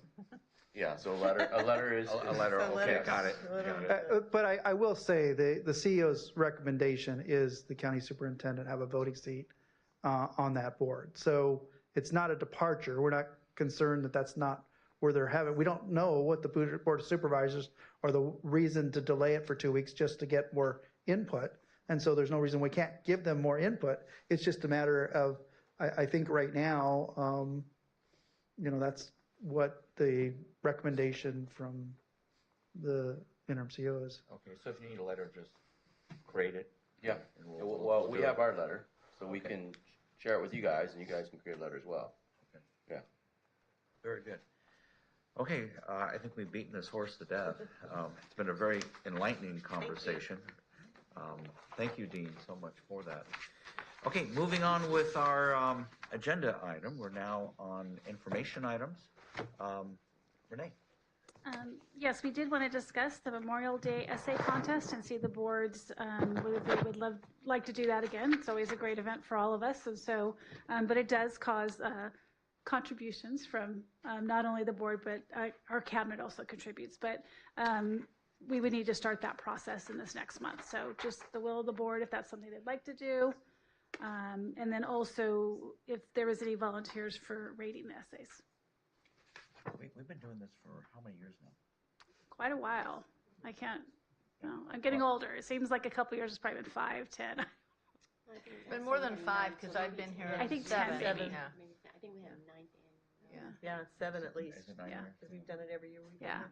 Yeah, so a letter is. A letter, okay, got it. But I will say, the CEO's recommendation is the county superintendent have a voting seat on that board. So it's not a departure. We're not concerned that that's not where they're having. We don't know what the Board of Supervisors or the reason to delay it for 2 weeks just to get more input. And so there's no reason we can't give them more input. It's just a matter of, I think right now, that's what the recommendation from the interim CEO is. Okay, so if you need a letter, just create it. Yeah, and well, we do have it. our letter, so we Okay. can share it with you guys, and you guys can create a letter as well. Okay. Yeah. Very good. Okay, I think we've beaten this horse to death. It's been a very enlightening conversation. Thank you, Dean, so much for that. Okay, moving on with our agenda item. We're now on information items. Renee? Yes, we did want to discuss the Memorial Day essay contest and see the boards, whether they would like to do that again. It's always a great event for all of us. And so, but it does cause contributions from not only the board, but our cabinet also contributes. But we would need to start that process in this next month. So just the will of the board, if that's something they'd like to do. And then also if there was any volunteers for rating the essays. We've been doing this for how many years now? Quite a while. I can't, I'm getting older. It seems like a couple years, it's probably been 5, 10. It's been more than 5 because I've been here. I think 10 maybe. Yeah. I think we have 9th annual. Yeah, 7 at least. Is it 9 years? Because we've done it every year. Yeah.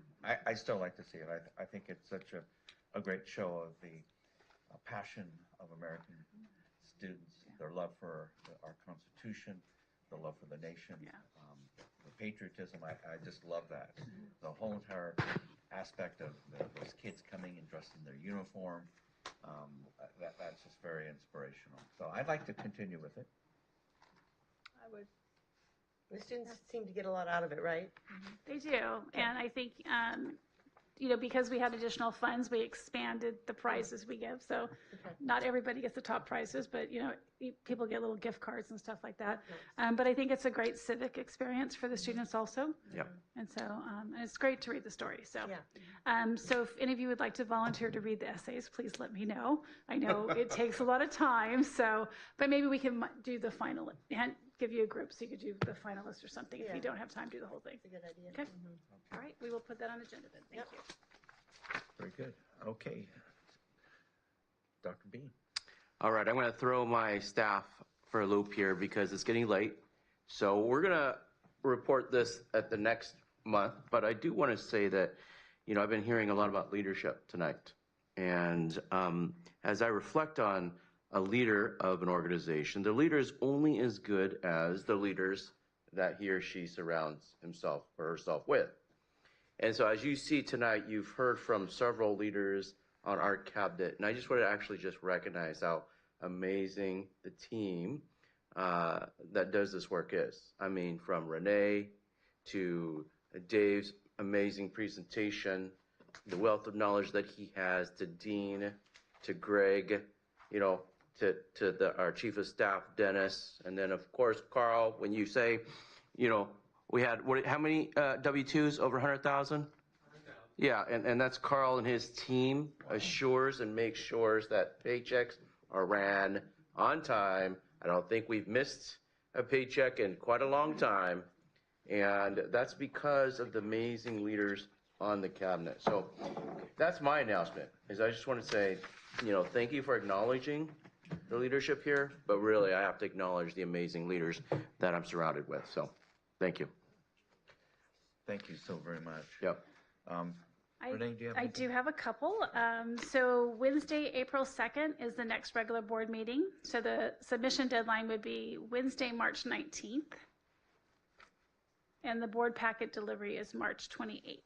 I still like to see it. I think it's such a great show of the passion of American students, their love for our Constitution, the love for the nation, the patriotism. I just love that. The whole entire aspect of those kids coming and dressed in their uniform, that's just very inspirational. So I'd like to continue with it. I would. The students seem to get a lot out of it, right? They do. And I think, because we had additional funds, we expanded the prizes we give. So not everybody gets the top prizes, but, people get little gift cards and stuff like that. But I think it's a great civic experience for the students also. Yep. And so, and it's great to read the story. So, so if any of you would like to volunteer to read the essays, please let me know. I know it takes a lot of time. So, but maybe we can do the final and give you a group so you could do the finalists or something if you don't have time to do the whole thing. That's a good idea. Okay. All right. We will put that on agenda then. Thank you. Very good. Okay. Dr. Bean. All right, I'm going to throw my staff for a loop here because it's getting late. So we're going to report this at the next month, but I do want to say that, I've been hearing a lot about leadership tonight. And as I reflect on a leader of an organization, the leader is only as good as the leaders that he or she surrounds himself or herself with. And so as you see tonight, you've heard from several leaders on our cabinet, and I just want to actually just recognize how amazing the team that does this work is. I mean, from Renee to Dave's amazing presentation, the wealth of knowledge that he has, to Dean, to Greg, to our chief of staff, Dennis, and then of course, Carl, when you say, we had, how many W-2s, over 100,000? Yeah, and that's Carl and his team assures and makes sure that paychecks are ran on time. I don't think we've missed a paycheck in quite a long time. And that's because of the amazing leaders on the cabinet. So that's my announcement, is I just want to say, thank you for acknowledging the leadership here, but really I have to acknowledge the amazing leaders that I'm surrounded with. So thank you. Thank you so very much. Yep. Renee, do you have I do have a couple. So Wednesday, April 2nd is the next regular board meeting. So the submission deadline would be Wednesday, March 19th. And the board packet delivery is March 28th.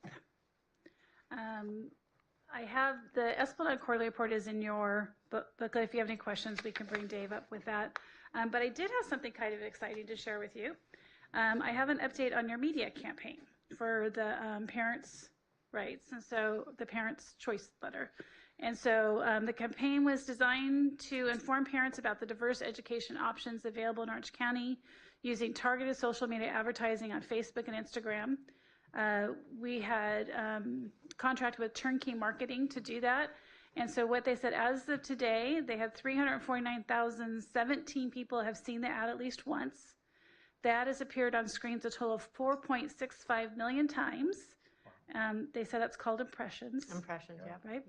I have the Esplanade Quarterly Report is in your booklet. If you have any questions, we can bring Dave up with that. But I did have something kind of exciting to share with you. I have an update on your media campaign for the parents' rights, and so the Parents' Choice Letter. And so the campaign was designed to inform parents about the diverse education options available in Orange County using targeted social media advertising on Facebook and Instagram. We had contracted with Turnkey Marketing to do that. And so what they said, as of today, they had 349,017 people have seen the ad at least once. The ad has appeared on screens a total of 4.65 million times. They said that's called impressions. Impressions, yeah. Right?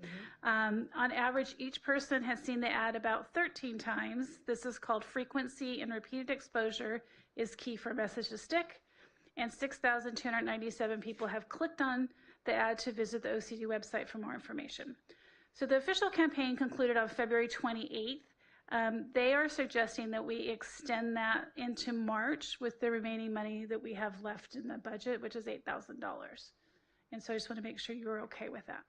On average, each person has seen the ad about 13 times. This is called frequency, and repeated exposure is key for a message to stick. And 6,297 people have clicked on the ad to visit the OCD website for more information. So the official campaign concluded on February 28th. They are suggesting that we extend that into March with the remaining money that we have left in the budget, which is $8,000. And so I just want to make sure you're okay with that.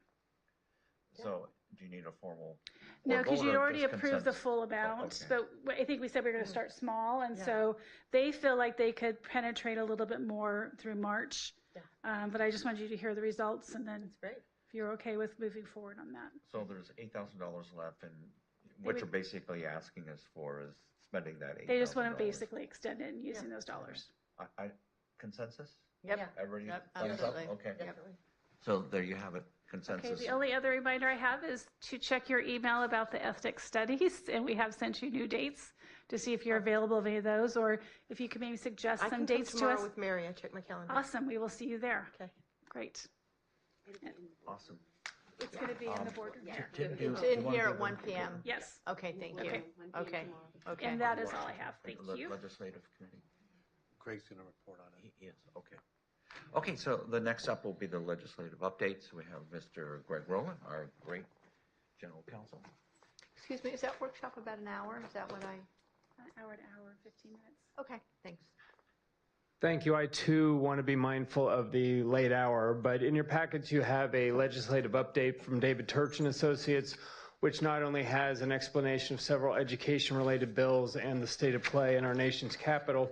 So do you need a formal? No, board because vote you'd or already just approved the consensus? full amount, okay. but I think we said we were going to start small, and Yeah. so they feel like they could penetrate a little bit more through March. Yeah. But I just wanted you to hear the results, and then That's great. if you're okay with moving forward on that. So there's $8,000 left, and what you're basically asking us for is spending that $8,000. They just want to basically extend it and using those dollars. Consensus? Yep. Everybody Yep, thumbs up? absolutely. Okay. Yep. So there you have it, Okay, consensus. the only other reminder I have is to check your email about the ethnic studies, and we have sent you new dates to see if you're available of any of those, or if you could maybe suggest I some can come dates to tomorrow us. with Mary. I checked my calendar. Awesome, we will see you there. Okay. Great. Awesome. It's going to be in the boardroom. It's in here at 1 p.m. Yes. Okay, thank you. Okay. Okay. Okay. And that is all I have. Thank The you. Legislative committee. Greg's going to report on it. He is, okay. Okay, so the next up will be the legislative updates. We have Mr. Greg Rowland, our great general counsel. Excuse me, is that workshop about an hour? Is that what I? An hour to hour, 15 minutes. Okay, thanks. Thank you. I too want to be mindful of the late hour, but in your packets you have a legislative update from David Turch and Associates, which not only has an explanation of several education-related bills and the state of play in our nation's capital,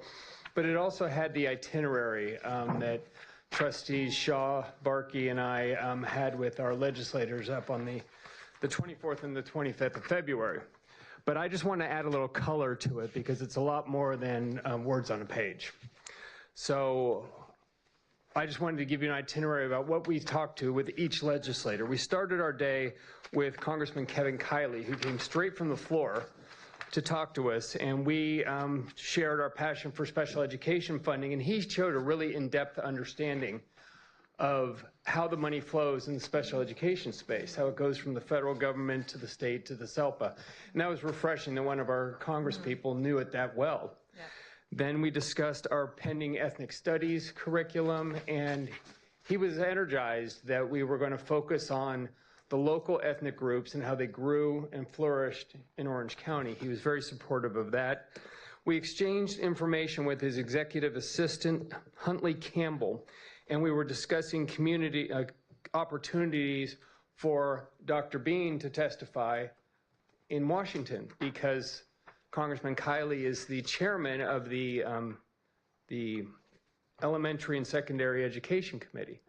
but it also had the itinerary that trustees Shaw, Barkey, and I had with our legislators up on the 24th and the 25th of February. But I just want to add a little color to it because it's a lot more than words on a page. So I just wanted to give you an itinerary about what we talked to with each legislator. We started our day with Congressman Kevin Kiley, who came straight from the floor to talk to us, and we shared our passion for special education funding, and he showed a really in-depth understanding of how the money flows in the special education space, how it goes from the federal government to the state to the SELPA. And that was refreshing that one of our Congress people knew it that well. Then we discussed our pending ethnic studies curriculum, and he was energized that we were going to focus on the local ethnic groups and how they grew and flourished in Orange County. He was very supportive of that. We exchanged information with his executive assistant, Huntley Campbell, and we were discussing community opportunities for Dr. Bean to testify in Washington, because Congressman Kiley is the chairman of the Elementary and Secondary Education Committee.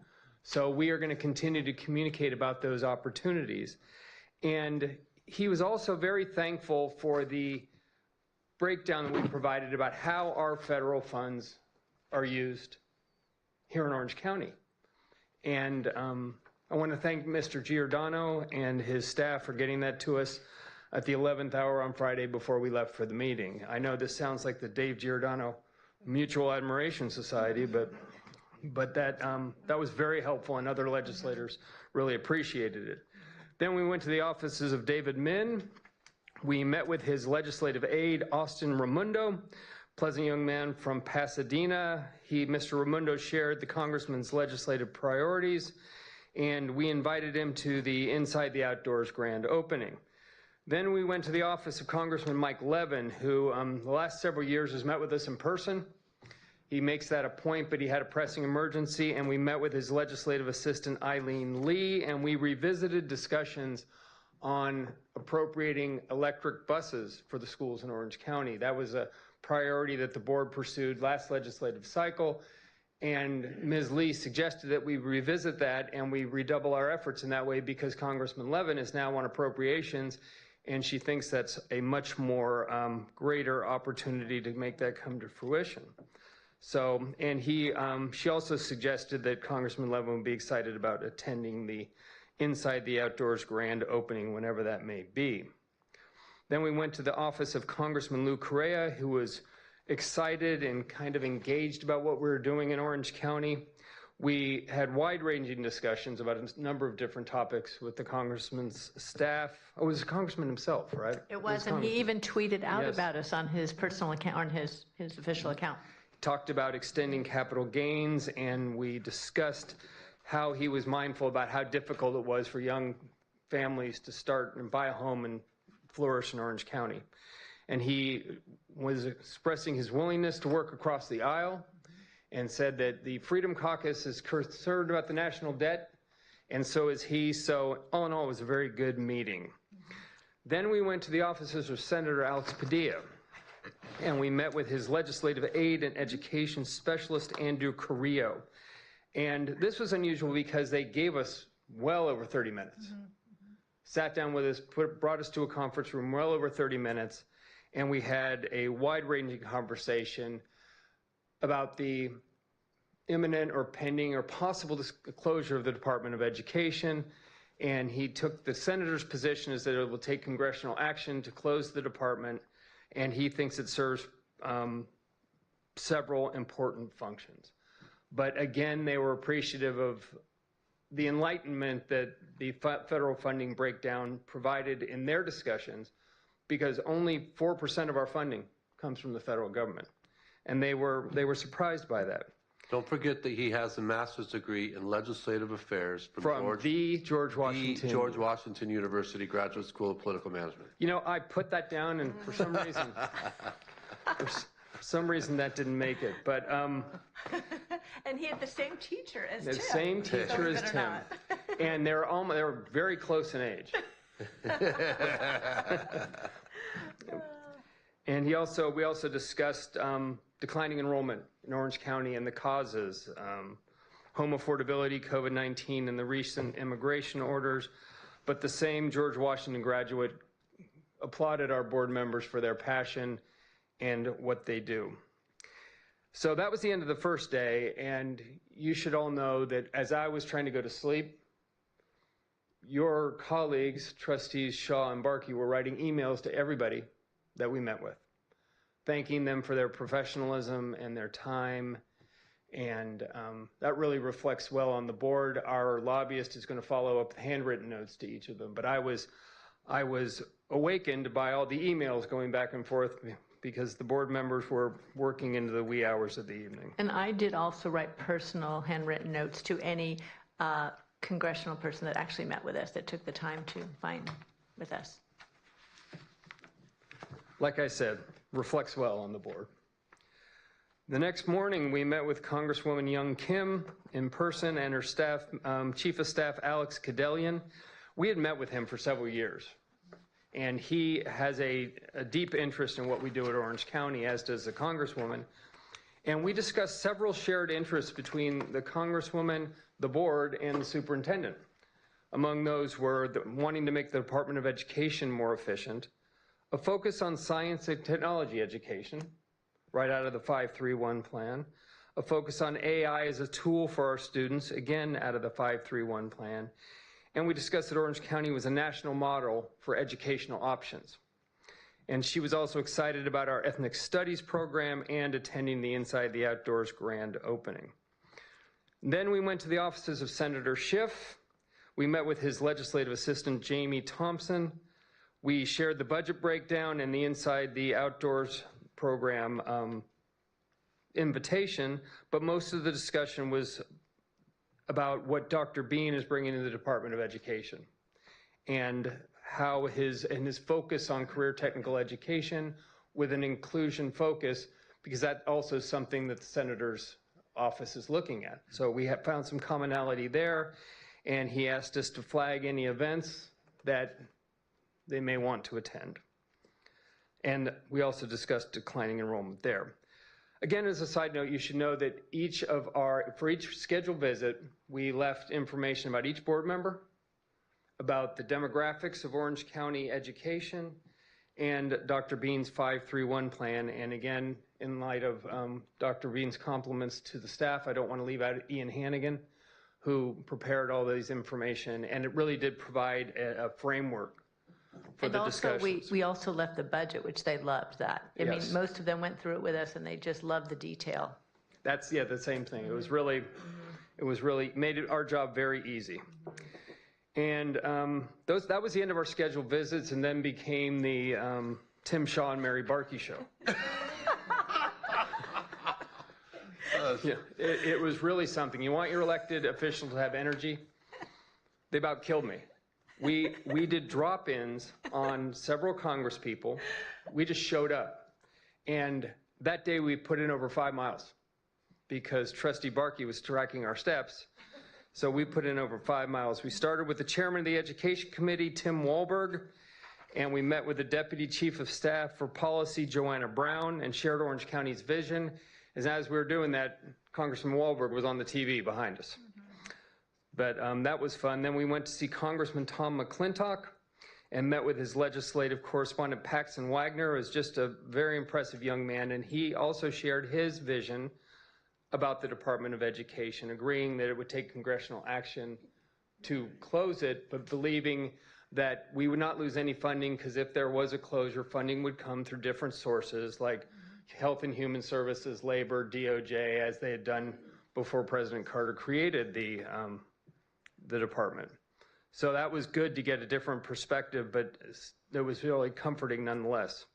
So we are going to continue to communicate about those opportunities. And he was also very thankful for the breakdown that we provided about how our federal funds are used here in Orange County. And I want to thank Mr. Giordano and his staff for getting that to us at the 11th hour on Friday before we left for the meeting. I know this sounds like the Dave Giordano Mutual Admiration Society, but that was very helpful, and other legislators really appreciated it. Then we went to the offices of David Min. We met with his legislative aide, Austin Raimundo, pleasant young man from Pasadena. Mr. Raimundo shared the congressman's legislative priorities, and we invited him to the Inside the Outdoors grand opening. Then we went to the office of Congressman Mike Levin, who the last several years has met with us in person. He makes that a point, but he had a pressing emergency, and we met with his legislative assistant, Eileen Lee, and we revisited discussions on appropriating electric buses for the schools in Orange County. That was a priority that the board pursued last legislative cycle, and Ms. Lee suggested that we revisit that and we redouble our efforts in that way, because Congressman Levin is now on appropriations, and she thinks that's a much more greater opportunity to make that come to fruition. So, and she also suggested that Congressman Levin would be excited about attending the Inside the Outdoors grand opening, whenever that may be. Then we went to the office of Congressman Lou Correa, who was excited and kind of engaged about what we were doing in Orange County. We had wide-ranging discussions about a number of different topics with the congressman's staff. Oh, it was the congressman himself, right? It was, and he even tweeted out Yes. about us on his personal account, on his official account. Talked about extending capital gains, and we discussed how he was mindful about how difficult it was for young families to start and buy a home and flourish in Orange County. And he was expressing his willingness to work across the aisle, and said that the Freedom Caucus is concerned about the national debt, and so is he. So all in all, it was a very good meeting. Then we went to the offices of Senator Alex Padilla, and we met with his legislative aide and education specialist, Andrew Carrillo. And this was unusual because they gave us well over 30 minutes. Sat down with us, brought us to a conference room, well over 30 minutes, and we had a wide-ranging conversation about the imminent or pending or possible closure of the Department of Education. And he took the senator's position is that it will take congressional action to close the department, and he thinks it serves several important functions. But again, they were appreciative of the enlightenment that the federal funding breakdown provided in their discussions, because only 4% of our funding comes from the federal government. And they were surprised by that. Don't forget that he has a master's degree in legislative affairs from the George Washington University Graduate School of Political Management. You know, I put that down, and for some reason, that didn't make it. But and he had the same teacher as Tim. The same teacher as Tim, and they were very close in age. And we also discussed declining enrollment in Orange County and the causes, home affordability, COVID-19, and the recent immigration orders. But the same George Washington graduate applauded our board members for their passion and what they do. So that was the end of the first day, and you should all know that as I was trying to go to sleep, your colleagues, trustees Shaw and Barkey, were writing emails to everybody that we met with, thanking them for their professionalism and their time, and that really reflects well on the board. Our lobbyist is going to follow up with handwritten notes to each of them, but I was awakened by all the emails going back and forth because the board members were working into the wee hours of the evening. And I did also write personal handwritten notes to any congressional person that actually met with us, that took the time to find with us. Like I said, reflects well on the board. The next morning, we met with Congresswoman Young Kim in person and her staff, Chief of Staff Alex Kadelian. We had met with him for several years, and he has a deep interest in what we do at Orange County, as does the Congresswoman. And we discussed several shared interests between the Congresswoman, the board, and the superintendent. Among those were wanting to make the Department of Education more efficient, a focus on science and technology education, right out of the 531 plan, a focus on AI as a tool for our students, again out of the 531 plan, and we discussed that Orange County was a national model for educational options. And she was also excited about our ethnic studies program and attending the Inside the Outdoors grand opening. Then we went to the offices of Senator Schiff. We met with his legislative assistant, Jamie Thompson. We shared the budget breakdown and the Inside the Outdoors program invitation, but most of the discussion was about what Dr. Bean is bringing to the Department of Education and how his focus on career technical education with an inclusion focus, because that also is something that the Senator's office is looking at. So we have found some commonality there, and he asked us to flag any events that they may want to attend. And we also discussed declining enrollment there. Again, as a side note, you should know that for each scheduled visit, we left information about each board member, about the demographics of Orange County education, and Dr. Bean's 531 plan. And again, in light of Dr. Bean's compliments to the staff, I don't want to leave out Ian Hannigan, who prepared all these information, and it really did provide a framework for the discussions. And also, we also left the budget, which they loved that. I mean, Yes. most of them went through it with us, and they just loved the detail. That's, the same thing. It was really made our job very easy. And that was the end of our scheduled visits, and then became the Tim Shaw and Mary Barkey show. Yeah, it was really something. You want your elected official to have energy? They about killed me. We did drop-ins on several Congress people. We just showed up. And that day we put in over 5 miles because Trustee Barkey was tracking our steps. So we put in over 5 miles. We started with the chairman of the Education Committee, Tim Wahlberg, and we met with the Deputy Chief of Staff for Policy, Joanna Brown, and shared Orange County's vision. And as we were doing that, Congressman Wahlberg was on the TV behind us. But that was fun. Then we went to see Congressman Tom McClintock and met with his legislative correspondent, Paxton Wagner, who is just a very impressive young man. And he also shared his vision about the Department of Education, agreeing that it would take congressional action to close it, but believing that we would not lose any funding, because if there was a closure, funding would come through different sources like Health and Human Services, Labor, DOJ, as they had done before President Carter created the department. So that was good to get a different perspective, but it was really comforting nonetheless.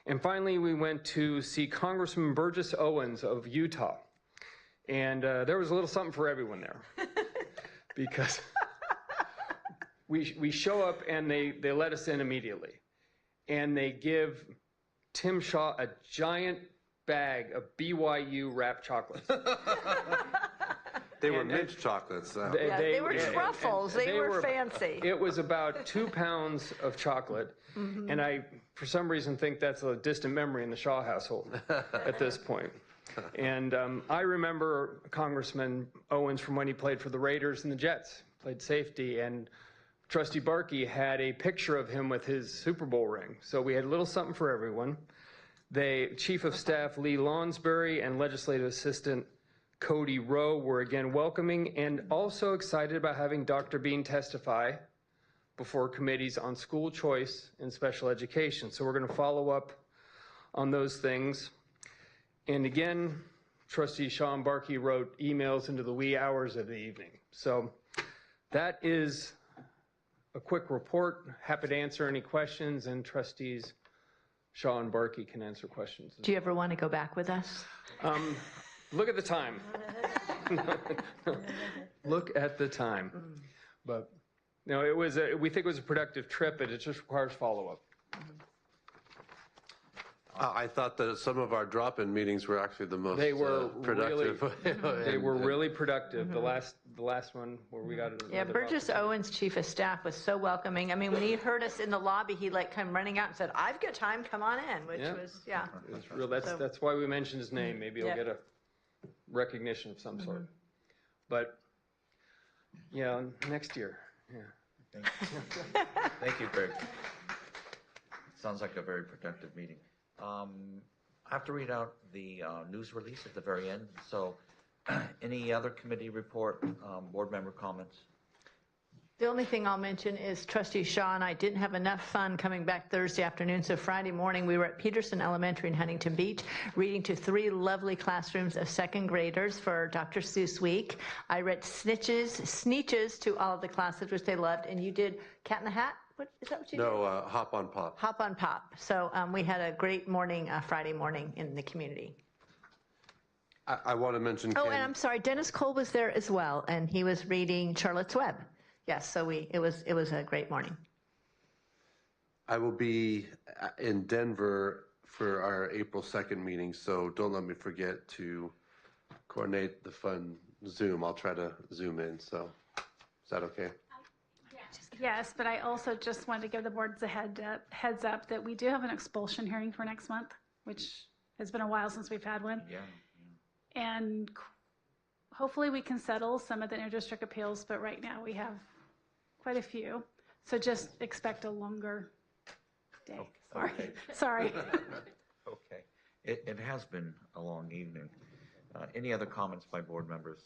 And finally, we went to see Congressman Burgess Owens of Utah. And there was a little something for everyone there. Because we show up and they let us in immediately. And they give Tim Shaw a giant bag of BYU wrapped chocolates. They were mint chocolates. They were truffles. They were fancy. It was about 2 pounds of chocolate. Mhm. And I, for some reason, think that's a distant memory in the Shaw household at this point. And I remember Congressman Owens from when he played for the Raiders and the Jets, played safety, and Trustee Barkey had a picture of him with his Super Bowl ring. So we had a little something for everyone. Chief of Staff Lee Lonsbury and Legislative Assistant Cody Rowe were again welcoming and also excited about having Dr. Bean testify before committees on school choice and special education. So we're going to follow up on those things. And again, Trustee Sean Barkey wrote emails into the wee hours of the evening. So that is a quick report. Happy to answer any questions, and Trustees Shaw and Barkey can answer questions. Do you ever want to go back with us? Look at the time. Look at the time. But no, we think it was a productive trip, but it just requires follow-up. I thought that some of our drop-in meetings were actually the most productive. They were really productive. The last one where we got Yeah, Burgess Owens, Chief of Staff, was so welcoming. I mean, when he heard us in the lobby, he came running out and said, "I've got time, come on in," which was, yeah. It was real. That's why we mentioned his name. Maybe he'll get a recognition of some sort. But, yeah, next year. Yeah. Thank you, Greg. Sounds like a very productive meeting. I have to read out the news release at the very end. So any other committee report, board member comments? The only thing I'll mention is Trustee Shaw and I didn't have enough fun coming back Thursday afternoon, so Friday morning we were at Peterson Elementary in Huntington Beach reading to 3 lovely classrooms of second graders for Dr. Seuss Week. I read Sneetches to all of the classes, which they loved, and you did Cat in the Hat? Is that what you did? No, Hop on Pop. Hop on Pop. So we had a great morning, Friday morning in the community. I want to mention Oh, and I'm sorry, Dennis Cole was there as well, and he was reading Charlotte's Web. Yes, so it was a great morning. I will be in Denver for our April 2nd meeting, so don't let me forget to coordinate the fun Zoom. I'll try to Zoom in, so is that okay? Yes, but I also just wanted to give the boards a heads up that we do have an expulsion hearing for next month, which has been a while since we've had one. Yeah. And hopefully we can settle some of the interdistrict appeals, but right now we have quite a few. So just expect a longer day. Sorry. Okay. Sorry. Okay. It has been a long evening. Any other comments by board members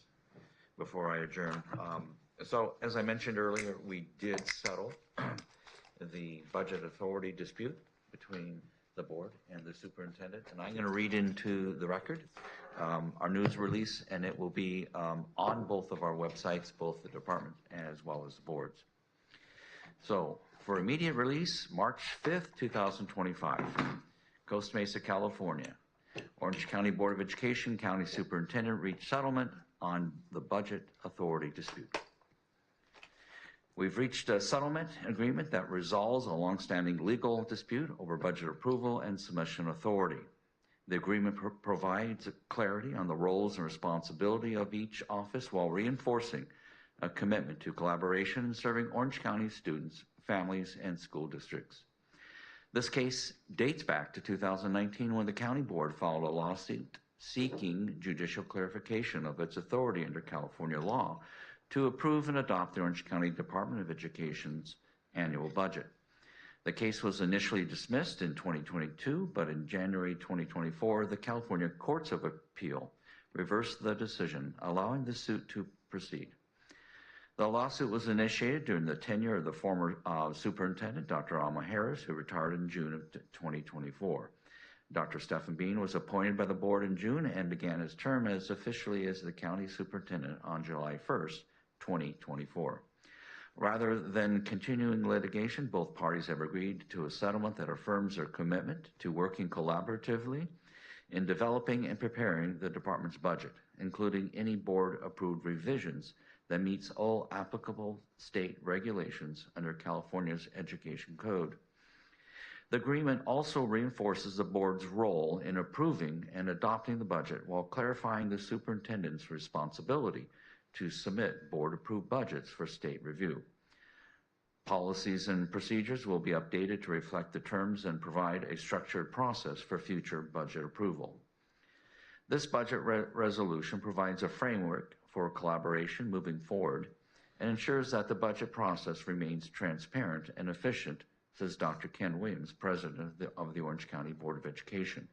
before I adjourn? So as I mentioned earlier, we did settle the budget authority dispute between the board and the superintendent. And I'm going to read into the record our news release, and it will be on both of our websites, both the department as well as the boards. So for immediate release, March 5th, 2025, Costa Mesa, California. Orange County Board of Education, County Superintendent reached settlement on the budget authority dispute. We've reached a settlement agreement that resolves a longstanding legal dispute over budget approval and submission authority. The agreement provides clarity on the roles and responsibility of each office while reinforcing a commitment to collaboration in serving Orange County students, families, and school districts. This case dates back to 2019 when the county board filed a lawsuit seeking judicial clarification of its authority under California law to approve and adopt the Orange County Department of Education's annual budget. The case was initially dismissed in 2022, but in January 2024, the California Courts of Appeal reversed the decision, allowing the suit to proceed. The lawsuit was initiated during the tenure of the former superintendent, Dr. Alma Harris, who retired in June of 2024. Dr. Stephen Bean was appointed by the board in June and began his term as officially as the county superintendent on July 1st, 2024. Rather than continuing litigation, both parties have agreed to a settlement that affirms their commitment to working collaboratively in developing and preparing the department's budget, including any board-approved revisions that meets all applicable state regulations under California's Education Code. The agreement also reinforces the board's role in approving and adopting the budget while clarifying the superintendent's responsibility to submit board-approved budgets for state review. Policies and procedures will be updated to reflect the terms and provide a structured process for future budget approval. This budget resolution provides a framework for collaboration moving forward and ensures that the budget process remains transparent and efficient, says Dr. Ken Williams, President of the Orange County Board of Education.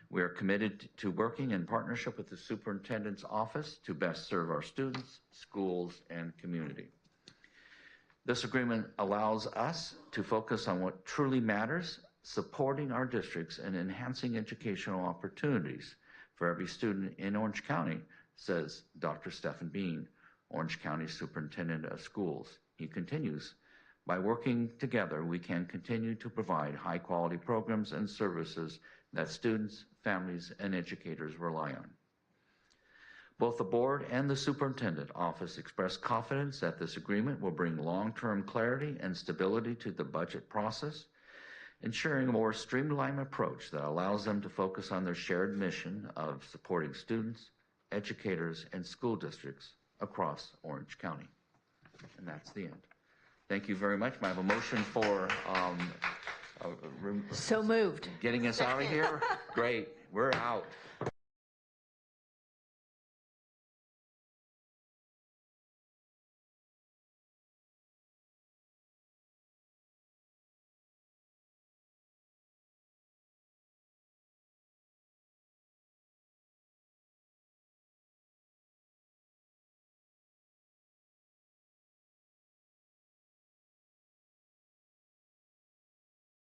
We are committed to working in partnership with the Superintendent's Office to best serve our students, schools, and community. This agreement allows us to focus on what truly matters, supporting our districts and enhancing educational opportunities for every student in Orange County, says Dr. Stephen Bean, Orange County Superintendent of Schools. He continues, by working together, we can continue to provide high-quality programs and services that students, families, and educators rely on. Both the board and the superintendent office express confidence that this agreement will bring long-term clarity and stability to the budget process, ensuring a more streamlined approach that allows them to focus on their shared mission of supporting students, educators, and school districts across Orange County. And that's the end. Thank you very much. I have a motion for so moved. Getting us out of here. Great. We're out.